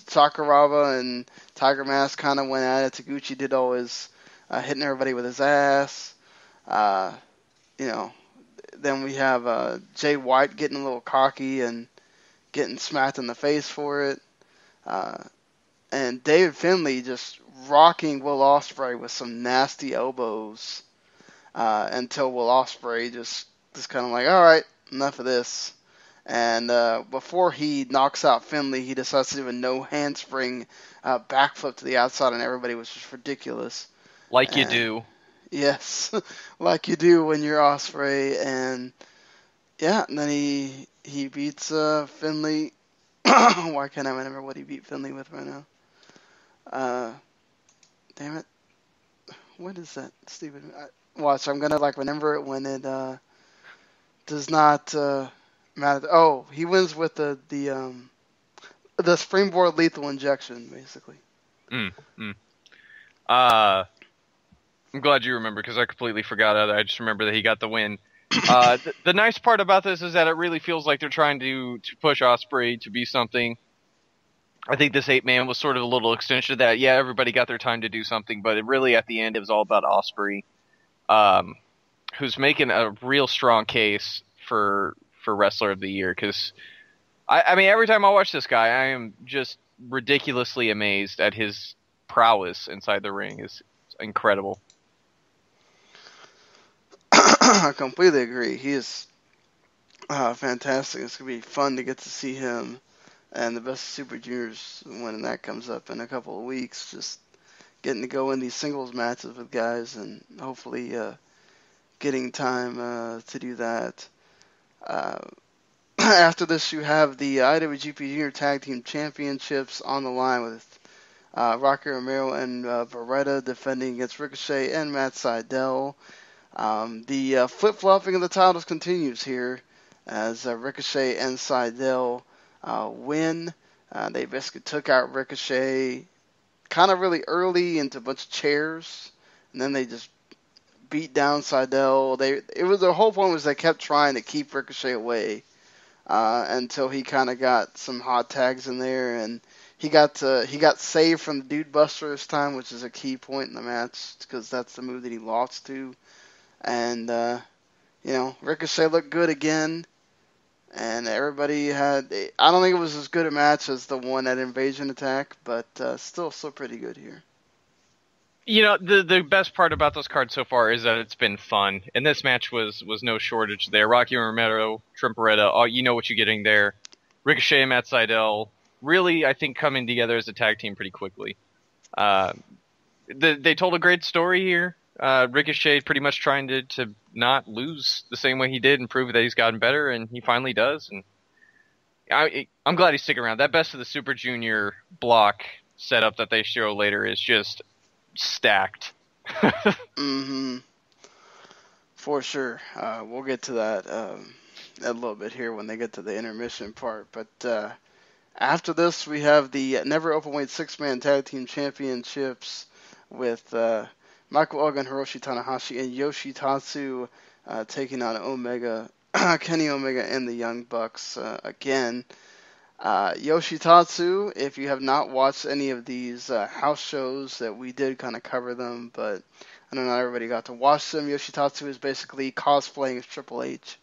Sakuraba and Tiger Mask kind of went at it. Taguchi did always hitting everybody with his ass. Then we have Jay White getting a little cocky and getting smacked in the face for it. And David Finlay just rocking Will Ospreay with some nasty elbows until Will Ospreay just kind of like, all right, enough of this. And before he knocks out Finlay, he decides to do a no handspring backflip to the outside on everybody, which is ridiculous. Like you do. Yes, like you do when you're Ospreay. And yeah, and then he beats Finlay. Why can't I remember what he beat Finlay with right now? Damn it. What is that, stupid? Watch, I'm going to remember it when it does not matter. Oh, he wins with the springboard lethal injection, basically. I'm glad you remember, because I completely forgot it. I just remember that he got the win. The nice part about this is that it really feels like they're trying to push Ospreay to be something. I think this 8-man was sort of a little extension of that. Yeah, everybody got their time to do something, but really at the end it was all about Ospreay, who's making a real strong case for Wrestler of the Year. Because I mean, every time I watch this guy, I am just ridiculously amazed at his prowess inside the ring. It's incredible. I completely agree. He is fantastic. It's going to be fun to get to see him and the Best of Super Juniors when that comes up in a couple of weeks. Just getting to go in these singles matches with guys and hopefully getting time to do that. After this, you have the IWGP Junior Tag Team Championships on the line with Rocky Romero and Beretta defending against Ricochet and Matt Sydal. The flip-flopping of the titles continues here as Ricochet and Sydal win. They basically took out Ricochet kind of really early into a bunch of chairs, and then they just beat down Sydal. The whole point was they kept trying to keep Ricochet away until he kind of got some hot tags in there, and he got saved from the Dude Buster this time, which is a key point in the match because that's the move that he lost to. And, Ricochet looked good again. And everybody had... I don't think it was as good a match as the one at Invasion Attack, but still pretty good here. You know, the best part about those cards so far is that it's been fun. And this match was no shortage there. Rocky Romero, Trent Beretta, you know what you're getting there. Ricochet and Matt Sydal really, I think, coming together as a tag team pretty quickly. They told a great story here. Ricochet pretty much trying to not lose the same way he did and prove that he's gotten better, and he finally does. And I'm glad he's sticking around. That Best of the Super Junior block setup that they show later is just stacked. Mm-hmm. For sure. We'll get to that a little bit here when they get to the intermission part. But after this, we have the Never Openweight 6-Man Tag Team Championships with Michael Elgin, Hiroshi Tanahashi, and Yoshitatsu taking on Omega, Kenny Omega, and the Young Bucks again. Yoshitatsu, if you have not watched any of these house shows that we did kind of cover them, but I know not everybody got to watch them. Yoshitatsu is basically cosplaying as Triple H.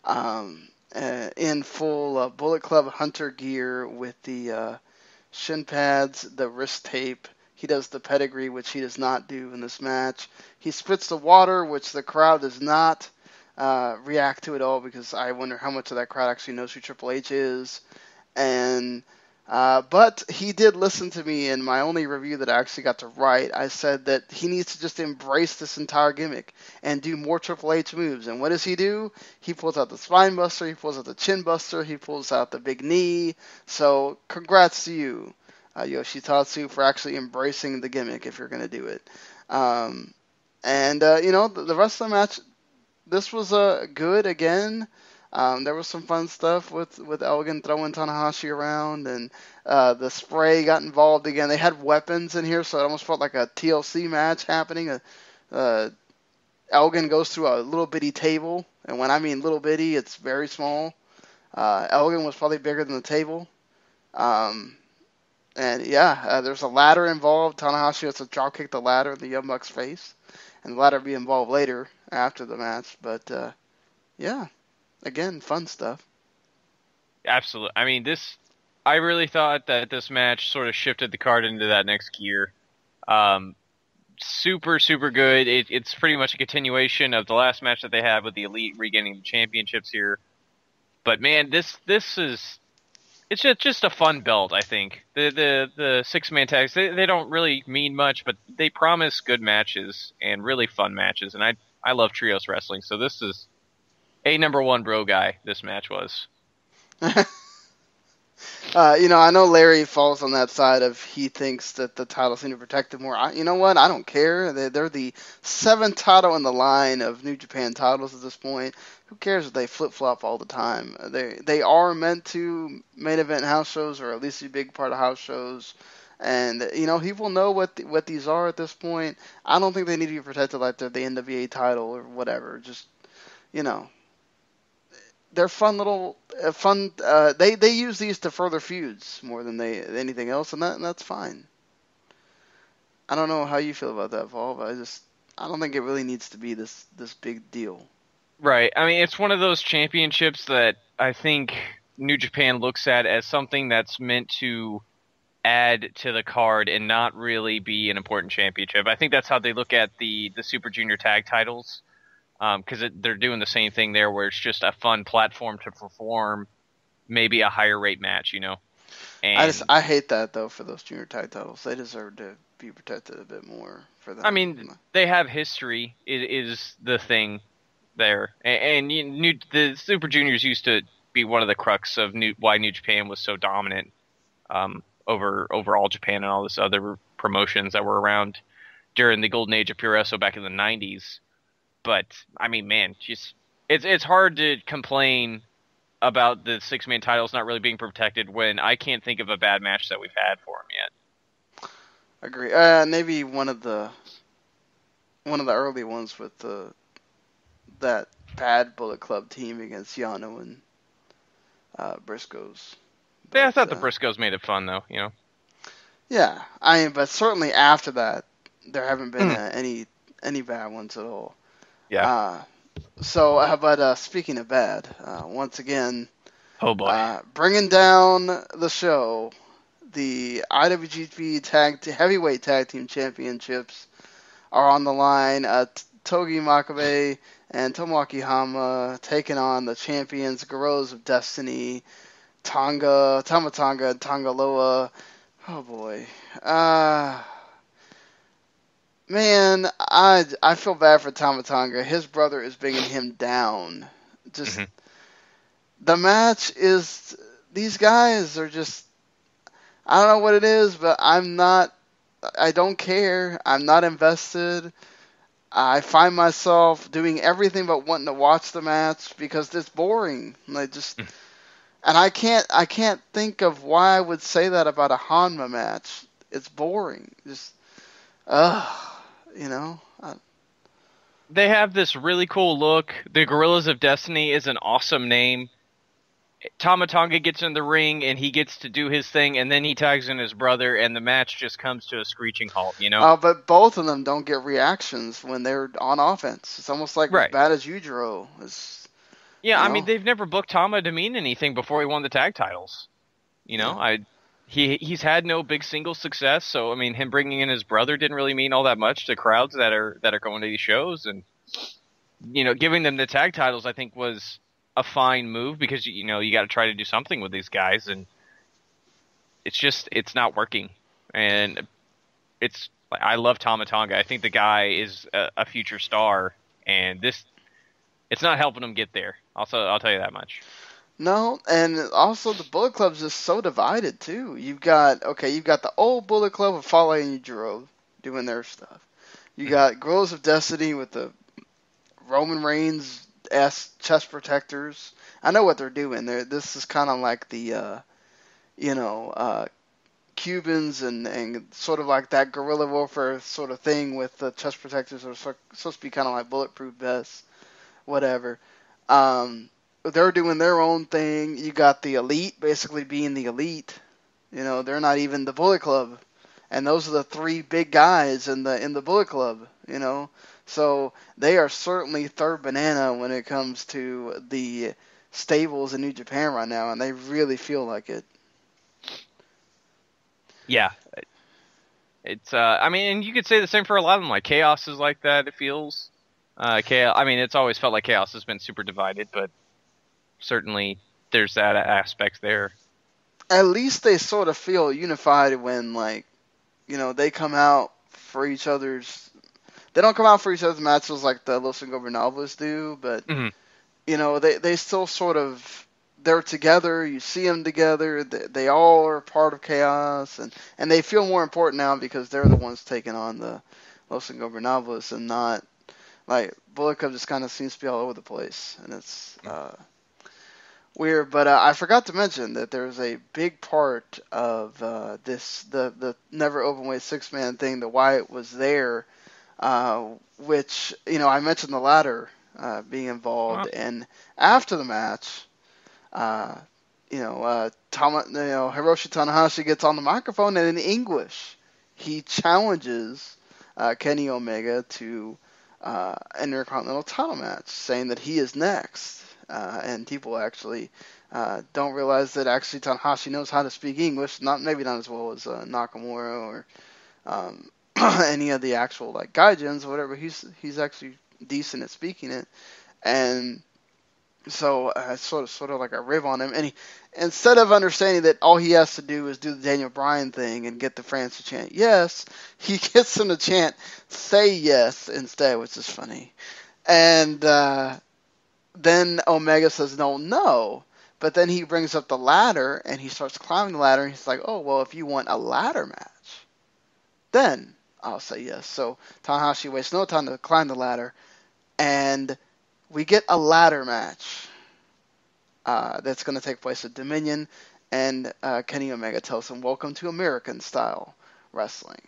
in full Bullet Club Hunter gear with the shin pads, the wrist tape. He does the pedigree, which he does not do in this match. He spits the water, which the crowd does not react to at all, because I wonder how much of that crowd actually knows who Triple H is. And but he did listen to me in my only review that I actually got to write. I said that he needs to just embrace this entire gimmick and do more Triple H moves. And what does he do? He pulls out the spine buster, he pulls out the chin buster, he pulls out the big knee. So congrats to you, Yoshitatsu, for actually embracing the gimmick if you're going to do it. The rest of the match, this was good again. There was some fun stuff with Elgin throwing Tanahashi around, and the spray got involved again. They had weapons in here, so it almost felt like a TLC match happening. Elgin goes through a little bitty table, and when I mean little bitty, it's very small. Elgin was probably bigger than the table. There's a ladder involved. Tanahashi has to drop kick the ladder in the Young Bucks' face, and the ladder will be involved later after the match. But again, fun stuff. Absolutely. I mean, I really thought that this match sort of shifted the card into that next gear. Super, super good. It's pretty much a continuation of the last match that they had with the Elite regaining the championships here. But man, it's just a fun belt, I think. The six-man tags, they don't really mean much, but they promise good matches and really fun matches. And I love trios wrestling, so this is a number one bro guy, this match was. I know Larry falls on that side of he thinks that the titles need to be protected more. You know what? I don't care. They're the seventh title in the line of New Japan titles at this point. Who cares if they flip-flop all the time? They are meant to main event house shows, or at least a big part of house shows. And, people know what these are at this point. I don't think they need to be protected like they're the NWA title or whatever. Just, they're fun little they use these to further feuds more than anything else, and that's fine. I don't know how you feel about that, Paul, but I don't think it really needs to be this big deal. Right. I mean, it's one of those championships that I think New Japan looks at as something that's meant to add to the card and not really be an important championship. I think that's how they look at the Super Junior tag titles. Because they're doing the same thing there, where it's just a fun platform to perform maybe a higher rate match, And I hate that though for those junior tag titles. They deserve to be protected a bit more for them. I mean, they have history. It is the thing there, and the Super Juniors used to be one of the crux of why New Japan was so dominant over All Japan and all this other promotions that were around during the golden age of Pure Wrestling back in the 90s. But, I mean, man, it's hard to complain about the six-man titles not really being protected when I can't think of a bad match that we've had for them yet. Agree. Maybe one of the early ones with that bad Bullet Club team against Yano and Briscoes. But, I thought the Briscoes made it fun, though, Yeah, but certainly after that, there haven't been any bad ones at all. Yeah. But speaking of bad, once again, oh boy, bringing down the show, the IWGP Heavyweight Tag Team Championships are on the line. Togi Makabe and Tomoaki Hama taking on the champions, Guerrillas of Destiny, Tama Tonga, and Tonga Loa. Oh boy. Man, I feel bad for Tama Tonga. His brother is bringing him down. The match is, these guys are just, I don't know what it is, but I don't care. I'm not invested. I find myself doing everything but wanting to watch the match because it's boring. And I can't think of why I would say that about a Hanma match. It's boring. They have this really cool look. The Guerrillas of Destiny is an awesome name. Tama Tonga gets in the ring and he gets to do his thing, and then he tags in his brother, and the match just comes to a screeching halt. But both of them don't get reactions when they're on offense. It's almost like as bad as Yujiro. Yeah, You I know? mean, they've never booked Tama to mean anything before he won the tag titles. You know, he's had no big single success, so I mean, him bringing in his brother didn't really mean all that much to crowds that are going to these shows, and you know, giving them the tag titles I think was a fine move because you know you got to try to do something with these guys, and it's not working, and I love Tama Tonga. I think the guy is a future star, and it's not helping him get there. Also, I'll tell you that much. No, and also the Bullet Club's just so divided too. You've got the old Bullet Club with Fale and Yujiro doing their stuff. You got Guerrillas of Destiny with the Roman Reigns chest protectors. I know what they're doing. This is kind of like the Cubans and sort of like that guerrilla warfare sort of thing with the chest protectors are supposed to be kind of like bulletproof vests, whatever. They're doing their own thing. You got the Elite basically being the Elite. You know, they're not even the Bullet Club, and those are the three big guys in the Bullet Club. You know, so they are certainly third banana when it comes to the stables in New Japan right now, and they really feel like it. Yeah, it's I mean, and you could say the same for a lot of them. Like Chaos is like that. It feels Chaos. I mean, it's always felt like Chaos has been super divided, but certainly there's that aspect there. At least they sort of feel unified when, like, you know, they come out for each other's. They don't come out for each other's matches like the Los Ingobernables do, but you know, they still sort of, they're together. You see them together. They all are part of Chaos, and they feel more important now because they're the ones taking on the Los Ingobernables and not like Bullet Club. Just kind of seems to be all over the place, and it's weird. But I forgot to mention that there's a big part of the Never Openweight 6-man thing, the why it was there, which, you know, I mentioned the ladder being involved, and after the match, Hiroshi Tanahashi gets on the microphone, and in English, he challenges Kenny Omega to an Intercontinental title match, saying that he is next. And people actually don't realize that actually Tanahashi knows how to speak English, maybe not as well as Nakamura or any of the actual like Gaijins or whatever. He's actually decent at speaking it, and so sort of like a rib on him. And he, instead of understanding that all he has to do is do the Daniel Bryan thing and get the fans to chant yes, he gets them to chant "say yes" instead, which is funny. And then Omega says no, but then he brings up the ladder and he starts climbing the ladder and he's like, oh, well, if you want a ladder match, then I'll say yes. So Tanahashi wastes no time to climb the ladder, and we get a ladder match that's going to take place at Dominion, and Kenny Omega tells him, welcome to American-style wrestling.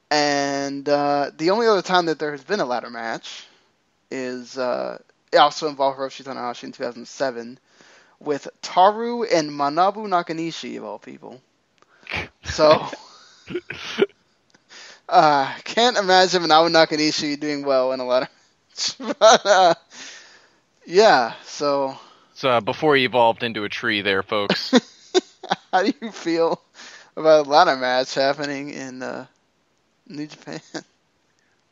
And the only other time that there has been a ladder match is... it also involved Hiroshi Tanahashi in 2007 with Taru and Manabu Nakanishi, of all people. So, can't imagine Manabu Nakanishi doing well in a ladder match. But, yeah, so... So, before he evolved into a tree there, folks. How do you feel about a ladder match happening in New Japan?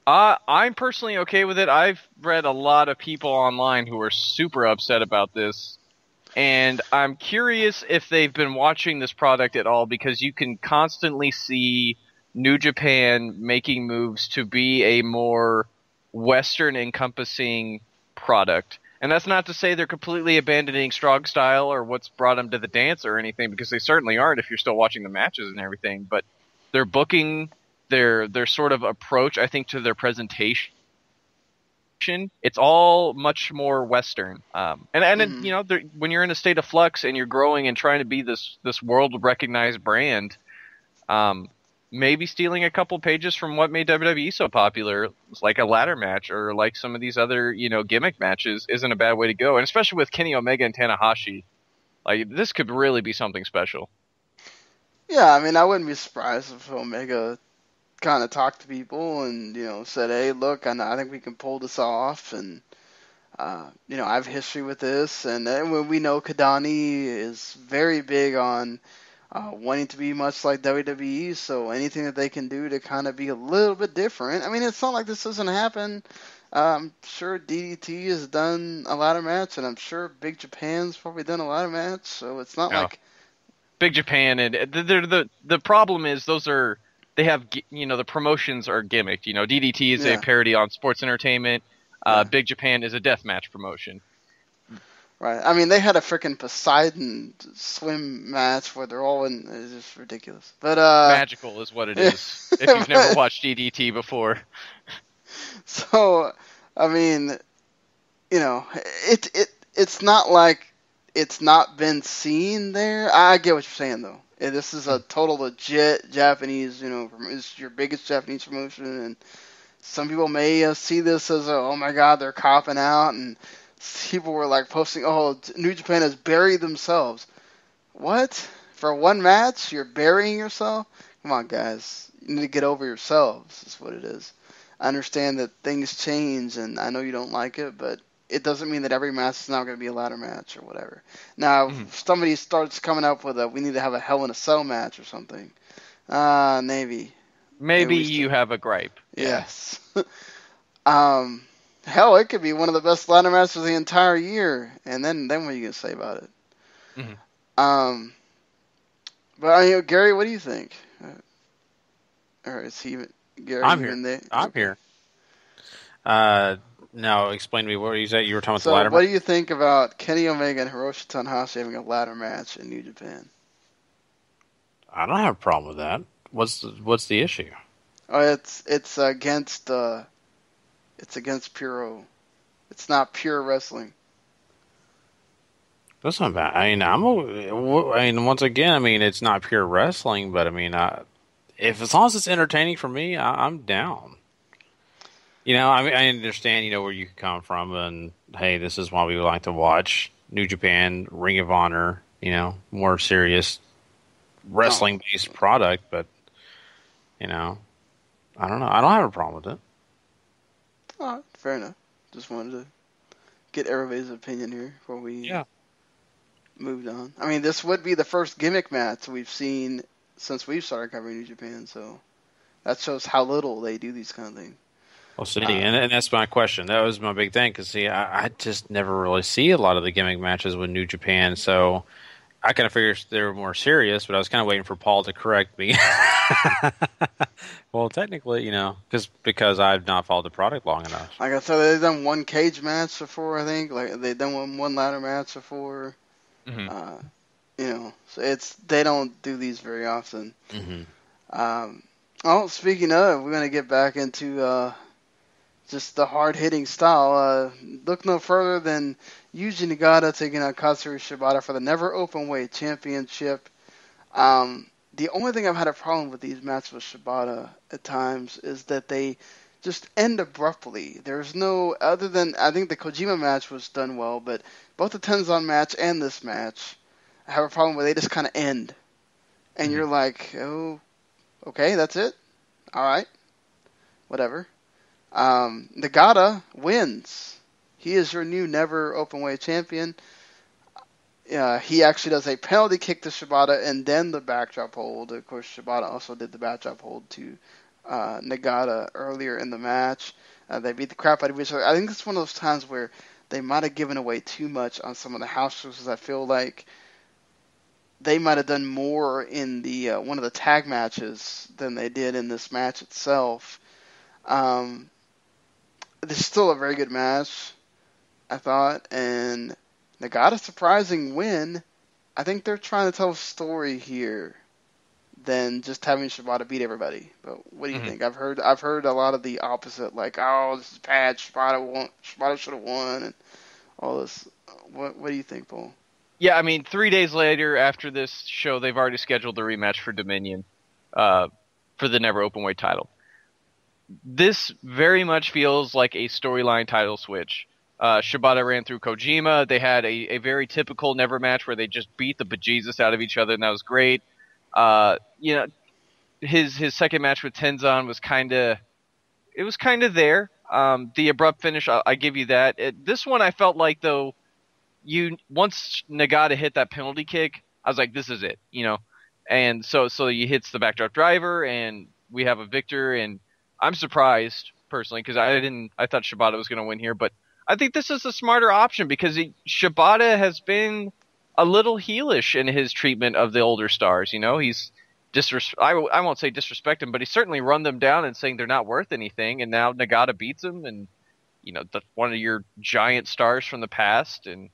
I'm personally okay with it. I've read a lot of people online who are super upset about this, and I'm curious if they've been watching this product at all, because you can constantly see New Japan making moves to be a more Western-encompassing product. And that's not to say they're completely abandoning strong style or what's brought them to the dance or anything, because they certainly aren't if you're still watching the matches and everything, but they're booking... Their sort of approach, I think, to their presentation, it's all much more Western. And you know, when you're in a state of flux and you're growing and trying to be this world-recognized brand, maybe stealing a couple pages from what made WWE so popular, like a ladder match or like some of these other, you know, gimmick matches, isn't a bad way to go. And especially with Kenny Omega and Tanahashi, like this could really be something special. Yeah, I mean, I wouldn't be surprised if Omega kind of talked to people and, you know, said, hey, look, I think we can pull this off, and I have history with this, and we know Kadani is very big on wanting to be much like WWE, so anything that they can do to kind of be a little bit different. I mean, it's not like this doesn't happen. I'm sure DDT has done a ladder match, and I'm sure Big Japan's probably done a ladder match, so it's not like... Big Japan, and the problem is they have, the promotions are gimmicked. DDT is a parody on sports entertainment. Big Japan is a deathmatch promotion. Right. I mean, they had a freaking Poseidon swim match where they're all in. It's just ridiculous. But magical is what it is. If you've never watched DDT before. So, I mean, it's not like it's not been seen there. I get what you're saying though. This is a total legit Japanese. It's your biggest Japanese promotion, and some people may see this as oh my god, they're copping out, and people were like posting, oh, New Japan has buried themselves. What? For one match, you're burying yourself? Come on, guys. You need to get over yourselves, is what it is. I understand that things change, and I know you don't like it, but it doesn't mean that every match is not going to be a ladder match or whatever. Now, if somebody starts coming up with we need to have a Hell in a Cell match or something, maybe. Maybe you have a gripe. Yes. Hell, it could be one of the best ladder matches of the entire year, and then what are you gonna say about it? But Gary, what do you think? Or is he Gary? I'm here. There? I'm here. Now explain to me what you said. You were talking about the ladder match. What do you think about Kenny Omega and Hiroshi Tanahashi having a ladder match in New Japan? I don't have a problem with that. What's the issue? Oh, it's against pure. It's not pure wrestling. That's not bad. Once again, it's not pure wrestling, but as long as it's entertaining for me, I'm down. I understand, where you come from, and hey, this is why we like to watch New Japan, Ring of Honor, more serious wrestling-based product, but, I don't know. I don't have a problem with it. All right, fair enough. Just wanted to get everybody's opinion here before we moved on. I mean, this would be the first gimmick match we've seen since we've started covering New Japan, so that shows how little they do these kind of things. Well, and that's my question. That was my big thing, because, I just never really see a lot of the gimmick matches with New Japan, so I kind of figured they were more serious, but I was kind of waiting for Paul to correct me. Well, technically, because I've not followed the product long enough. Like I said, they've done one cage match before, I think. Like they've done one ladder match before. So they don't do these very often. Speaking of, we're going to get back into just the hard-hitting style. Look no further than Yuji Nagata taking on Katsuyori Shibata for the Never Openweight Championship. The only thing I've had a problem with these matches with Shibata at times is that they just end abruptly. There's no, other than, I think the Kojima match was done well, but both the Tenzan match and this match, I have a problem where they just kind of end. And you're like, oh, okay, that's it? Alright. Whatever. Nagata wins. He is your new Never Openweight champion. He actually does a penalty kick to Shibata and then the backdrop hold. Of course, Shibata also did the backdrop hold to Nagata earlier in the match. They beat the crap out of each other. I think it's one of those times where they might have given away too much on some of the house shows. I feel like they might have done more in the one of the tag matches than they did in this match itself. This is still a very good match, I thought, and Nagata's surprising win. I think they're trying to tell a story here than just having Shibata beat everybody. But what do you think? I've heard a lot of the opposite, like, oh, this is bad, Shibata should have won, and all this. What do you think, Paul? Yeah, 3 days later after this show, they've already scheduled the rematch for Dominion for the Never Openweight title. This very much feels like a storyline title switch. Shibata ran through Kojima. They had a very typical Never match where they just beat the bejesus out of each other, and that was great. His second match with Tenzan was kind of there. The abrupt finish, I give you that. This one, I felt like, though, once Nagata hit that penalty kick, I was like, this is it, And so he hits the backdrop driver, and we have a victor. And I'm surprised personally because I thought Shibata was going to win here, but I think this is a smarter option because Shibata has been a little heelish in his treatment of the older stars. He's I won't say disrespect him, but he's certainly run them down and saying they're not worth anything. And now Nagata beats him, and one of your giant stars from the past. And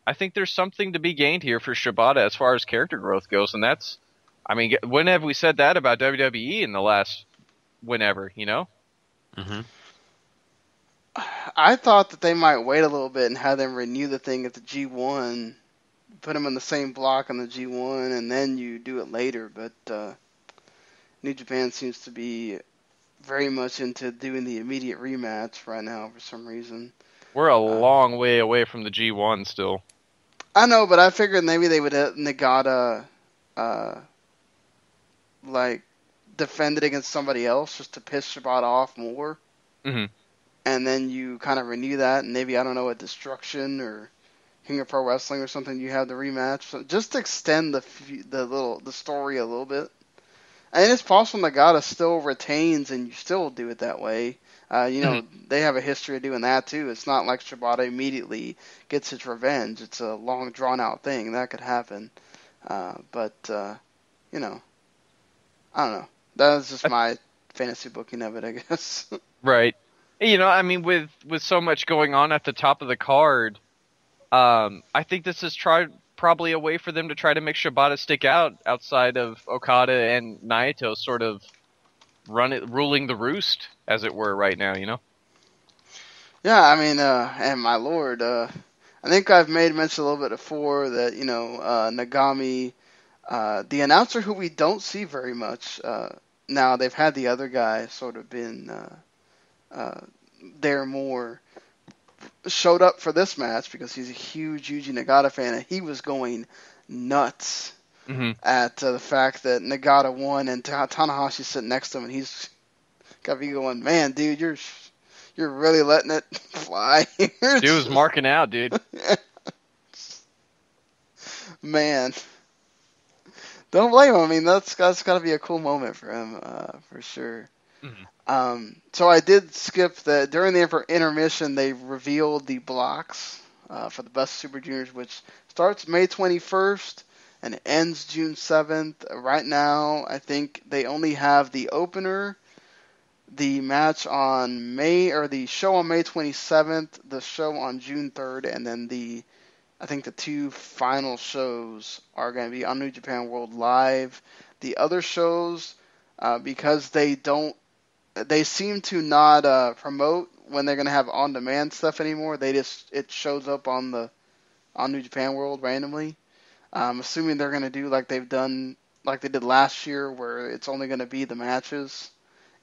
I think there's something to be gained here for Shibata as far as character growth goes, and that's. I mean, when have we said that about WWE in the last whenever, Mm-hmm. I thought that they might wait a little bit and have them renew the thing at the G1, put them in the same block on the G1, and then you do it later. But New Japan seems to be very much into doing the immediate rematch right now for some reason. We're a long way away from the G1 still. I know, but I figured maybe they would have Nagata defend it against somebody else just to piss Shibata off more. Mm-hmm. And then you kind of renew that, and maybe, I don't know, at Destruction or King of Pro Wrestling or something, you have the rematch. So just to extend the story a little bit. And it's possible Nagata still retains and you still do it that way. They have a history of doing that too. It's not like Shibata immediately gets his revenge. It's a long, drawn-out thing. That could happen. But I don't know. That's just my fantasy booking of it, I guess. Right. With so much going on at the top of the card, I think this is probably a way for them to try to make Shibata stick out outside of Okada and Naito sort of ruling the roost, as it were, right now, Yeah, and my lord, I think I've made mention a little bit before that, Nagami, the announcer who we don't see very much, now they've had the other guy sort of been there more, showed up for this match because he's a huge Yuji Nagata fan, and he was going nuts at the fact that Nagata won and Tanahashi's sitting next to him, and he's got to be going, man, dude, you're really letting it fly. Dude was marking out, dude. Man. Don't blame him. That's got to be a cool moment for him, for sure. Mm-hmm. So I did skip that. During the intermission, they revealed the blocks for the Best Super Juniors, which starts May 21st and ends June 7th. Right now, I think they only have the opener, the match on the show on May 27th, the show on June 3rd, and then I think the two final shows are going to be on New Japan World Live. The other shows, because they seem to not promote when they're going to have on-demand stuff anymore. It shows up on New Japan World randomly. I'm assuming they're going to do like they did last year, where it's only going to be the matches,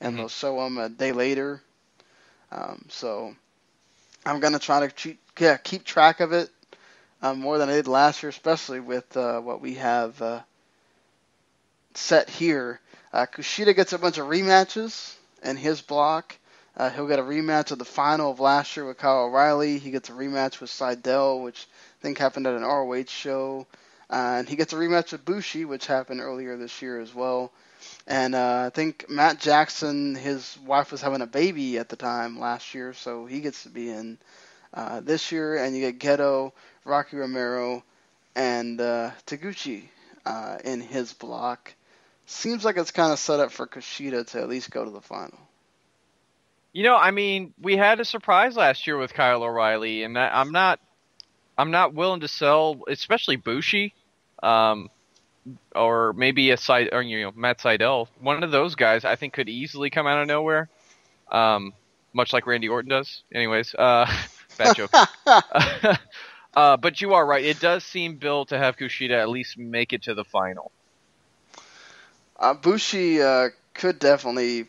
and they'll show them a day later. So I'm going to try to keep track of it more than I did last year, especially with what we have set here. Kushida gets a bunch of rematches in his block. He'll get a rematch of the final of last year with Kyle O'Reilly. He gets a rematch with Seidel, which I think happened at an ROH show. And he gets a rematch with Bushi, which happened earlier this year as well. And I think Matt Jackson, his wife was having a baby at the time last year, so he gets to be in this year. And you get Gedo, Rocky Romero, and Taguchi in his block. Seems like it's kind of set up for Kushida to at least go to the final. We had a surprise last year with Kyle O'Reilly, and I'm not willing to sell, especially Bushi, or maybe Matt Seidel. One of those guys I think could easily come out of nowhere, much like Randy Orton does. Anyways, bad joke. But you are right. It does seem built to have Kushida at least make it to the final. Bushi could definitely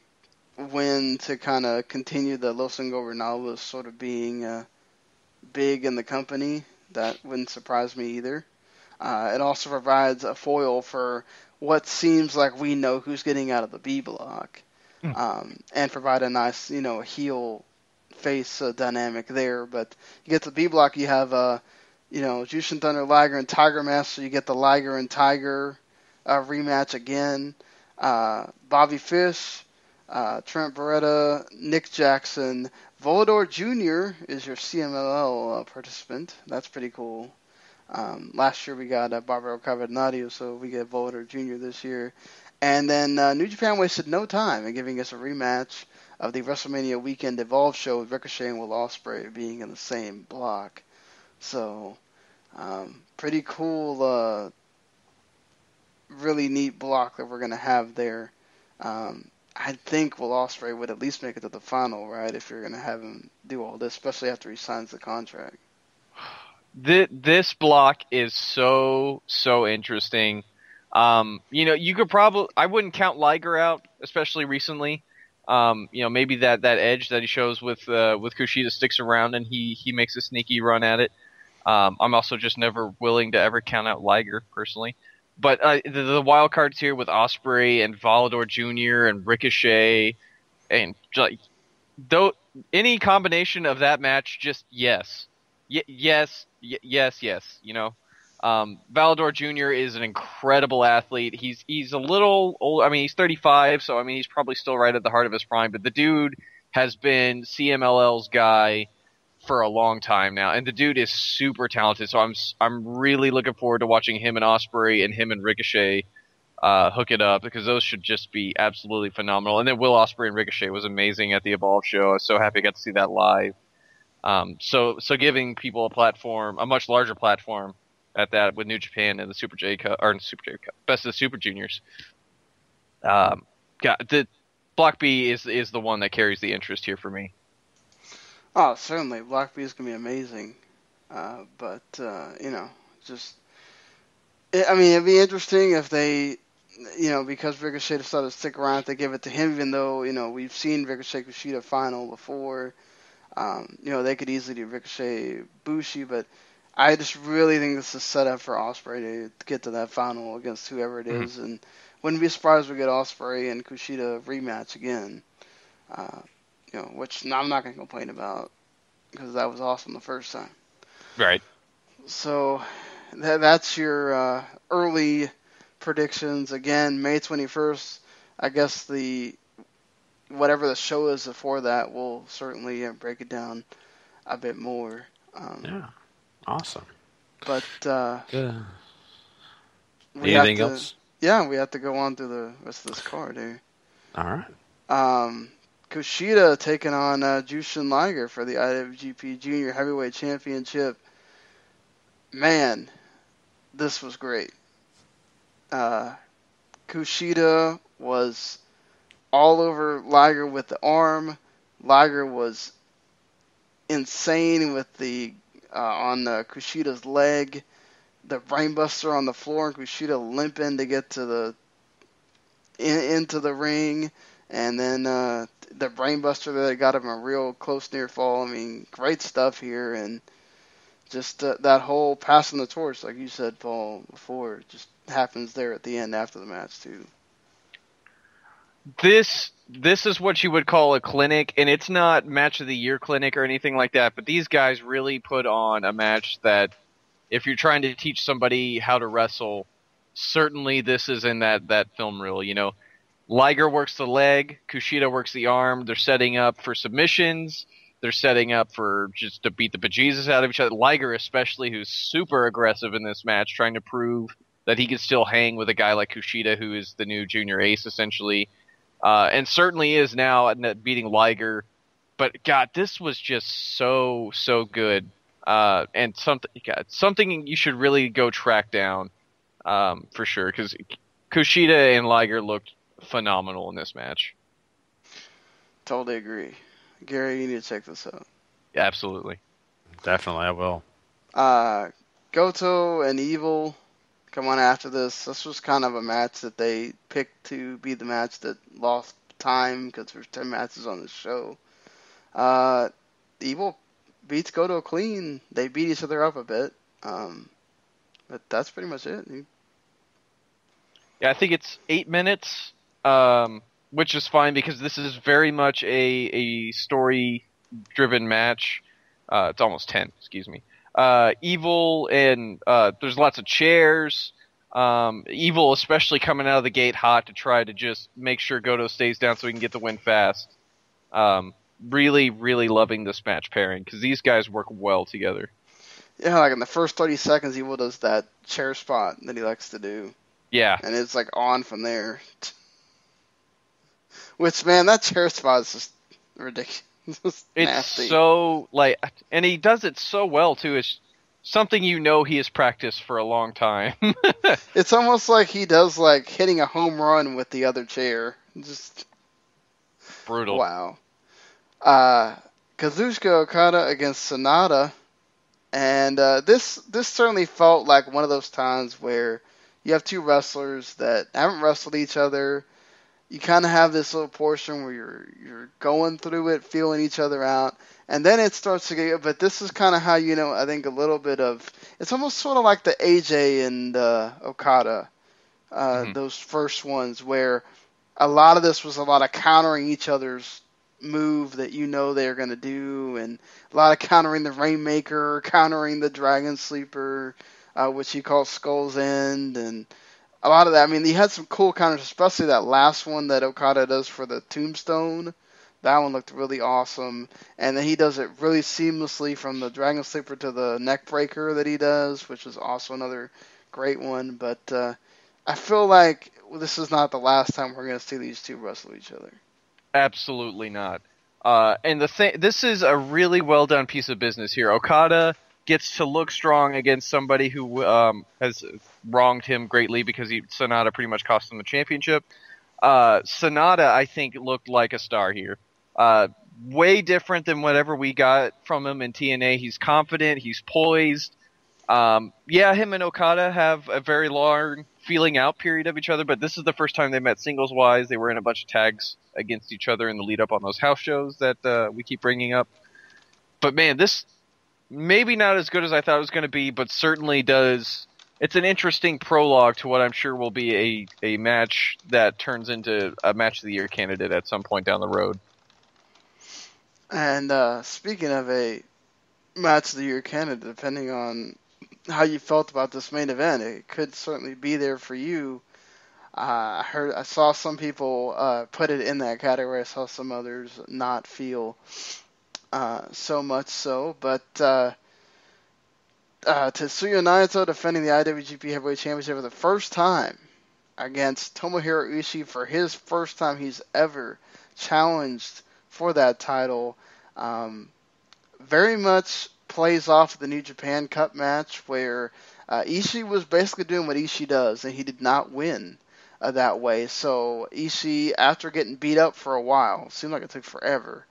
win to kind of continue the Los Ingobernables sort of being big in the company. That wouldn't surprise me either. It also provides a foil for what seems like we know who's getting out of the B block, and provide a nice, heel face dynamic there. But you get the B block, you have Jushin Thunder Liger and Tiger Mask, so you get the Liger and Tiger rematch again. Bobby Fish, Trent Beretta, Nick Jackson, Volador Jr. is your CMLL participant. That's pretty cool. Last year we got Barbaro Cavernario, so we get Volador Jr. this year. And then New Japan wasted no time in giving us a rematch of the WrestleMania Weekend Evolve show with Ricochet and Will Ospreay being in the same block. So, pretty cool, really neat block that we're going to have there. I think Will Ospreay would at least make it to the final, right, if you're going to have him do all this, especially after he signs the contract. This block is so interesting. You could I wouldn't count Liger out, especially recently. Maybe that edge that he shows with Kushida sticks around and he makes a sneaky run at it. I'm also just never willing to ever count out Liger personally. But the wild cards here with Ospreay and Volador Jr. and Ricochet and any combination of that match, just yes. Yes. Volador Jr. is an incredible athlete. He's a little old. I mean, he's 35, so I mean, he's probably still right at the heart of his prime. But the dude has been CMLL's guy for a long time now, and the dude is super talented. So I'm really looking forward to watching him and Ospreay and him and Ricochet hook it up, because those should just be absolutely phenomenal. And then Will Ospreay and Ricochet was amazing at the Evolve show. I was so happy I got to see that live. So giving people a much larger platform at that with New Japan and the Super J Cup, or Super J Cup, Best of the Super Juniors. The Block B is the one that carries the interest here for me. Oh, certainly. Block B is going to be amazing. It'd be interesting if they, because Ricochet decided to stick around, if they give it to him, even though, we've seen Ricochet Kushida final before. They could easily do Ricochet Bushi, but I just really think this is set up for Ospreay to get to that final against whoever it is, and wouldn't be surprised if we get Ospreay and Kushida rematch again. Which I'm not going to complain about, because that was awesome the first time. Right. So that's your early predictions. Again, May 21st. I guess whatever the show is before that, we'll certainly break it down a bit more. Yeah. Awesome. But anything else? Yeah, we have to go on through the rest of this card here. All right. Kushida taking on Jushin Liger for the IWGP Junior Heavyweight Championship. Man, this was great. Kushida was all over Liger with the arm. Liger was insane with on Kushida's leg. The brainbuster on the floor, and Kushida limping to get to into the ring, and then the brainbuster that got him a real close near fall. I mean, great stuff here, and just that whole passing the torch, like you said, Paul, before, just happens there at the end after the match too. This is what you would call a clinic, and it's not match of the year clinic or anything like that, but these guys really put on a match that, if you're trying to teach somebody how to wrestle, certainly this is in that film reel. Liger works the leg, Kushida works the arm. They're setting up for submissions. They're setting up for just to beat the bejesus out of each other. Liger especially, who's super aggressive in this match, trying to prove that he can still hang with a guy like Kushida, who is the new junior ace, essentially. And certainly is now at beating Liger. But, God, this was just so good. And something you should really go track down for sure, because Kushida and Liger looked phenomenal in this match. Totally agree. Gary, you need to check this out. Yeah, absolutely. Definitely, I will. Goto and Evil come on after this. This was kind of a match that they picked to be the match that lost time, because there's 10 matches on the show. Evil beats Goto clean. They beat each other up a bit. But that's pretty much it. Yeah, I think it's 8 minutes, which is fine, because this is very much a story driven match. It's almost 10, excuse me. Evil and there's lots of chairs. Evil especially coming out of the gate hot to try to just make sure Goto stays down so he can get the win fast. Really, really loving this match pairing because these guys work well together. Yeah, like in the first 30 seconds, Evil does that chair spot that he likes to do. Yeah. And it's like on from there. Which, man, that chair spot is just ridiculous. It's nasty. So, and he does it so well, too. It's something he has practiced for a long time. It's almost like he does, hitting a home run with the other chair. Just brutal. Wow. Kazuchika Okada against Sanada. And this certainly felt like one of those times where you have two wrestlers that haven't wrestled each other. You kind of have this little portion where you're going through it, feeling each other out, and then it starts to get. But this is kind of how I think a little bit of it's almost sort of like the AJ and Okada, those first ones where a lot of this was a lot of countering each other's move that they're going to do, and a lot of countering the Rainmaker, countering the Dragon Sleeper, which he calls Skull's End, and a lot of that. I mean, he had some cool counters, especially that last one that Okada does for the Tombstone. That one looked really awesome, and then he does it really seamlessly from the Dragon Sleeper to the Neck Breaker that he does, which is also another great one. But I feel like this is not the last time we're going to see these two wrestle each other. Absolutely not. And this is a really well done piece of business here. Okada gets to look strong against somebody who has wronged him greatly because Sanada pretty much cost him the championship. Sanada, I think, looked like a star here. Way different than whatever we got from him in TNA. He's confident. He's poised. Him and Okada have a very long feeling out period of each other, but this is the first time they met singles-wise. They were in a bunch of tags against each other in the lead-up on those house shows that we keep bringing up. But, man, this maybe not as good as I thought it was going to be, but certainly does. It's an interesting prologue to what I'm sure will be a match that turns into a Match of the Year candidate at some point down the road. And speaking of a Match of the Year candidate, depending on how you felt about this main event, it could certainly be there for you. I saw some people put it in that category. I saw some others not feel so much so, but Tetsuya Naito defending the IWGP Heavyweight Championship for the first time against Tomohiro Ishii for his first time he's ever challenged for that title. Very much plays off the New Japan Cup match where Ishii was basically doing what Ishii does, and he did not win that way. So Ishii, after getting beat up for a while, seemed like it took forever,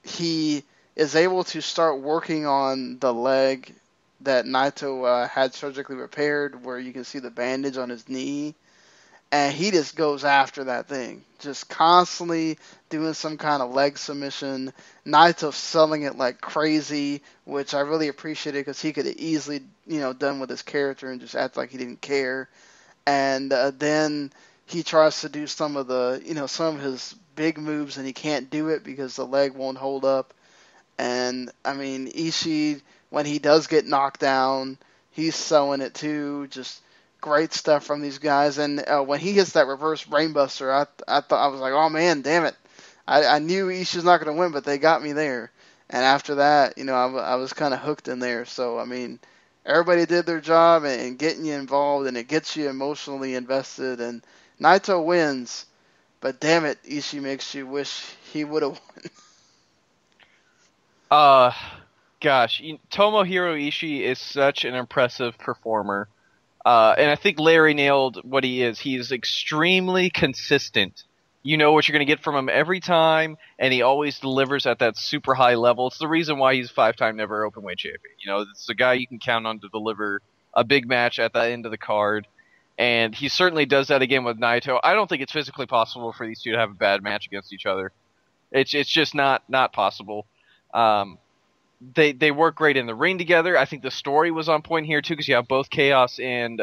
he is able to start working on the leg that Naito had surgically repaired, where you can see the bandage on his knee, and he just goes after that thing, just constantly doing some kind of leg submission. Naito selling it like crazy, which I really appreciated because he could have easily, done with his character and just act like he didn't care. And then he tries to do some of his big moves, and he can't do it because the leg won't hold up. And, I mean, Ishii, when he does get knocked down, he's selling it too. Just great stuff from these guys. And when he hits that reverse brainbuster, I thought, I was like, oh man, damn it. I knew Ishii's not going to win, but they got me there. And after that, I was kind of hooked in there. So, I mean, everybody did their job and getting you involved, and it gets you emotionally invested. And Naito wins, but damn it, Ishii makes you wish he would have won. Gosh, Tomohiro Ishii is such an impressive performer. And I think Larry nailed what he is. He is extremely consistent. You know what you're going to get from him every time, and he always delivers at that super high level. It's the reason why he's 5-time never openweight champion. It's a guy you can count on to deliver a big match at the end of the card. And he certainly does that again with Naito. I don't think it's physically possible for these two to have a bad match against each other. It's just not possible. They work great in the ring together. I think the story was on point here too, because you have both Chaos and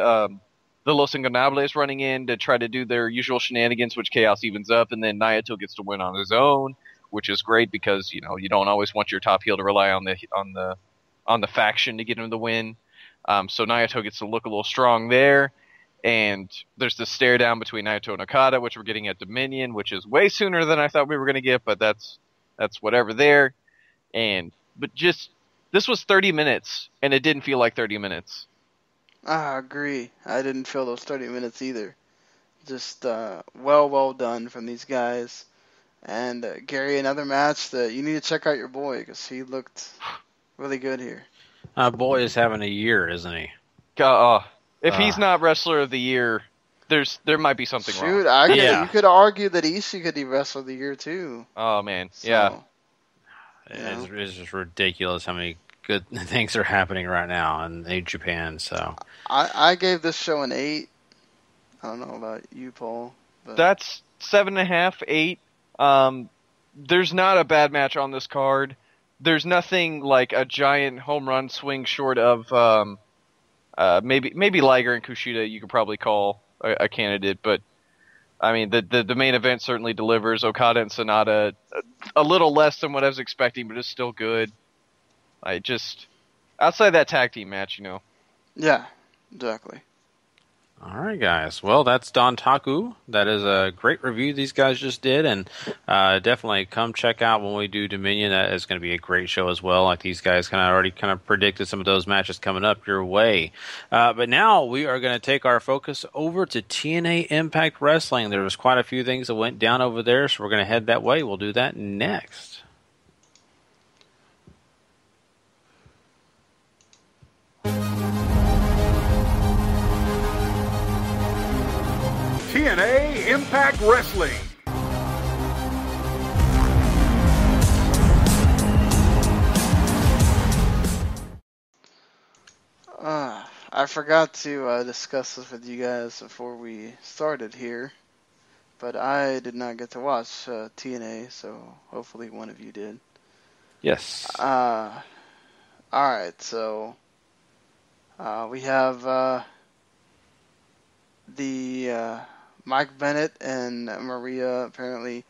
the Los Ingobernables running in to try to do their usual shenanigans, which Chaos evens up, and then Naito gets to win on his own, which is great because you don't always want your top heel to rely on the faction to get him the win. So Naito gets to look a little strong there. And there's this stare down between Naito and Okada, which we're getting at Dominion, which is way sooner than I thought we were going to get, but that's whatever there. But this was 30 minutes, and it didn't feel like 30 minutes. I agree. I didn't feel those 30 minutes either. Just well done from these guys. And Gary, another match that you need to check out your boy, because he looked really good here. Boy is having a year, isn't he? If he's not Wrestler of the Year, there might be something wrong. You could argue that Ishii could be Wrestler of the Year too. Oh man, so, yeah. It's just ridiculous how many good things are happening right now in New Japan. So I gave this show an 8. I don't know about you, Paul. But... That's 7.5, 8. There's not a bad match on this card. There's nothing like a giant home run swing short of maybe Liger and Kushida you could probably call a candidate, but I mean the main event certainly delivers. Okada and Sonata a little less than what I was expecting, but it's still good. Outside that tag team match, Yeah, exactly. All right, guys. Well, that's Dontaku. That is a great review these guys just did, and definitely come check out when we do Dominion. That is going to be a great show as well. Like these guys already predicted some of those matches coming up your way. But now we are going to take our focus over to TNA Impact Wrestling. There was quite a few things that went down over there, so we're going to head that way. We'll do that next. TNA Impact Wrestling. I forgot to discuss this with you guys before we started here, but I did not get to watch TNA, so hopefully one of you did. Yes. Alright, so we have the Mike Bennett and Maria apparently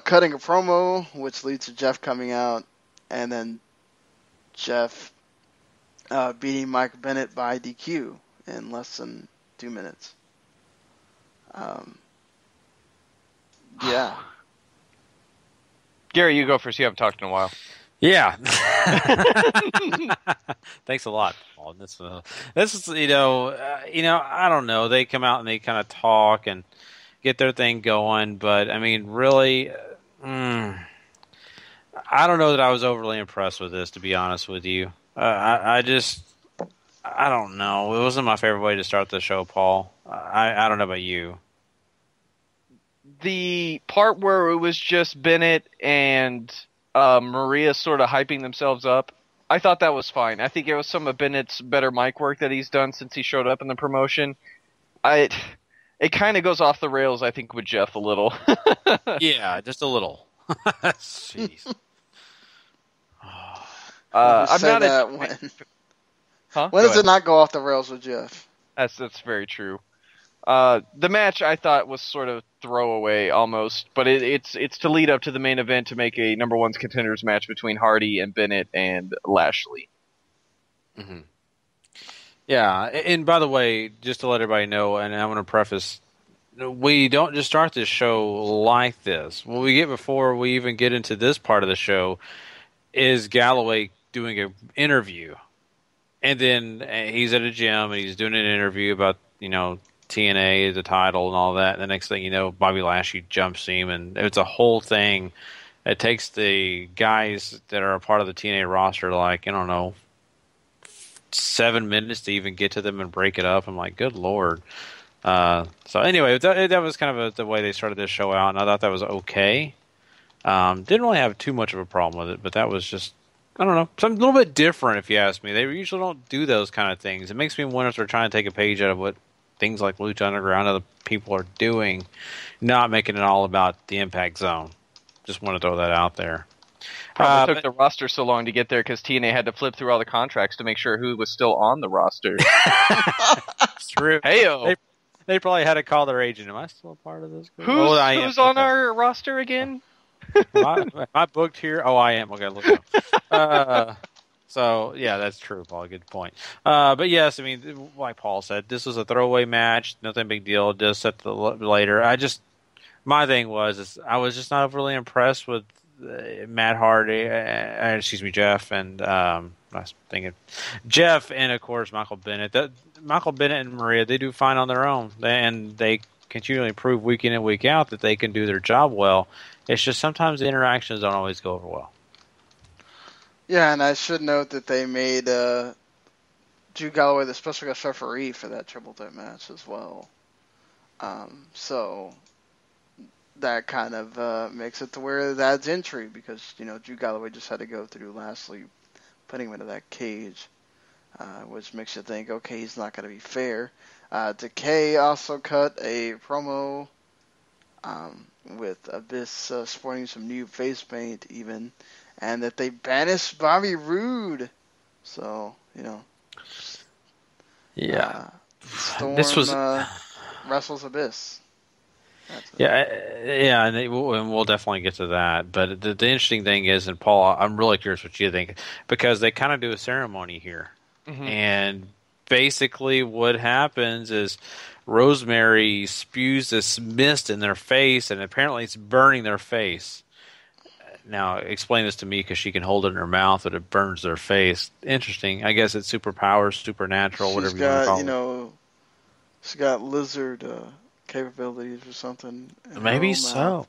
cutting a promo, which leads to Jeff coming out, and then Jeff beating Mike Bennett by DQ in less than 2 minutes. Yeah. Gary, you go first. You haven't talked in a while. Yeah. Thanks a lot, Paul. This is I don't know. They come out and they kind of talk and get their thing going, but I mean, really, I don't know that I was overly impressed with this, to be honest with you. I don't know. It wasn't my favorite way to start the show, Paul. I don't know about you. The part where it was just Bennett and Maria sort of hyping themselves up, I thought that was fine. I think it was some of Bennett's better mic work that he's done since he showed up in the promotion. It kind of goes off the rails, I think, with Jeff a little. Yeah, just a little. Jeez. I'm not When does it not go off the rails with Jeff? That's very true. The match I thought was sort of throwaway almost, but it's to lead up to the main event to make a number one contenders match between Hardy and Bennett and Lashley. Mm-hmm. Yeah, and by the way, just to let everybody know, and I want to preface, we don't just start this show like this. What we get before we even get into this part of the show is Galloway doing an interview. And then he's at a gym and he's doing an interview about, TNA, the title and all that. And the next thing you know, Bobby Lashley jumps him, and it's a whole thing. It takes the guys that are a part of the TNA roster, 7 minutes to even get to them and break it up. I'm like, good Lord. So anyway, that was kind of the way they started this show out, and I thought that was okay. Didn't really have too much of a problem with it, but that was just, I don't know, something a little bit different if you ask me. They usually don't do those kind of things. It makes me wonder if they're trying to take a page out of what things like Lucha Underground other people are doing, not making it all about the Impact Zone. Just want to throw that out there. Probably took the roster so long to get there because TNA had to flip through all the contracts to make sure who was still on the roster. It's true. Hey-o. They probably had to call their agent. Am I still a part of this group? Who's on our roster again? Am I booked here? Oh, I am. Okay, look up. So, yeah, that's true, Paul. Good point. But, yes, I mean, like Paul said, this was a throwaway match. Nothing big deal. Just set the later. My thing was I was just not overly impressed with Matt Hardy, Jeff, and I was thinking Jeff, and of course Michael Bennett. Michael Bennett and Maria, they do fine on their own, and they continually prove week in and week out that they can do their job well. It's just sometimes the interactions don't always go over well. Yeah, and I should note that they made Drew Galloway the special guest referee for that triple threat match as well. So that kind of makes it to where it adds intrigue because, Drew Galloway just had to go through Lashley putting him into that cage, which makes you think, okay, he's not going to be fair. Decay also cut a promo with Abyss sporting some new face paint even, and that they banished Bobby Roode. So, Yeah. Storm This was wrestles Abyss. Yeah, and we'll definitely get to that. But the interesting thing is, and Paul, I'm really curious what you think, because they kind of do a ceremony here. Mm-hmm. And basically what happens is Rosemary spews this mist in their face, and apparently it's burning their face. Now, explain this to me, because she can hold it in her mouth, and it burns their face. Interesting. I guess it's superpowers, supernatural, whatever you want to call it. She's got lizard capabilities or something. Maybe so.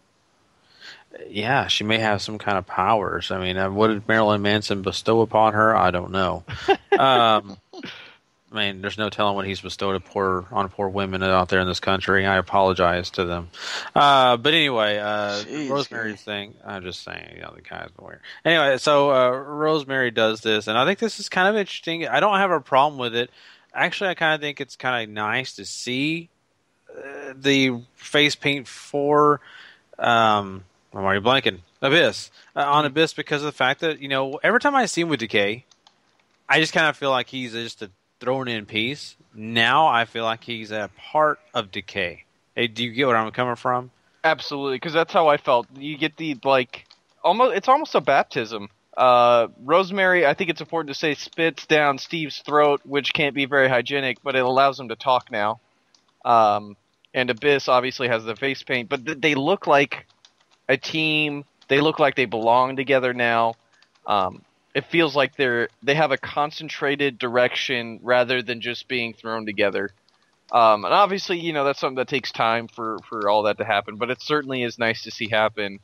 Yeah, she may have some kind of powers. I mean, what did Marilyn Manson bestow upon her? I don't know. I mean, there's no telling what he's bestowed on poor women out there in this country. I apologize to them. But anyway, Rosemary's thing, I'm just saying, the guy's weird. Anyway, so Rosemary does this, and I think this is kind of interesting. I don't have a problem with it. Actually, I kind of think it's kind of nice to see the face paint for, I'm already blanking, Abyss. On Abyss, because of the fact that, every time I see him with Decay, I just kind of feel like he's just a thrown in piece. Now I feel like he's a part of Decay. Hey, do you get where I'm coming from? Absolutely, because that's how I felt. You get it's almost a baptism. Rosemary, I think it's important to say, spits down Steve's throat, which can't be very hygienic, but it allows him to talk now. And Abyss obviously has the face paint, but they look like a team. They look like they belong together now. It feels like they have a concentrated direction rather than just being thrown together. And obviously, that's something that takes time for all that to happen, but it certainly is nice to see happen.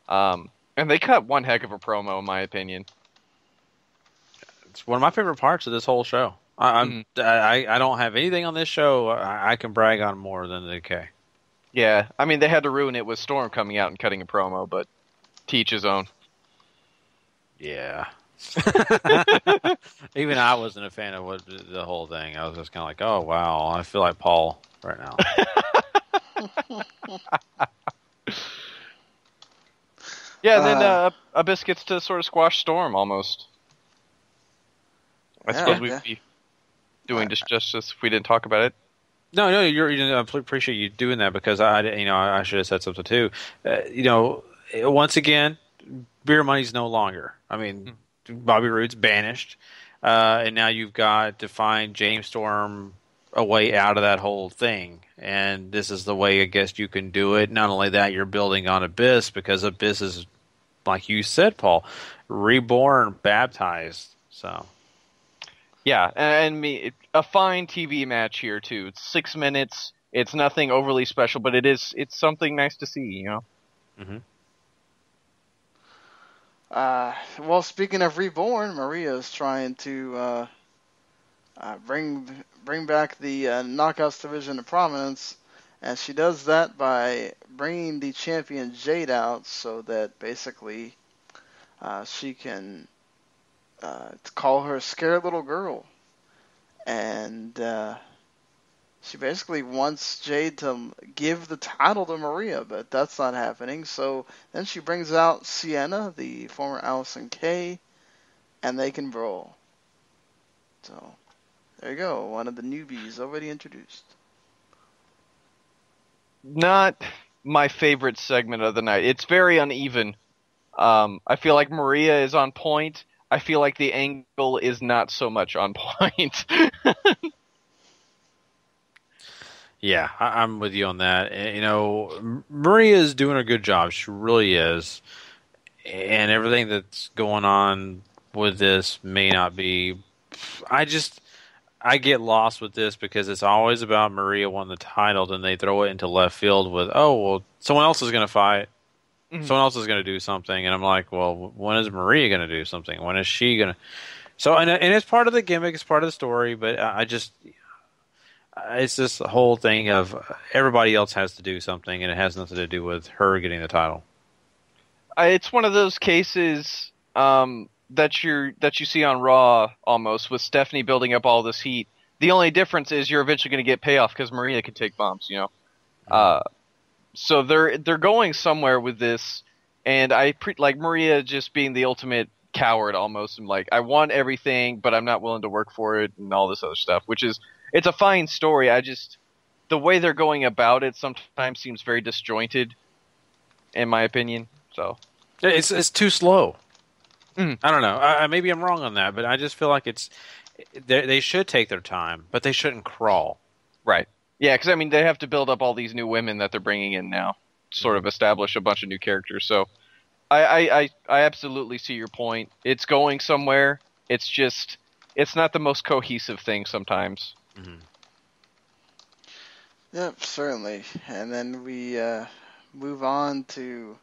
And they cut one heck of a promo, in my opinion. It's one of my favorite parts of this whole show. I don't have anything on this show I can brag on more than the Decay. Yeah, I mean, they had to ruin it with Storm coming out and cutting a promo, but to each his own. Yeah. Even I wasn't a fan of the whole thing. I was just kind of like, oh, wow, I feel like Paul right now. Yeah, and then Abyss gets to sort of squash Storm almost. I suppose we'd be doing disjustice if we didn't talk about it. No, I appreciate you doing that, because I should have said something too. Once again, beer money's no longer. I mean, Bobby Roode's banished, and now you've got to find James Storm a way out of that whole thing. And this is the way I guess you can do it. Not only that, you're building on Abyss, because Abyss is, like you said, Paul, reborn, baptized. So, yeah, and a fine TV match here too. It's 6 minutes. It's nothing overly special, but it's something nice to see. Mm-hmm. Well, speaking of reborn, Maria is trying to bring back the Knockouts division to prominence, and she does that by bringing the champion Jade out, so that basically she can call her scared little girl, and she basically wants Jade to give the title to Maria, but that's not happening. So then she brings out Sienna, the former Allison Kay, and they can brawl. So there you go, one of the newbies already introduced. not my favorite segment of the night. It's very uneven. I feel like Maria is on point. I feel like the angle is not so much on point. Yeah, I'm with you on that. Maria is doing a good job. She really is. And everything that's going on with this may not be... I get lost with this because it's always about Maria won the title, then they throw it into left field with, oh, well, someone else is going to fight. Mm-hmm. Someone else is going to do something. And I'm like, well, when is Maria going to do something? When is she going to... So, and it's part of the gimmick, it's part of the story, but it's this whole thing of everybody else has to do something, and it has nothing to do with her getting the title. It's one of those cases that you see on Raw almost, with Stephanie building up all this heat. The only difference is you're eventually going to get payoff because Maria can take bombs, So they're going somewhere with this, and like Maria just being the ultimate coward almost, and like, I want everything, but I'm not willing to work for it, and all this other stuff, which is... It's a fine story. The way they're going about it sometimes seems very disjointed, in my opinion. So it's too slow. I don't know. Maybe I'm wrong on that, but I just feel like they should take their time, but they shouldn't crawl. Right. Yeah, because they have to build up all these new women that they're bringing in now, sort of establish a bunch of new characters. So I absolutely see your point. It's going somewhere. It's just it's not the most cohesive thing sometimes. Mm-hmm. Yep, certainly. And then we move on to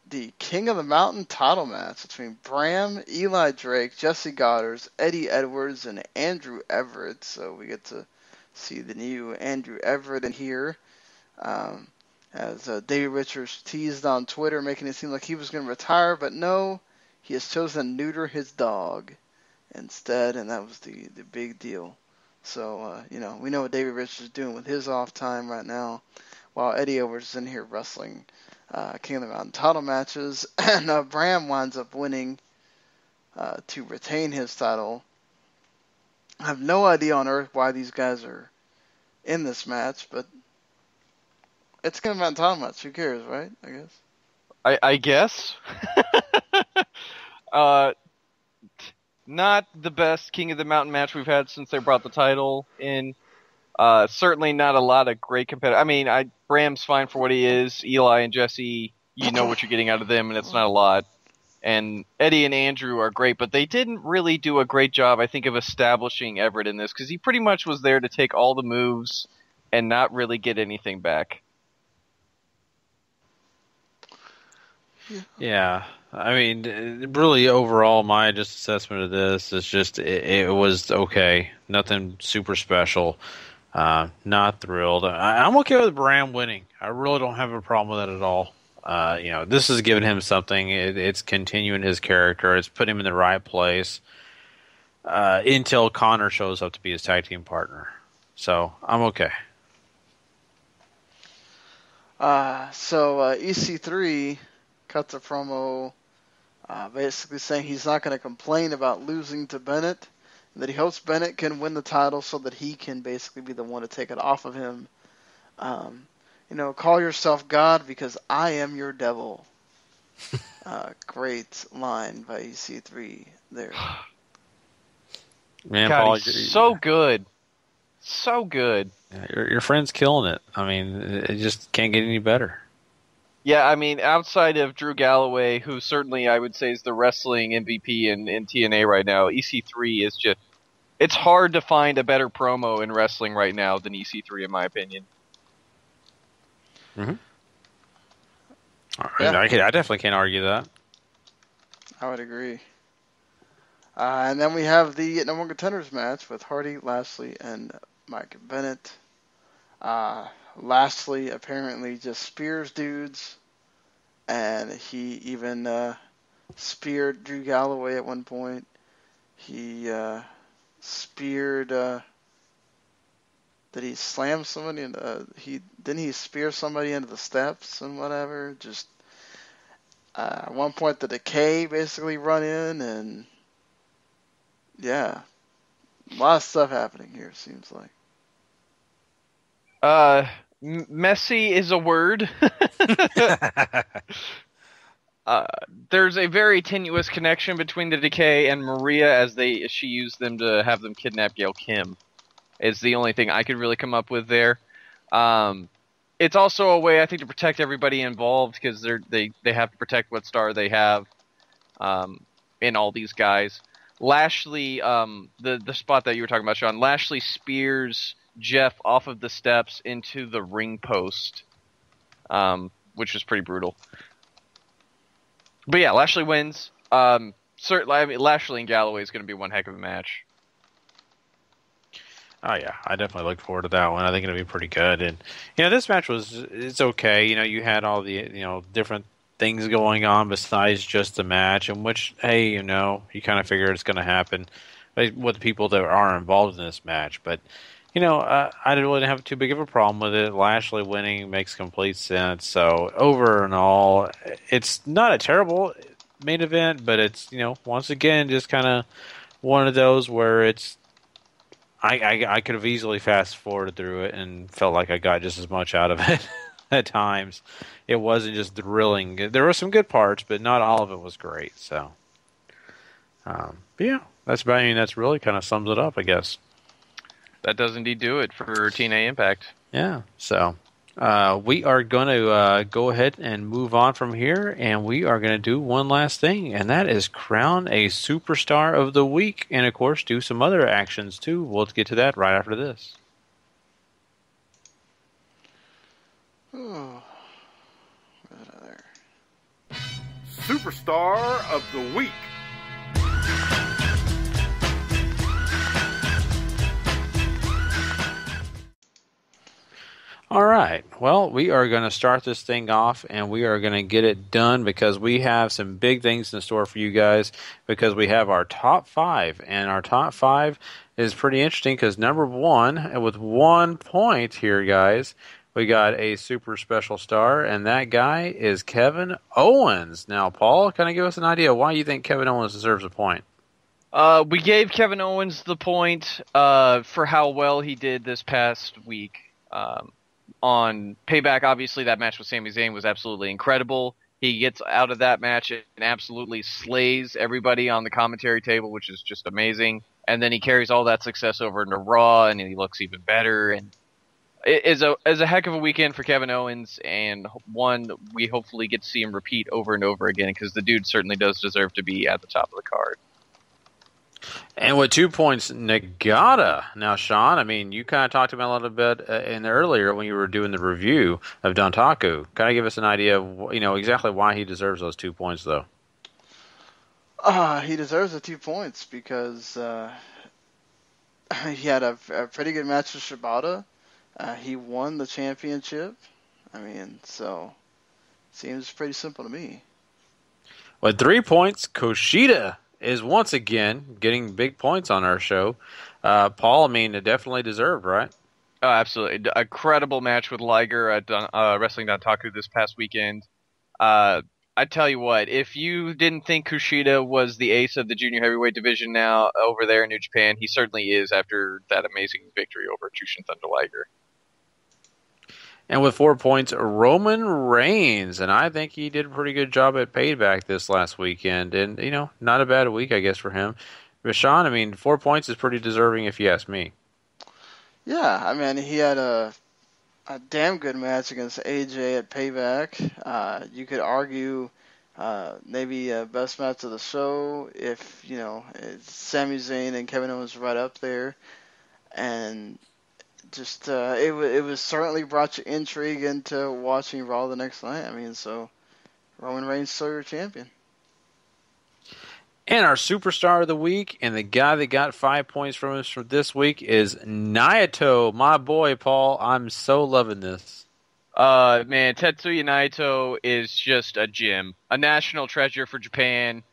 the King of the Mountain title match between Bram, Eli Drake, Jesse Goddard, Eddie Edwards, and Andrew Everett. So we get to see the new Andrew Everett in here. As David Richards teased on Twitter, making it seem like he was going to retire, but no, he has chosen to neuter his dog instead, and that was the big deal. So, we know what David Richards is doing with his off time right now, while Eddie Edwards is in here wrestling King of the Mountain title matches, and Bram winds up winning to retain his title. I have no idea on earth why these guys are in this match, but it's King of the Mountain title match. Who cares, right? I guess. Not the best King of the Mountain match we've had since they brought the title in. Certainly not a lot of great competitors. Bram's fine for what he is. Eli and Jesse, you know what you're getting out of them, and it's not a lot. And Eddie and Andrew are great, but they didn't really do a great job, I think, of establishing Everett in this, because he pretty much was there to take all the moves and not really get anything back. Yeah. Really, overall, my assessment of this is just it was okay. Nothing super special. Not thrilled. I'm okay with Bram winning. I really don't have a problem with that at all. This is giving him something. It's continuing his character. It's putting him in the right place until Connor shows up to be his tag team partner. So I'm okay. So EC3 cuts a promo basically saying he's not going to complain about losing to Bennett, and that he hopes Bennett can win the title so that he can basically be the one to take it off of him. Call yourself God because I am your devil. Great line by EC3 there. Man, God, Paul, he's so good. So good. Your friend's killing it. It just can't get any better. Yeah, outside of Drew Galloway, who certainly I would say is the wrestling MVP in TNA right now, EC3 is just... It's hard to find a better promo in wrestling right now than EC3, in my opinion. Mm-hmm. Yeah. I definitely can't argue that. I would agree. And then we have the number one contenders match with Hardy, Lashley, and Mike Bennett. Lashley apparently just spears dudes, and he even speared Drew Galloway at one point. He speared. Did he slam somebody? Didn't he spear somebody into the steps and whatever? Just at one point, the Decay basically run in, and yeah, a lot of stuff happening here. It seems like. Messy is a word. There's a very tenuous connection between the Decay and Maria as she used them to have them kidnap Gail Kim. Is the only thing I could really come up with there. It's also a way, I think, to protect everybody involved because they have to protect what star they have in all these guys. Lashley, the spot that you were talking about, Sean, Lashley spears Jeff off of the steps into the ring post, which was pretty brutal. But yeah, Lashley wins. Certainly, I mean, Lashley and Galloway is going to be one heck of a match. Oh yeah, I definitely look forward to that one. I think it'll be pretty good. And this match it's okay. You had all the different things going on besides just the match, in which you kind of figure it's going to happen with the people that are involved in this match. But I didn't really have too big of a problem with it. Lashley winning makes complete sense. So over and all, it's not a terrible main event, but it's once again just kind of one of those where it's. I could have easily fast forwarded through it and felt like I got just as much out of it at times. It wasn't just thrilling. There were some good parts, but not all of it was great. So, but yeah, that's really kind of sums it up, I guess. That does indeed do it for TNA Impact. Yeah, so we are going to go ahead and move on from here, and we are going to do one last thing, and that is crown a Superstar of the Week, and of course do some other actions too. We'll get to that right after this. Oh, Superstar of the Week. All right. Well, we are going to start this thing off, and we are going to get it done because we have some big things in store for you guys because we have our top 5, and our top 5 is pretty interesting because number 1, with 1 point here, guys, we got a super special star, and that guy is Kevin Owens. Now, Paul, kind of give us an idea why you think Kevin Owens deserves a point. We gave Kevin Owens the point for how well he did this past week. On Payback, obviously, that match with Sami Zayn was absolutely incredible. He gets out of that match and absolutely slays everybody on the commentary table, which is just amazing. And then he carries all that success over into Raw, and he looks even better. And it is a heck of a weekend for Kevin Owens, and one we hopefully get to see him repeat over and over again, because the dude certainly does deserve to be at the top of the card. And with 2 points, Nagata. Now, Sean, I mean, you kind of talked about a little bit in earlier when you were doing the review of Dontaku. Kind of give us an idea of, exactly why he deserves those 2 points, though. He deserves the 2 points because he had a pretty good match with Shibata. He won the championship. I mean, so seems pretty simple to me. With 3 points, Kushida is once again getting big points on our show. Paul, I mean, it definitely deserved, right? Oh, absolutely. A credible match with Liger at Wrestling Dontaku this past weekend. I tell you what, if you didn't think Kushida was the ace of the junior heavyweight division now over there in New Japan, he certainly is after that amazing victory over Jushin Thunder Liger. And with 4 points, Roman Reigns. And I think he did a pretty good job at Payback this last weekend. And, not a bad week, I guess, for him. But Sean, I mean, 4 points is pretty deserving if you ask me. Yeah, I mean, he had a damn good match against AJ at Payback. You could argue maybe best match of the show if, it's Sami Zayn and Kevin Owens right up there. And just it was certainly brought you intrigue into watching Raw the next night. I mean, so Roman Reigns still your champion. And our superstar of the week, and the guy that got 5 points from us for this week is Naito, my boy, Paul. I'm so loving this. Man, Tetsuya Naito is just a gem, a national treasure for Japan.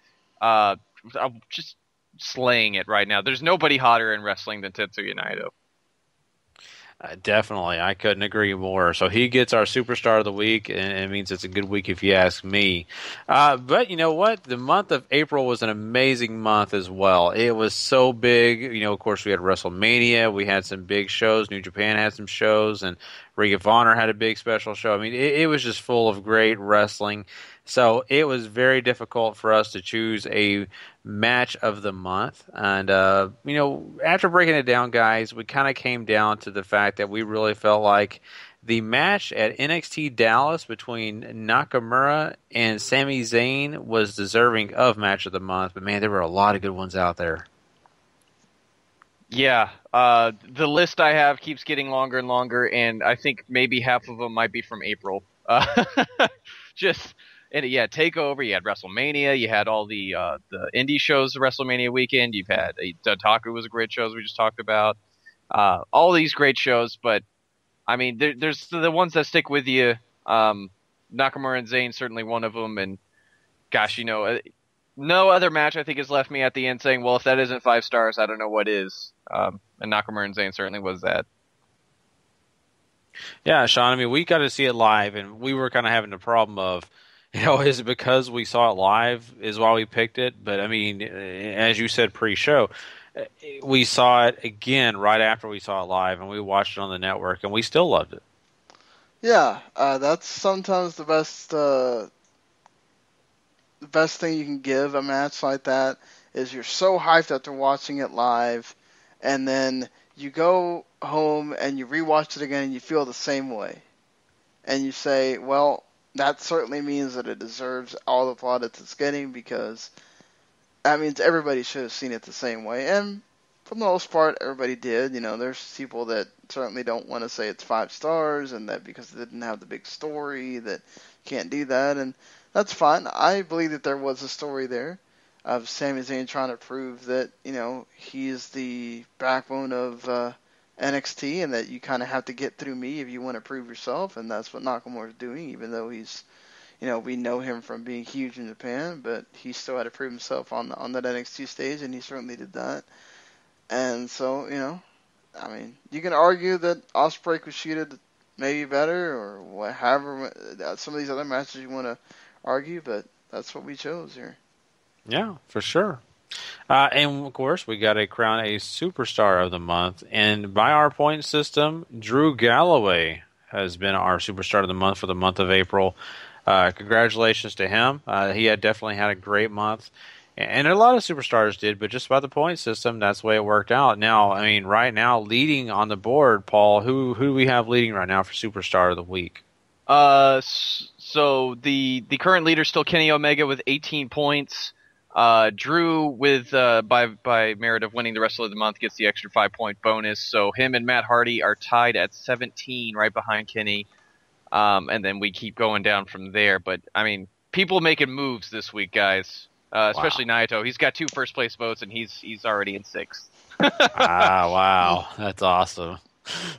Just slaying it right now. There's nobody hotter in wrestling than Tetsuya Naito. Definitely. I couldn't agree more. So he gets our Superstar of the Week, and it means it's a good week if you ask me. But you know what? The month of April was an amazing month as well. It was so big. You know, of course, we had WrestleMania. We had some big shows. New Japan had some shows, and Ring of Honor had a big special show. I mean, it was just full of great wrestling. So it was very difficult for us to choose a match of the month. And, you know, after breaking it down, guys, we kind of came down to the fact that we really felt like the match at NXT Dallas between Nakamura and Sami Zayn was deserving of match of the month. But, man, there were a lot of good ones out there. Yeah, the list I have keeps getting longer and longer, and I think maybe half of them might be from April. And yeah, TakeOver, you had WrestleMania, you had all the indie shows WrestleMania weekend, you've had Dontaku was a great show, as we just talked about. All these great shows, but, I mean, there's the ones that stick with you. Nakamura and Zayn, certainly one of them, and gosh, you know, no other match I think has left me at the end saying, well, if that isn't 5 stars, I don't know what is. And Nakamura and Zayn certainly was that. Yeah, Sean, I mean, we got to see it live, and we were kind of having the problem of, you know, is it because we saw it live is why we picked it? But, I mean, as you said pre-show, we saw it again right after we saw it live, and we watched it on the network, and we still loved it. Yeah, that's sometimes the best thing you can give a match like that is you're so hyped after watching it live, and then you go home and you rewatch it again and you feel the same way. And you say, well, that certainly means that it deserves all the plaudits it's getting, because that means everybody should have seen it the same way. And for the most part, everybody did. You know, there's people that certainly don't want to say it's 5 stars, and that because it didn't have the big story that can't do that, and that's fine. I believe that there was a story there of Sami Zayn trying to prove that, you know, he's the backbone of NXT, and that you kind of have to get through me if you want to prove yourself, and that's what Nakamura is doing, even though he's, you know, we know him from being huge in Japan, but he still had to prove himself on that NXT stage, and he certainly did that. And so, you know, I mean, you can argue that Ospreay Kushida maybe better, or whatever, some of these other matches you want to argue, but that's what we chose here. Yeah, for sure. And, of course, we got to crown a Superstar of the Month. And by our point system, Drew Galloway has been our Superstar of the Month for the month of April. Congratulations to him. He had definitely had a great month. And a lot of Superstars did, but just by the point system, that's the way it worked out. Now, I mean, right now, leading on the board, Paul, who do we have leading right now for Superstar of the Week? So the current leader is still Kenny Omega with 18 points. Drew, with by merit of winning the Wrestler of the Month, gets the extra 5-point bonus. So him and Matt Hardy are tied at 17, right behind Kenny. And then we keep going down from there. But I mean, people making moves this week, guys. Especially Naito. He's got 2 first-place votes, and he's already in 6th. Wow. That's awesome.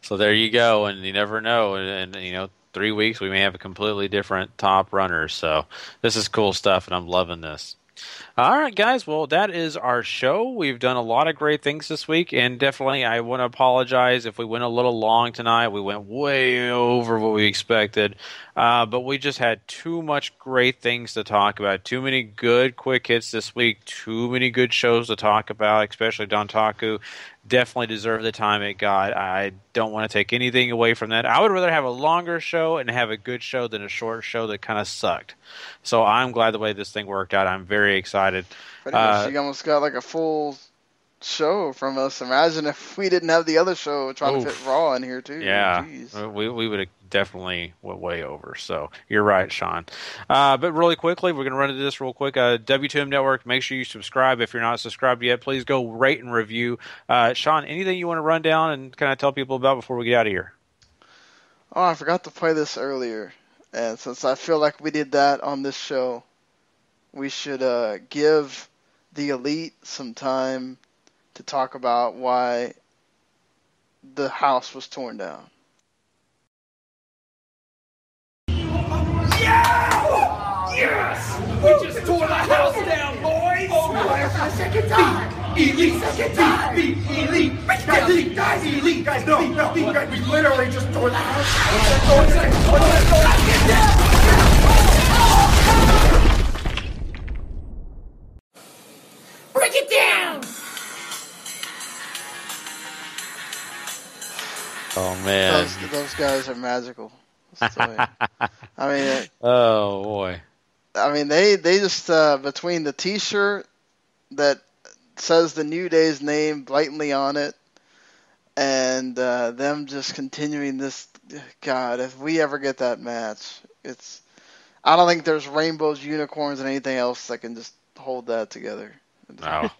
So there you go, and you never know. And you know, 3 weeks, we may have a completely different top runner. So this is cool stuff, and I'm loving this. All right, guys. Well, that is our show. We've done a lot of great things this week, and definitely I want to apologize if we went a little long tonight. We went way over what we expected, but we just had too much great things to talk about. Too many good quick hits this week. Too many good shows to talk about, especially Dontaku. Definitely deserved the time it got. I don't want to take anything away from that. I would rather have a longer show and have a good show than a short show that kind of sucked. So I'm glad the way this thing worked out. I'm very excited. Pretty much, you almost got like a full show from us. Imagine if we didn't have the other show trying to fit Raw in here too. Yeah, we would have definitely went way over. So you're right, Sean. But really quickly, we're going to run into this real quick. W2M Network, make sure you subscribe. If you're not subscribed yet, please go rate and review. Sean, anything you want to run down and kind of tell people about before we get out of here? Oh, I forgot to play this earlier. And since I feel like we did that on this show, we should give the Elite some time to talk about why the house was torn down. Yeah! Yes! We just tore the house down, boys! Oh, for the second time! Elite, second time. Elite, guys, elite, guys, no, guys, we literally just tore the house. Break it down! Oh man, those guys are magical. I mean, oh boy. I mean, they just between the T-shirt that says the New Day's name blatantly on it, and them just continuing this. God, if we ever get that match, I don't think there's rainbows, unicorns, and anything else that can just hold that together. Wow.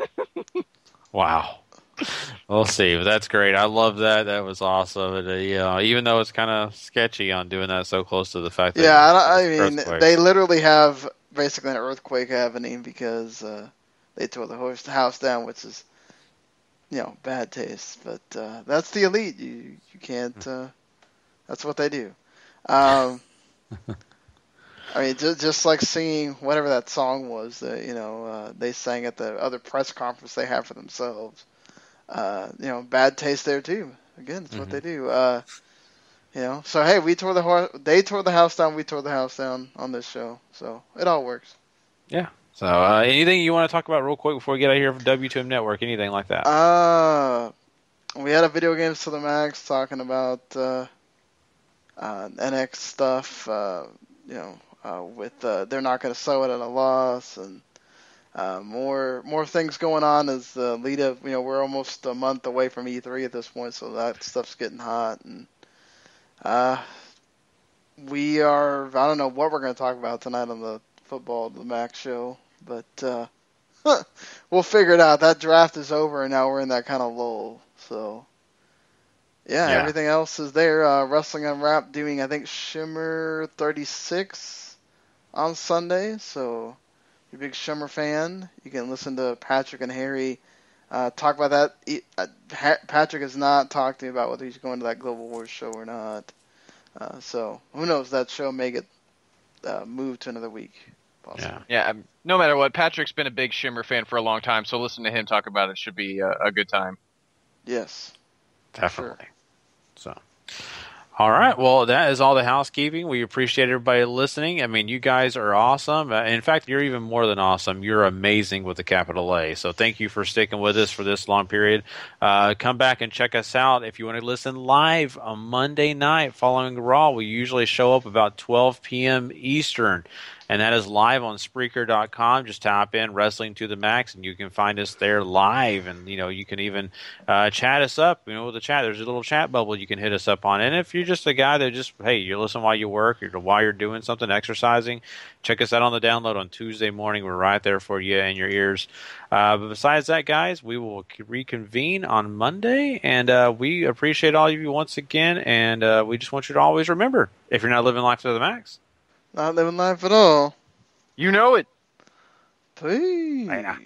Wow. We'll see. But that's great. I love that. That was awesome. And, even though it's kind of sketchy on doing that so close to the fact that I mean, they literally have basically an earthquake happening because they tore the house down, which is, bad taste. But that's the Elite. You can't. That's what they do. I mean, just like singing whatever that song was that they sang at the other press conference they have for themselves. Bad taste there too. Again, it's what they do. So hey, they tore the house down. We tore the house down on this show. So it all works. Yeah. So anything you want to talk about real quick before we get out of here from W2M Network? Anything like that? We had a video games to the max talking about NX stuff. With they're not going to sell it at a loss, and more things going on as the lead up. We're almost a month away from E3 at this point, so that stuff's getting hot, and we are. I don't know what we're going to talk about tonight on the Football the Max show, but we'll figure it out. That draft is over, and now we're in that kind of lull. So yeah, everything else is there. Wrestling Unwrapped doing, I think, Shimmer 36 on Sunday. So if you're a big Shimmer fan, you can listen to Patrick and Harry talk about that. Patrick has not talked to me about whether he's going to that Global Wars show or not. So who knows? That show may get moved to another week. Possibly. Yeah. No matter what, Patrick's been a big Shimmer fan for a long time, so listen to him talk about it should be a good time. Yes. Definitely. Sure. So, all right. Well, that is all the housekeeping. We appreciate everybody listening. I mean, you guys are awesome. In fact, you're even more than awesome. You're amazing with a capital A. So thank you for sticking with us for this long period. Come back and check us out if you want to listen live on Monday night following Raw. We usually show up about 12 p.m. Eastern. And that is live on Spreaker.com. Just type in Wrestling to the Max, and you can find us there live. And, you can even chat us up. With the chat, there's a little chat bubble you can hit us up on. And if you're just a guy that you're listening while you work, or while you're doing something, exercising, check us out on the download on Tuesday morning. We're right there for you in your ears. But besides that, guys, we will reconvene on Monday. And we appreciate all of you once again. And we just want you to always remember, if you're not living life to the max, not living life at all. You know it. Please. Yeah.